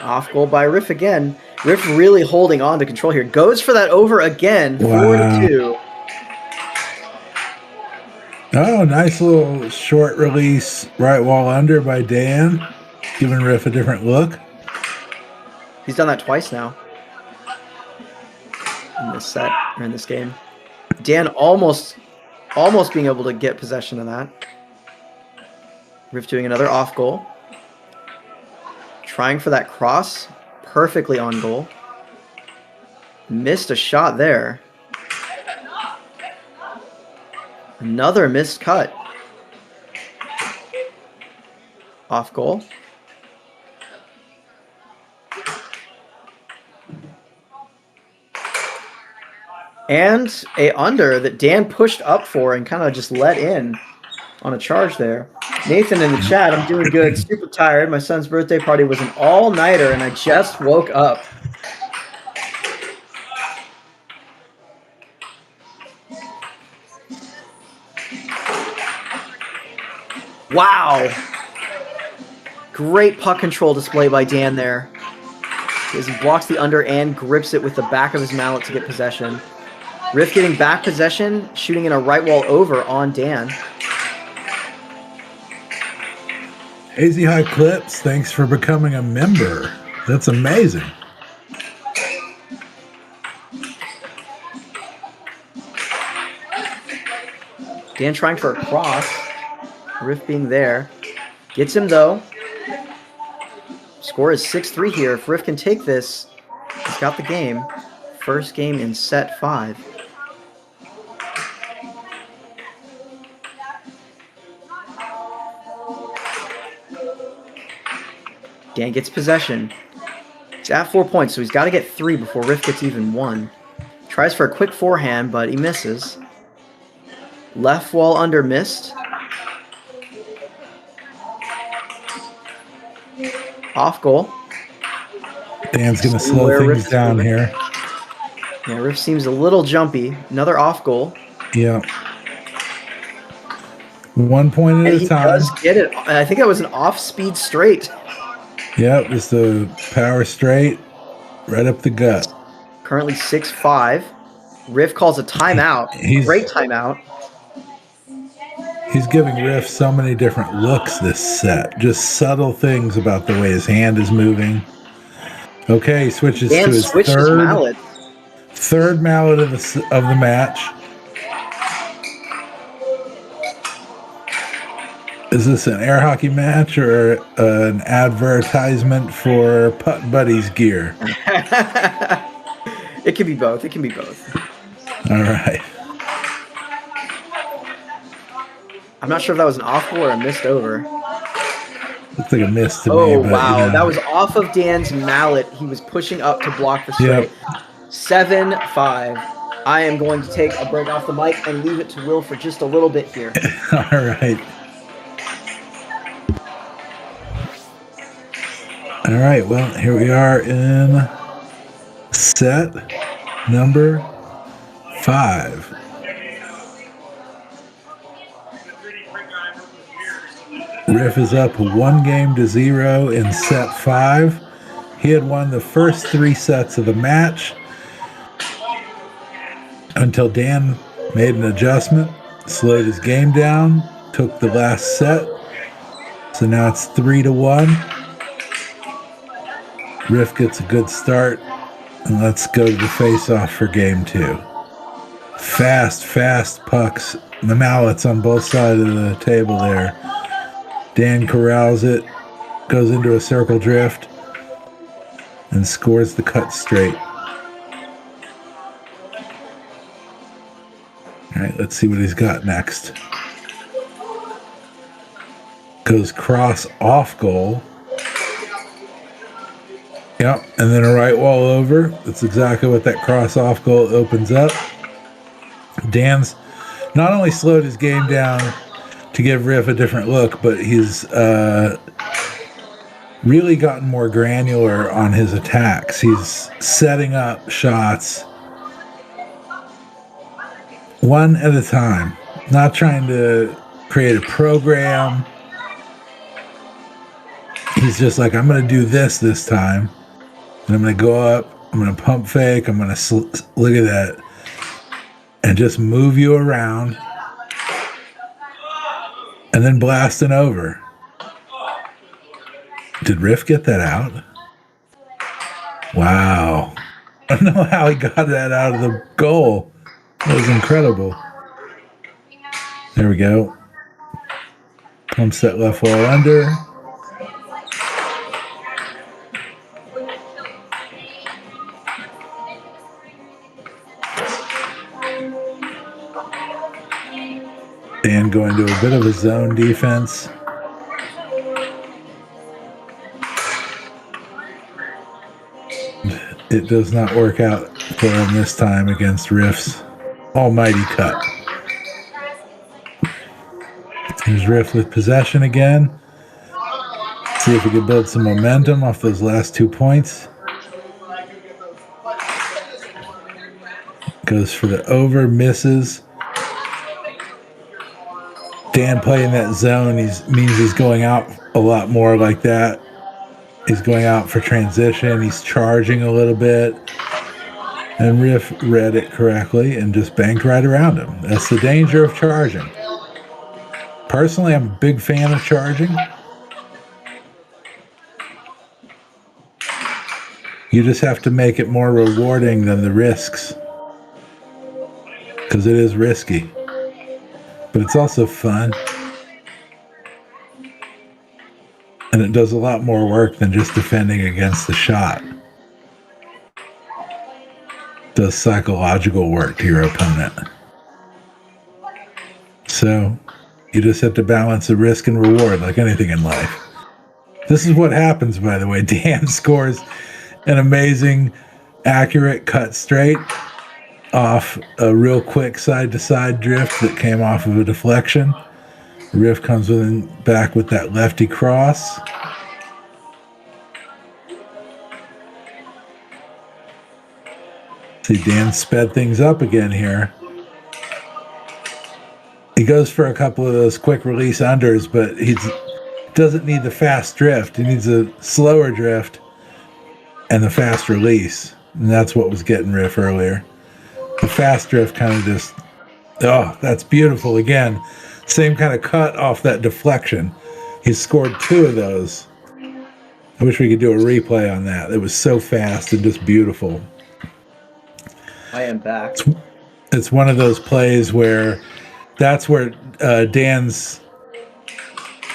Off goal by Riff again. Riff really holding on to control here. Goes for that over again. Wow. 4-2. Oh, nice little short release right wall under by Dan. Giving Riff a different look. He's done that twice now. In this set, or in this game. Dan almost being able to get possession of that. Riff doing another off goal. Trying for that cross. Perfectly on goal. Missed a shot there. Another missed cut. Off goal. And a under that Dan pushed up for and kind of just let in on a charge there. Nathan in the chat, I'm doing good. Super tired. My son's birthday party was an all-nighter and I just woke up. Wow. Great puck control display by Dan there. As he blocks the under and grips it with the back of his mallet to get possession. Riff getting back possession, shooting in a right wall over on Dan. Hazy High Clips, thanks for becoming a member. That's amazing. Dan trying for a cross. Riff being there. Gets him though. Score is 6-3 here. If Riff can take this, he's got the game. First game in set 5. Dan gets possession. He's at 4 points, so he's got to get 3 before Riff gets even 1. Tries for a quick forehand, but he misses. Left wall under missed. Off goal. Dan's going to slow things down here. Yeah, Riff seems a little jumpy. Another off goal. Yeah. 1 point at a time. He does get it. I think that was an off-speed straight. Yep, just a power straight right up the gut. Currently 6-5. Riff calls a timeout. Great timeout. He's giving Riff so many different looks this set. Just subtle things about the way his hand is moving. Okay, he switches to his mallet. Third mallet of the match. Is this an air hockey match or an advertisement for Putt Buddies gear? It can be both. It can be both. All right. I'm not sure if that was an off goal or a missed over. Looks like a miss to me. Oh, wow. You know. That was off of Dan's mallet. He was pushing up to block the straight. Yep. 7-5. I am going to take a break off the mic and leave it to Will for just a little bit here. All right. All right, well, here we are in set number 5. Riff is up 1-0 in set 5. He had won the first 3 sets of the match until Dan made an adjustment, slowed his game down, took the last set. So now it's 3-1. Riff gets a good start, and let's go to the face-off for game 2. Fast pucks The mallets on both sides of the table there. Dan corrals it, goes into a circle drift, and scores the cut straight. All right, let's see what he's got next. Goes cross off goal. Yep, and then a right wall over. That's exactly what that cross off goal opens up. Dan's not only slowed his game down to give Riff a different look, but he's really gotten more granular on his attacks. He's setting up shots one at a time, not trying to create a program. He's just like, I'm going to do this time, and I'm going to go up, I'm going to pump fake, I'm going to look at that, and just move you around, and then blasting over. Did Riff get that out? Wow. I don't know how he got that out of the goal. That was incredible. There we go. Pumps that left wall under. Dan going to a bit of a zone defense. It does not work out for him this time against Riff's almighty cut. Here's Riff with possession again. See if we can build some momentum off those last 2 points. Goes for the over, misses. Dan playing that zone means he's going out a lot more like that. He's going out for transition. He's charging a little bit. And Riff read it correctly and just banked right around him. That's the danger of charging. Personally, I'm a big fan of charging. You just have to make it more rewarding than the risks. Because it is risky. But it's also fun. And it does a lot more work than just defending against the shot. It does psychological work to your opponent. So, you just have to balance the risk and reward like anything in life. This is what happens, by the way. Dan scores an amazing, accurate cut straight off a real quick side-to-side drift that came off of a deflection. Riff comes back with that lefty cross. See, Dan sped things up again here. He goes for a couple of those quick release unders, but he doesn't need the fast drift. He needs a slower drift and the fast release. And that's what was getting Riff earlier. The fast drift kind of just, oh, that's beautiful. Again, same kind of cut off that deflection. He scored 2 of those. I wish we could do a replay on that. It was so fast and just beautiful. I am back. It's one of those plays where that's where Dan's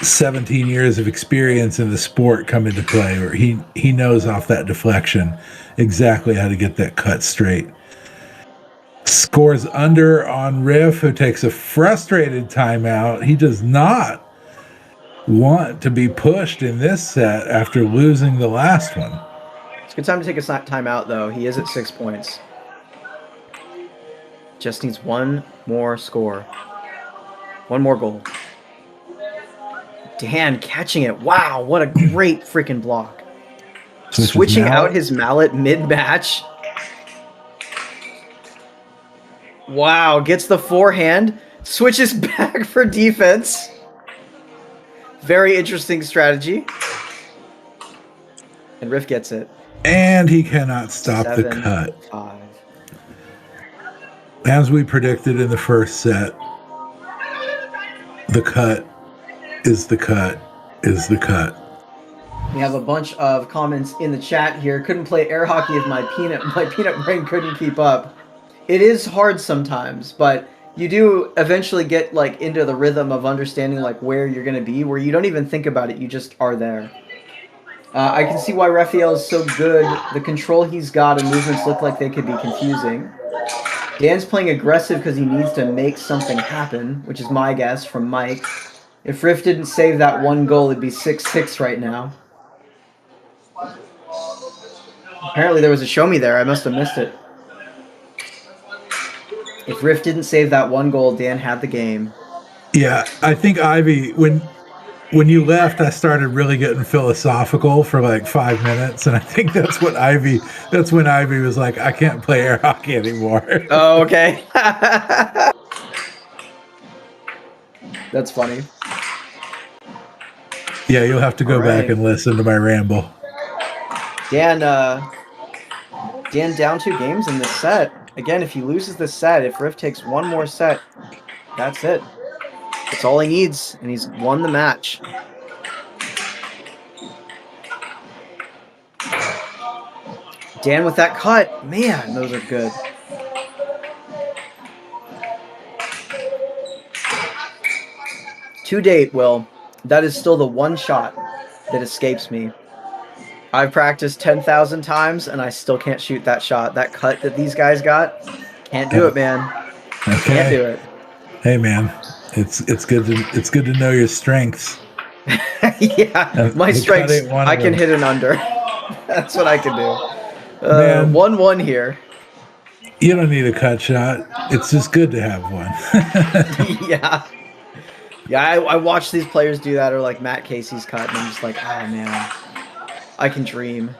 17 years of experience in the sport come into play, where he knows off that deflection exactly how to get that cut straight. Scores under on Riff, who takes a frustrated timeout. He does not want to be pushed in this set after losing the last one. It's a good time to take a timeout, though. He is at 6 points. Just needs one more score. One more goal. Dan catching it. Wow, what a great freaking block. Switching out his mallet mid-match. Wow, gets the forehand, switches back for defense. Very interesting strategy. And Riff gets it. And he cannot stop the cut. 7-5. As we predicted in the first set, the cut is the cut is the cut. We have a bunch of comments in the chat here. Couldn't play air hockey if my peanut brain couldn't keep up. It is hard sometimes, but you do eventually get like into the rhythm of understanding like where you're going to be, where you don't even think about it, you just are there. I can see why Rafael is so good. The control he's got and movements look like they could be confusing. Dan's playing aggressive because he needs to make something happen, which is my guess from Mike. If Riff didn't save that one goal, it'd be 6-6 right now. Apparently there was a show me there. I must have missed it. If Riff didn't save that one goal, Dan had the game. Yeah, I think Ivy, when you left, I started really getting philosophical for like 5 minutes, and I think that's when Ivy was like, I can't play air hockey anymore. Oh, okay. That's funny. Yeah, you'll have to go back and listen to my ramble. Dan down 2 games in this set. Again, if he loses this set, if Riff takes one more set, that's it. That's all he needs, and he's won the match. Dan with that cut. Man, those are good. To date, Will, that is still the one shot that escapes me. I've practiced 10,000 times, and I still can't shoot that shot. That cut that these guys got, can't do it, man. Okay. Can't do it. Hey, man, it's good to know your strengths. Yeah, my strengths. I can hit an under. That's what I can do. 1-1 here. You don't need a cut shot. It's just good to have one. Yeah. Yeah, I watch these players do that, or like Matt Casey's cut, and I'm just like, oh man, I can dream.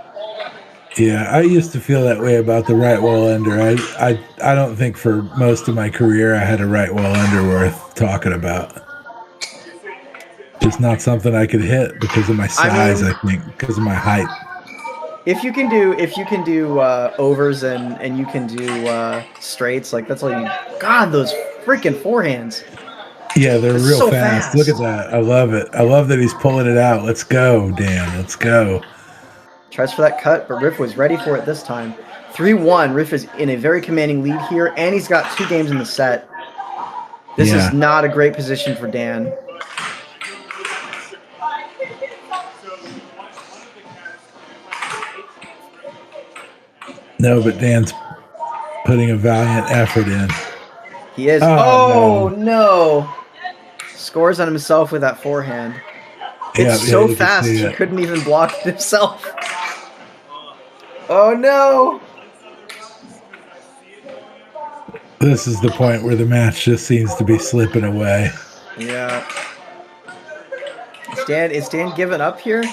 Yeah, I used to feel that way about the right wall under. I don't think for most of my career I had a right wall under worth talking about. Just not something I could hit because of my size, I think, because of my height. If you can do overs and you can do straights, like that's all you. God, those freaking forehands. Yeah, they're real so fast. Look at that. I love it. I love that he's pulling it out. Let's go, Dan. Let's go. Tries for that cut, but Riff was ready for it this time. 3-1. Riff is in a very commanding lead here, and he's got 2 games in the set. This is not a great position for Dan. No, but Dan's putting a valiant effort in. He is. Oh, no. Scores on himself with that forehand. It's so fast, he couldn't even block it himself. Oh, no. This is the point where the match just seems to be slipping away. Yeah. Is Dan giving up here?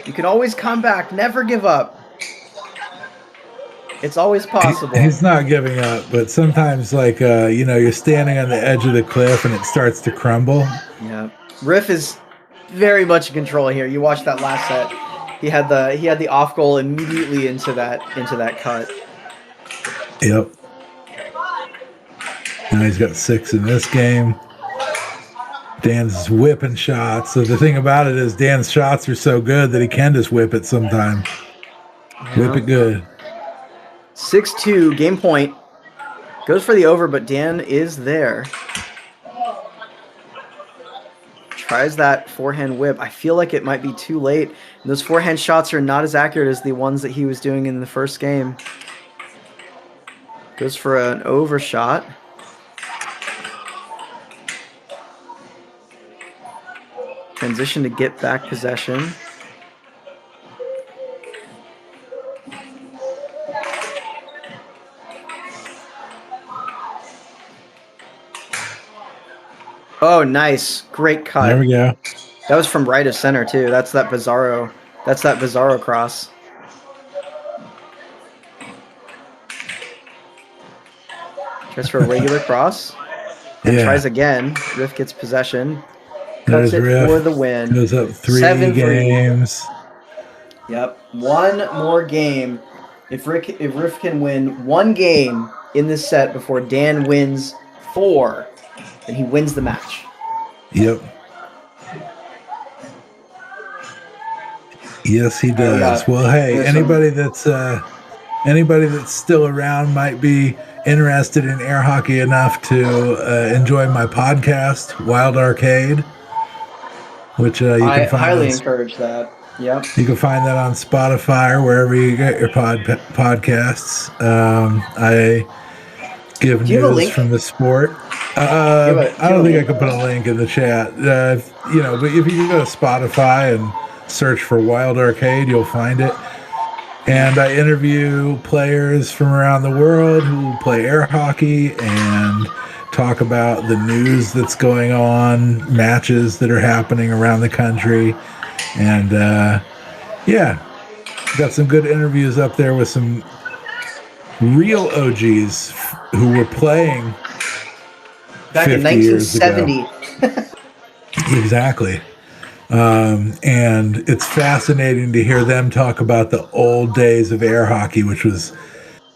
You can always come back. Never give up. It's always possible. He's not giving up, but sometimes, like, you're standing on the edge of the cliff and it starts to crumble. Yeah. Riff is very much in control here. You watch that last set. He had the off goal immediately into that cut. Yep. Now he's got 6 in this game. Dan's whipping shots. So the thing about it is Dan's shots are so good that he can just whip it sometime. Yeah. Whip it good. 6-2, game point. Goes for the over, but Dan is there. Tries that forehand whip. I feel like it might be too late. And those forehand shots are not as accurate as the ones that he was doing in the first game. Goes for an over shot. Transition to get back possession. Oh, nice. Great cut. There we go. That was from right of center, too. That's that Bizarro cross. Tries for a regular cross. And tries again. Riff gets possession. Cuts it for the win. Goes up 3 games. Yep. One more game. If Riff can win 1 game in this set before Dan wins 4, then he wins the match. Yep. Yes, he does. Well, hey, anybody that's anybody that's still around might be interested in air hockey enough to enjoy my podcast, Wild Arcade, which you I can find highly encourage that. Yep. You can find that on Spotify or wherever you get your podcasts. I give news from the sport. I don't think I can put a link in the chat. But if you go to Spotify and search for Wild Arcade, you'll find it. And I interview players from around the world who play air hockey and talk about the news that's going on, matches that are happening around the country. And got some good interviews up there with some real OGs who were playing back in 1970. Exactly. And it's fascinating to hear them talk about the old days of air hockey, which was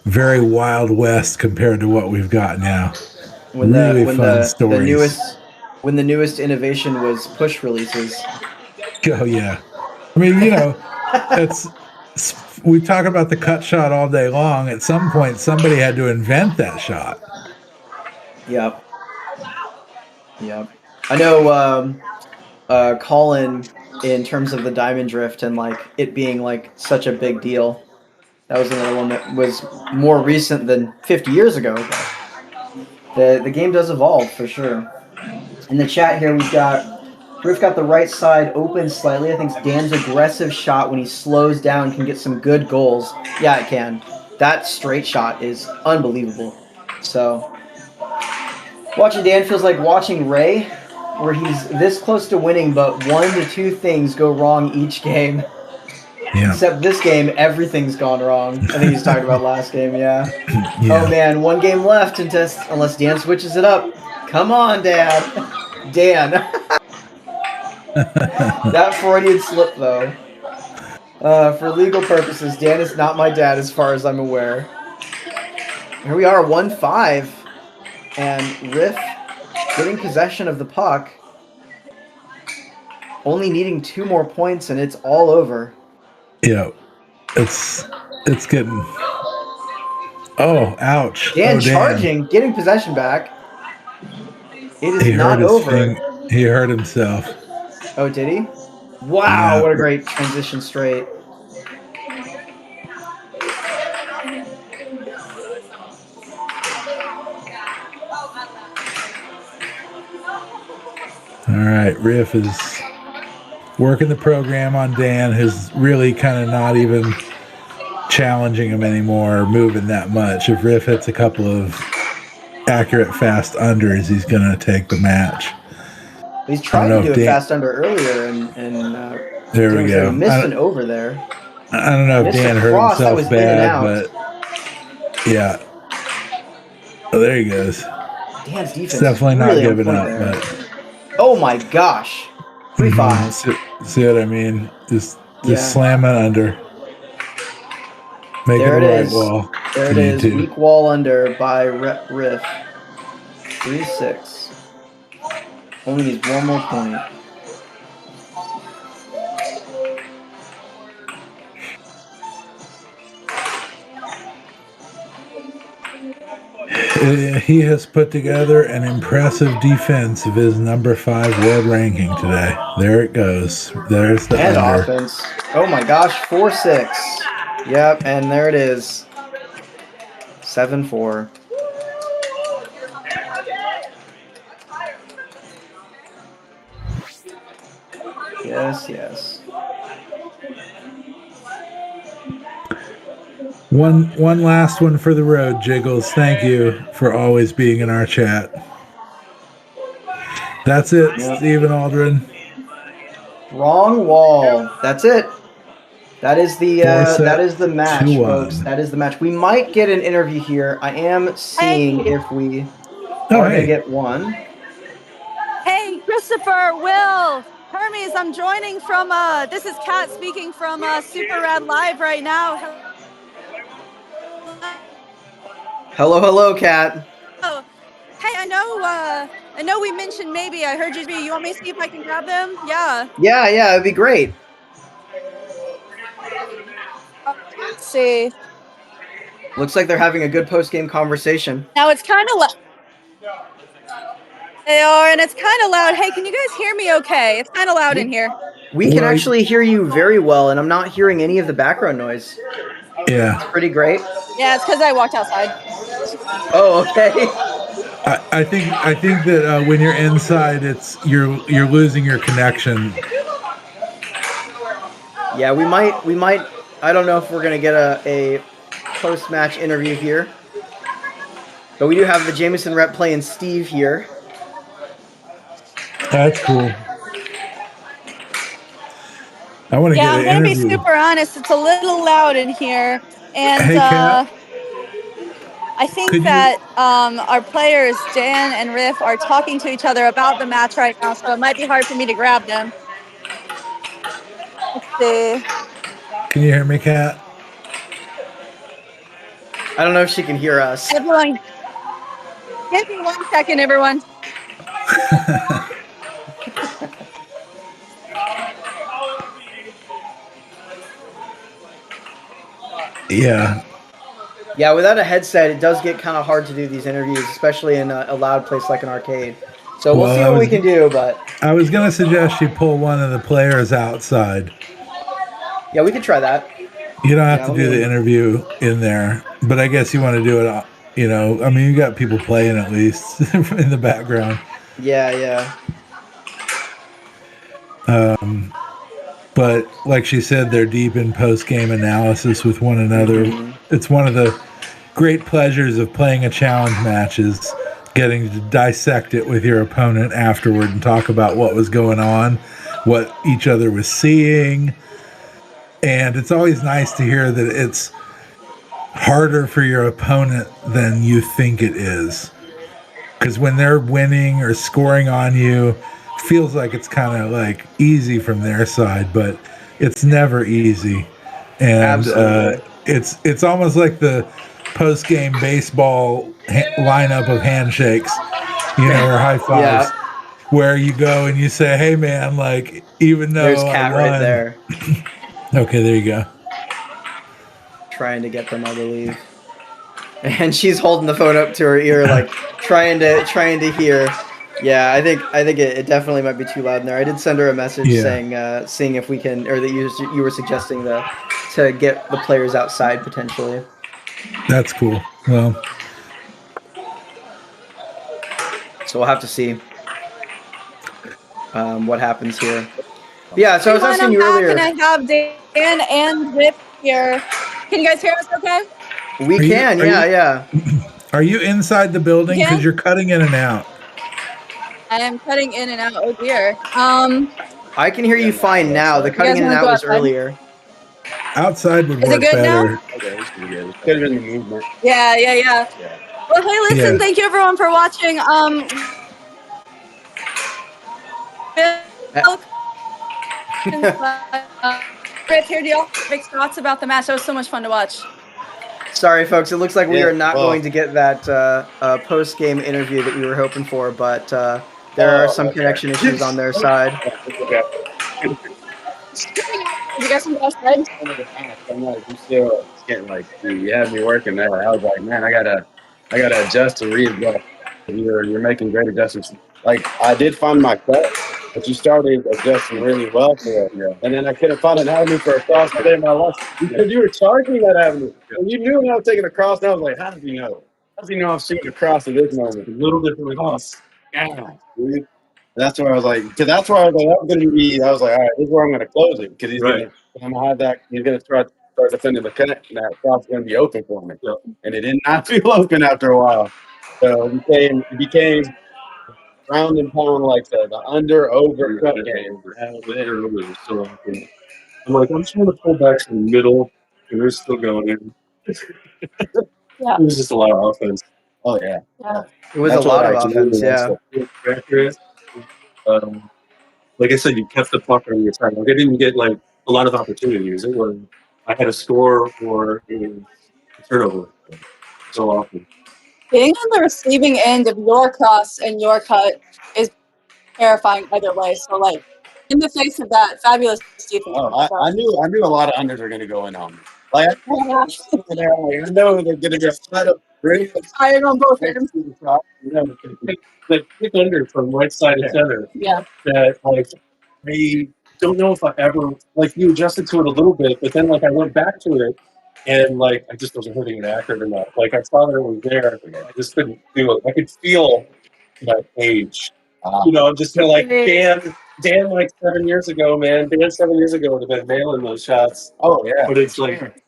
very Wild West compared to what we've got now. When fun stories. When the newest innovation was push releases. Oh yeah. I mean, we talk about the cut shot all day long. At some point, somebody had to invent that shot. Yep. I know Colin, in terms of the diamond drift and like it being like such a big deal. That was another one that was more recent than 50 years ago. But the game does evolve for sure. In the chat here, we've got the right side open slightly. I think Dan's aggressive shot when he slows down can get some good goals. Yeah, it can. That straight shot is unbelievable. So, watching Dan feels like watching Ray, where he's this close to winning, but 1 to 2 things go wrong each game. Yeah. Except this game, everything's gone wrong. I think he's talking about last game, yeah. Oh man, 1 game left unless Dan switches it up. Come on, Dad. Dan. That Freudian slip, though. For legal purposes, Dan is not my dad as far as I'm aware. Here we are, 1-5. And Riff getting possession of the puck. Only needing 2 more points, and it's all over. Yeah. It's getting... Oh, ouch. Dan charging, getting possession back. It is not over. He hurt himself. Oh, did he? Wow, yeah. What a great transition straight. All right, Riff is working the program on Dan, who's really kind of not even challenging him anymore or moving that much. If Riff hits a couple of accurate fast unders, he's going to take the match. He's trying to do a fast under earlier, and there we go. Missed an over there. I don't know if Dan hurt himself bad, but yeah. Oh, there he goes. Dan's defense it's definitely not really giving up. But oh my gosh, 3-5. See what I mean? Just slam it under. Make there it a right is. wall. There it is. Weak wall under by Riff. 3-6. Only needs 1 more point. He has put together an impressive defense of his number 5 world ranking today. There it goes. There's the and under. Offense. Oh my gosh, 4-6. Yep, and there it is. 7-4. Yes. One last one for the road, Jiggles. Thank you for always being in our chat. That's it, Stephen Aldrin. Wrong wall. That's it. That is the match, folks. That is the match. We might get an interview here. I am seeing if we are going to get one. Hey, Christopher, Will, Hermes, I'm joining from, this is Kat speaking from Super Rad Live right now. Hello, Kat. Oh, hey, I know we mentioned maybe, I heard you want me to see if I can grab them? Yeah. Yeah, it'd be great. Let's see. Looks like they're having a good post-game conversation. Now it's kind of loud. They are, and it's kind of loud. Hey, can you guys hear me okay? It's kind of loud in here. We can actually hear you very well, and I'm not hearing any of the background noise. Yeah. It's pretty great. Yeah, it's because I walked outside. Oh, okay. I think that when you're inside, you're losing your connection. Yeah, we might. I don't know if we're gonna get a post-match interview here, but we do have the Jameson rep playing Steve here. That's cool. I want to get an interview. I'm gonna be super honest. It's a little loud in here, and hey, Kat, I think that our players Dan and Riff are talking to each other about the match right now, so it might be hard for me to grab them. Let's see. Can you hear me, Kat? I don't know if she can hear us. Everyone, give me 1 second, everyone. Yeah. Yeah, without a headset, it does get kind of hard to do these interviews, especially in a loud place like an arcade. So we'll see what we can do, but... I was going to suggest you pull one of the players outside. Yeah, we could try that. You don't have to do the interview in there, but I guess you want to do it, you know, I mean, you got people playing at least in the background. Yeah. But like she said, they're deep in post-game analysis with one another. Mm-hmm. It's one of the great pleasures of playing a challenge match is getting to dissect it with your opponent afterward and talk about what was going on, what each other was seeing. And it's always nice to hear that it's harder for your opponent than you think it is. Because when they're winning or scoring on you, feels like it's kind of like easy from their side, but it's never easy. And it's almost like the post-game baseball lineup of handshakes, you know, or high fives, where you go and you say, "Hey, man, like even though there's Kat right there." Okay, there you go. Trying to get them all to leave, and she's holding the phone up to her ear, like trying to hear. Yeah, I think it definitely might be too loud in there. I did send her a message saying, seeing if we can, or that you were suggesting to get the players outside potentially. That's cool. Well, so we'll have to see what happens here. But yeah, so I was asking you earlier. And I have Dan and Rip here. Can you guys hear us? Okay. We can. Yeah. Are you inside the building? Because you're cutting in and out. I am cutting in and out. Oh dear. I can hear you fine now. The cutting in and out was earlier. Outside would work better. Could have been the movement. Yeah. Well, hey, listen. Thank you everyone for watching. Rip, here, do y'all big thoughts about the match? That was so much fun to watch. Sorry, folks. It looks like we are not going to get that post-game interview that we were hoping for, but there are some connection issues on their side. You guys can go outside? I'm like, you still getting like, you have me working there. I was like, man, I gotta adjust and readjust. You're making great adjustments. Like, I did find my cut, but you started adjusting really well for it. Yeah. And then I couldn't find an avenue for a cross today in my life because you were charging that avenue. And you knew when I was taking a cross, and I was like, how did you know? How did you know I'm shooting a cross at this moment? A little different cross. Yeah. That's where I was like, because that's where I was like, that's going to be, I was like, all right, this is where I'm going to close it because he's going to have that, he's going to start defending the cut, and that cross is going to be open for me. Yeah. And it did not feel open after a while. So it became round and pound like the under-over cut game. So I'm like, I'm trying to pull back to the middle, and they're still going in. Yeah. It was just a lot of offense. Oh, yeah. It was a lot of offense, yeah. Like I said, you kept the puck on your side. Like I didn't get like a lot of opportunities. It was I had a score or a turnover so often. Being on the receiving end of your cross and your cut is terrifying either way. So, like, in the face of that, fabulous defense. Oh, I knew a lot of unders are going to go in on me. Like, I know they're gonna get set up great. Tired on both ends. The kick under from right side to center. Yeah. That like I don't know if I ever like you adjusted to it a little bit, but then like I went back to it and like I just wasn't hitting it accurate enough. Like I saw that it was there, I just couldn't do it. I could feel my age. You know, I'm just kind of like Dan like 7 years ago, man. Dan 7 years ago would have been nailing those shots. Oh yeah, But it's like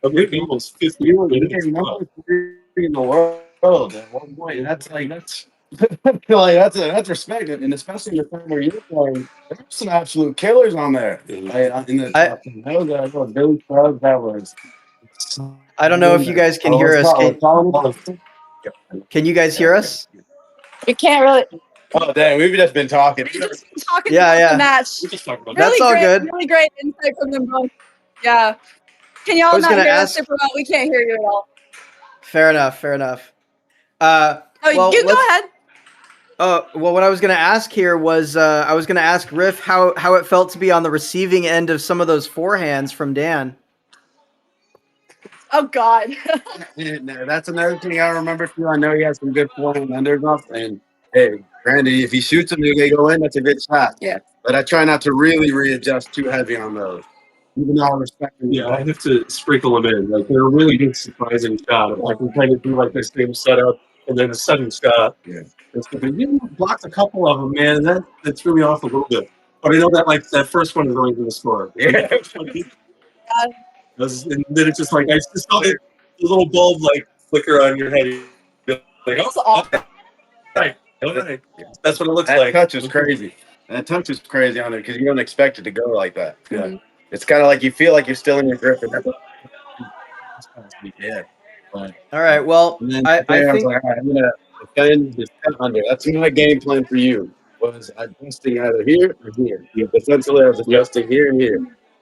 maybe almost 50 minutes. in the world at one point. That's like that's like that's respect, and especially the time where you're playing, there's some absolute killers on there. Like, in the top 10. That was Billy Club. That was. I don't know if you guys can hear us. Can you guys hear us? You can't really. Oh dang, we've just been talking. We've just been talking Yeah, about yeah. the match. We just talked about That's all great, good. Really great insight from them both. Yeah. Can I y'all was not gonna hear us ask- super well? We can't hear you at all. Fair enough. Fair enough. Oh, Well, you go ahead. Well, what I was going to ask here was I was going to ask Riff how it felt to be on the receiving end of some of those forehands from Dan. Oh God. That's another thing I remember too. I know he has some good forehand unders, and hey, Randy, if he shoots them, they go in. That's a good shot. Yeah. But I try not to really readjust too heavy on those, even though I respect them. Yeah, I have to sprinkle them in. Like they're a really good surprising shot. Like we kind of do like this same setup and then a sudden shot. Yeah. You blocked a couple of them, man. And that threw me off a little bit. But I know that like that first one is going to the score. Yeah. And then it's just like I just saw the little bulb like flicker on your head. Like, That's awesome. right. That's what it looks That like. touch is crazy. That touch is crazy on it because you don't expect it to go like that. Yeah. Mhm. It's kind of like you feel like you're still in your grip. And yeah. But, All right. Well, and then I today I was think like, all right, I'm gonna defend this cut under. That's my game plan for you. Was adjusting either here or here. Essentially, I was adjusting here and here.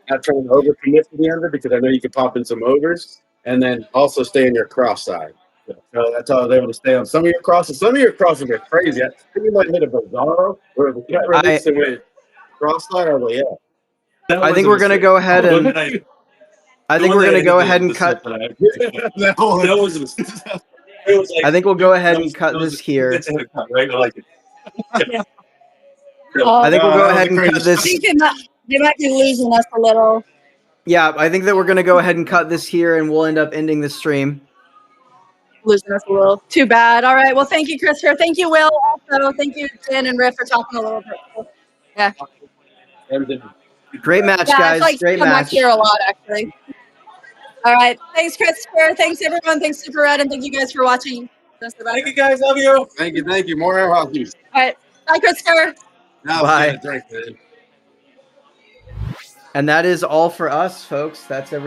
Not trying to overcommit to the under because I know you can pop in some overs, and then also stay in your cross side. So that's how I was able to stay on some of your crosses. Some of your crosses are crazy. I think you might hit a Bizarro where the cut release and went cross side. I was like, yeah. I think we're going to go ahead and I think we're going to go ahead and cut. That was a mistake. It was like, I think we'll go ahead and cut this here. It's a cut, right? I like it. I think we'll go ahead and cut I this. think they might be losing us a little. Yeah, I think that we're going to go ahead and cut this here, and we'll end up ending the stream. Losing us a little. Too bad. All right. Well, thank you, Christopher. Thank you, Will. Also, thank you, Jen and Riff, for talking a little bit. Yeah. Great match, Yeah, guys. I like Great come back match. here a lot, actually. All right. Thanks, Christopher. Thanks, everyone. Thanks, Super Red. And thank you guys for watching. Thank you, guys. Love you. Thank you. Thank you. More air hockey. All right. Bye, Christopher. Now, Bye. drink, man. And that is all for us, folks. That's everything.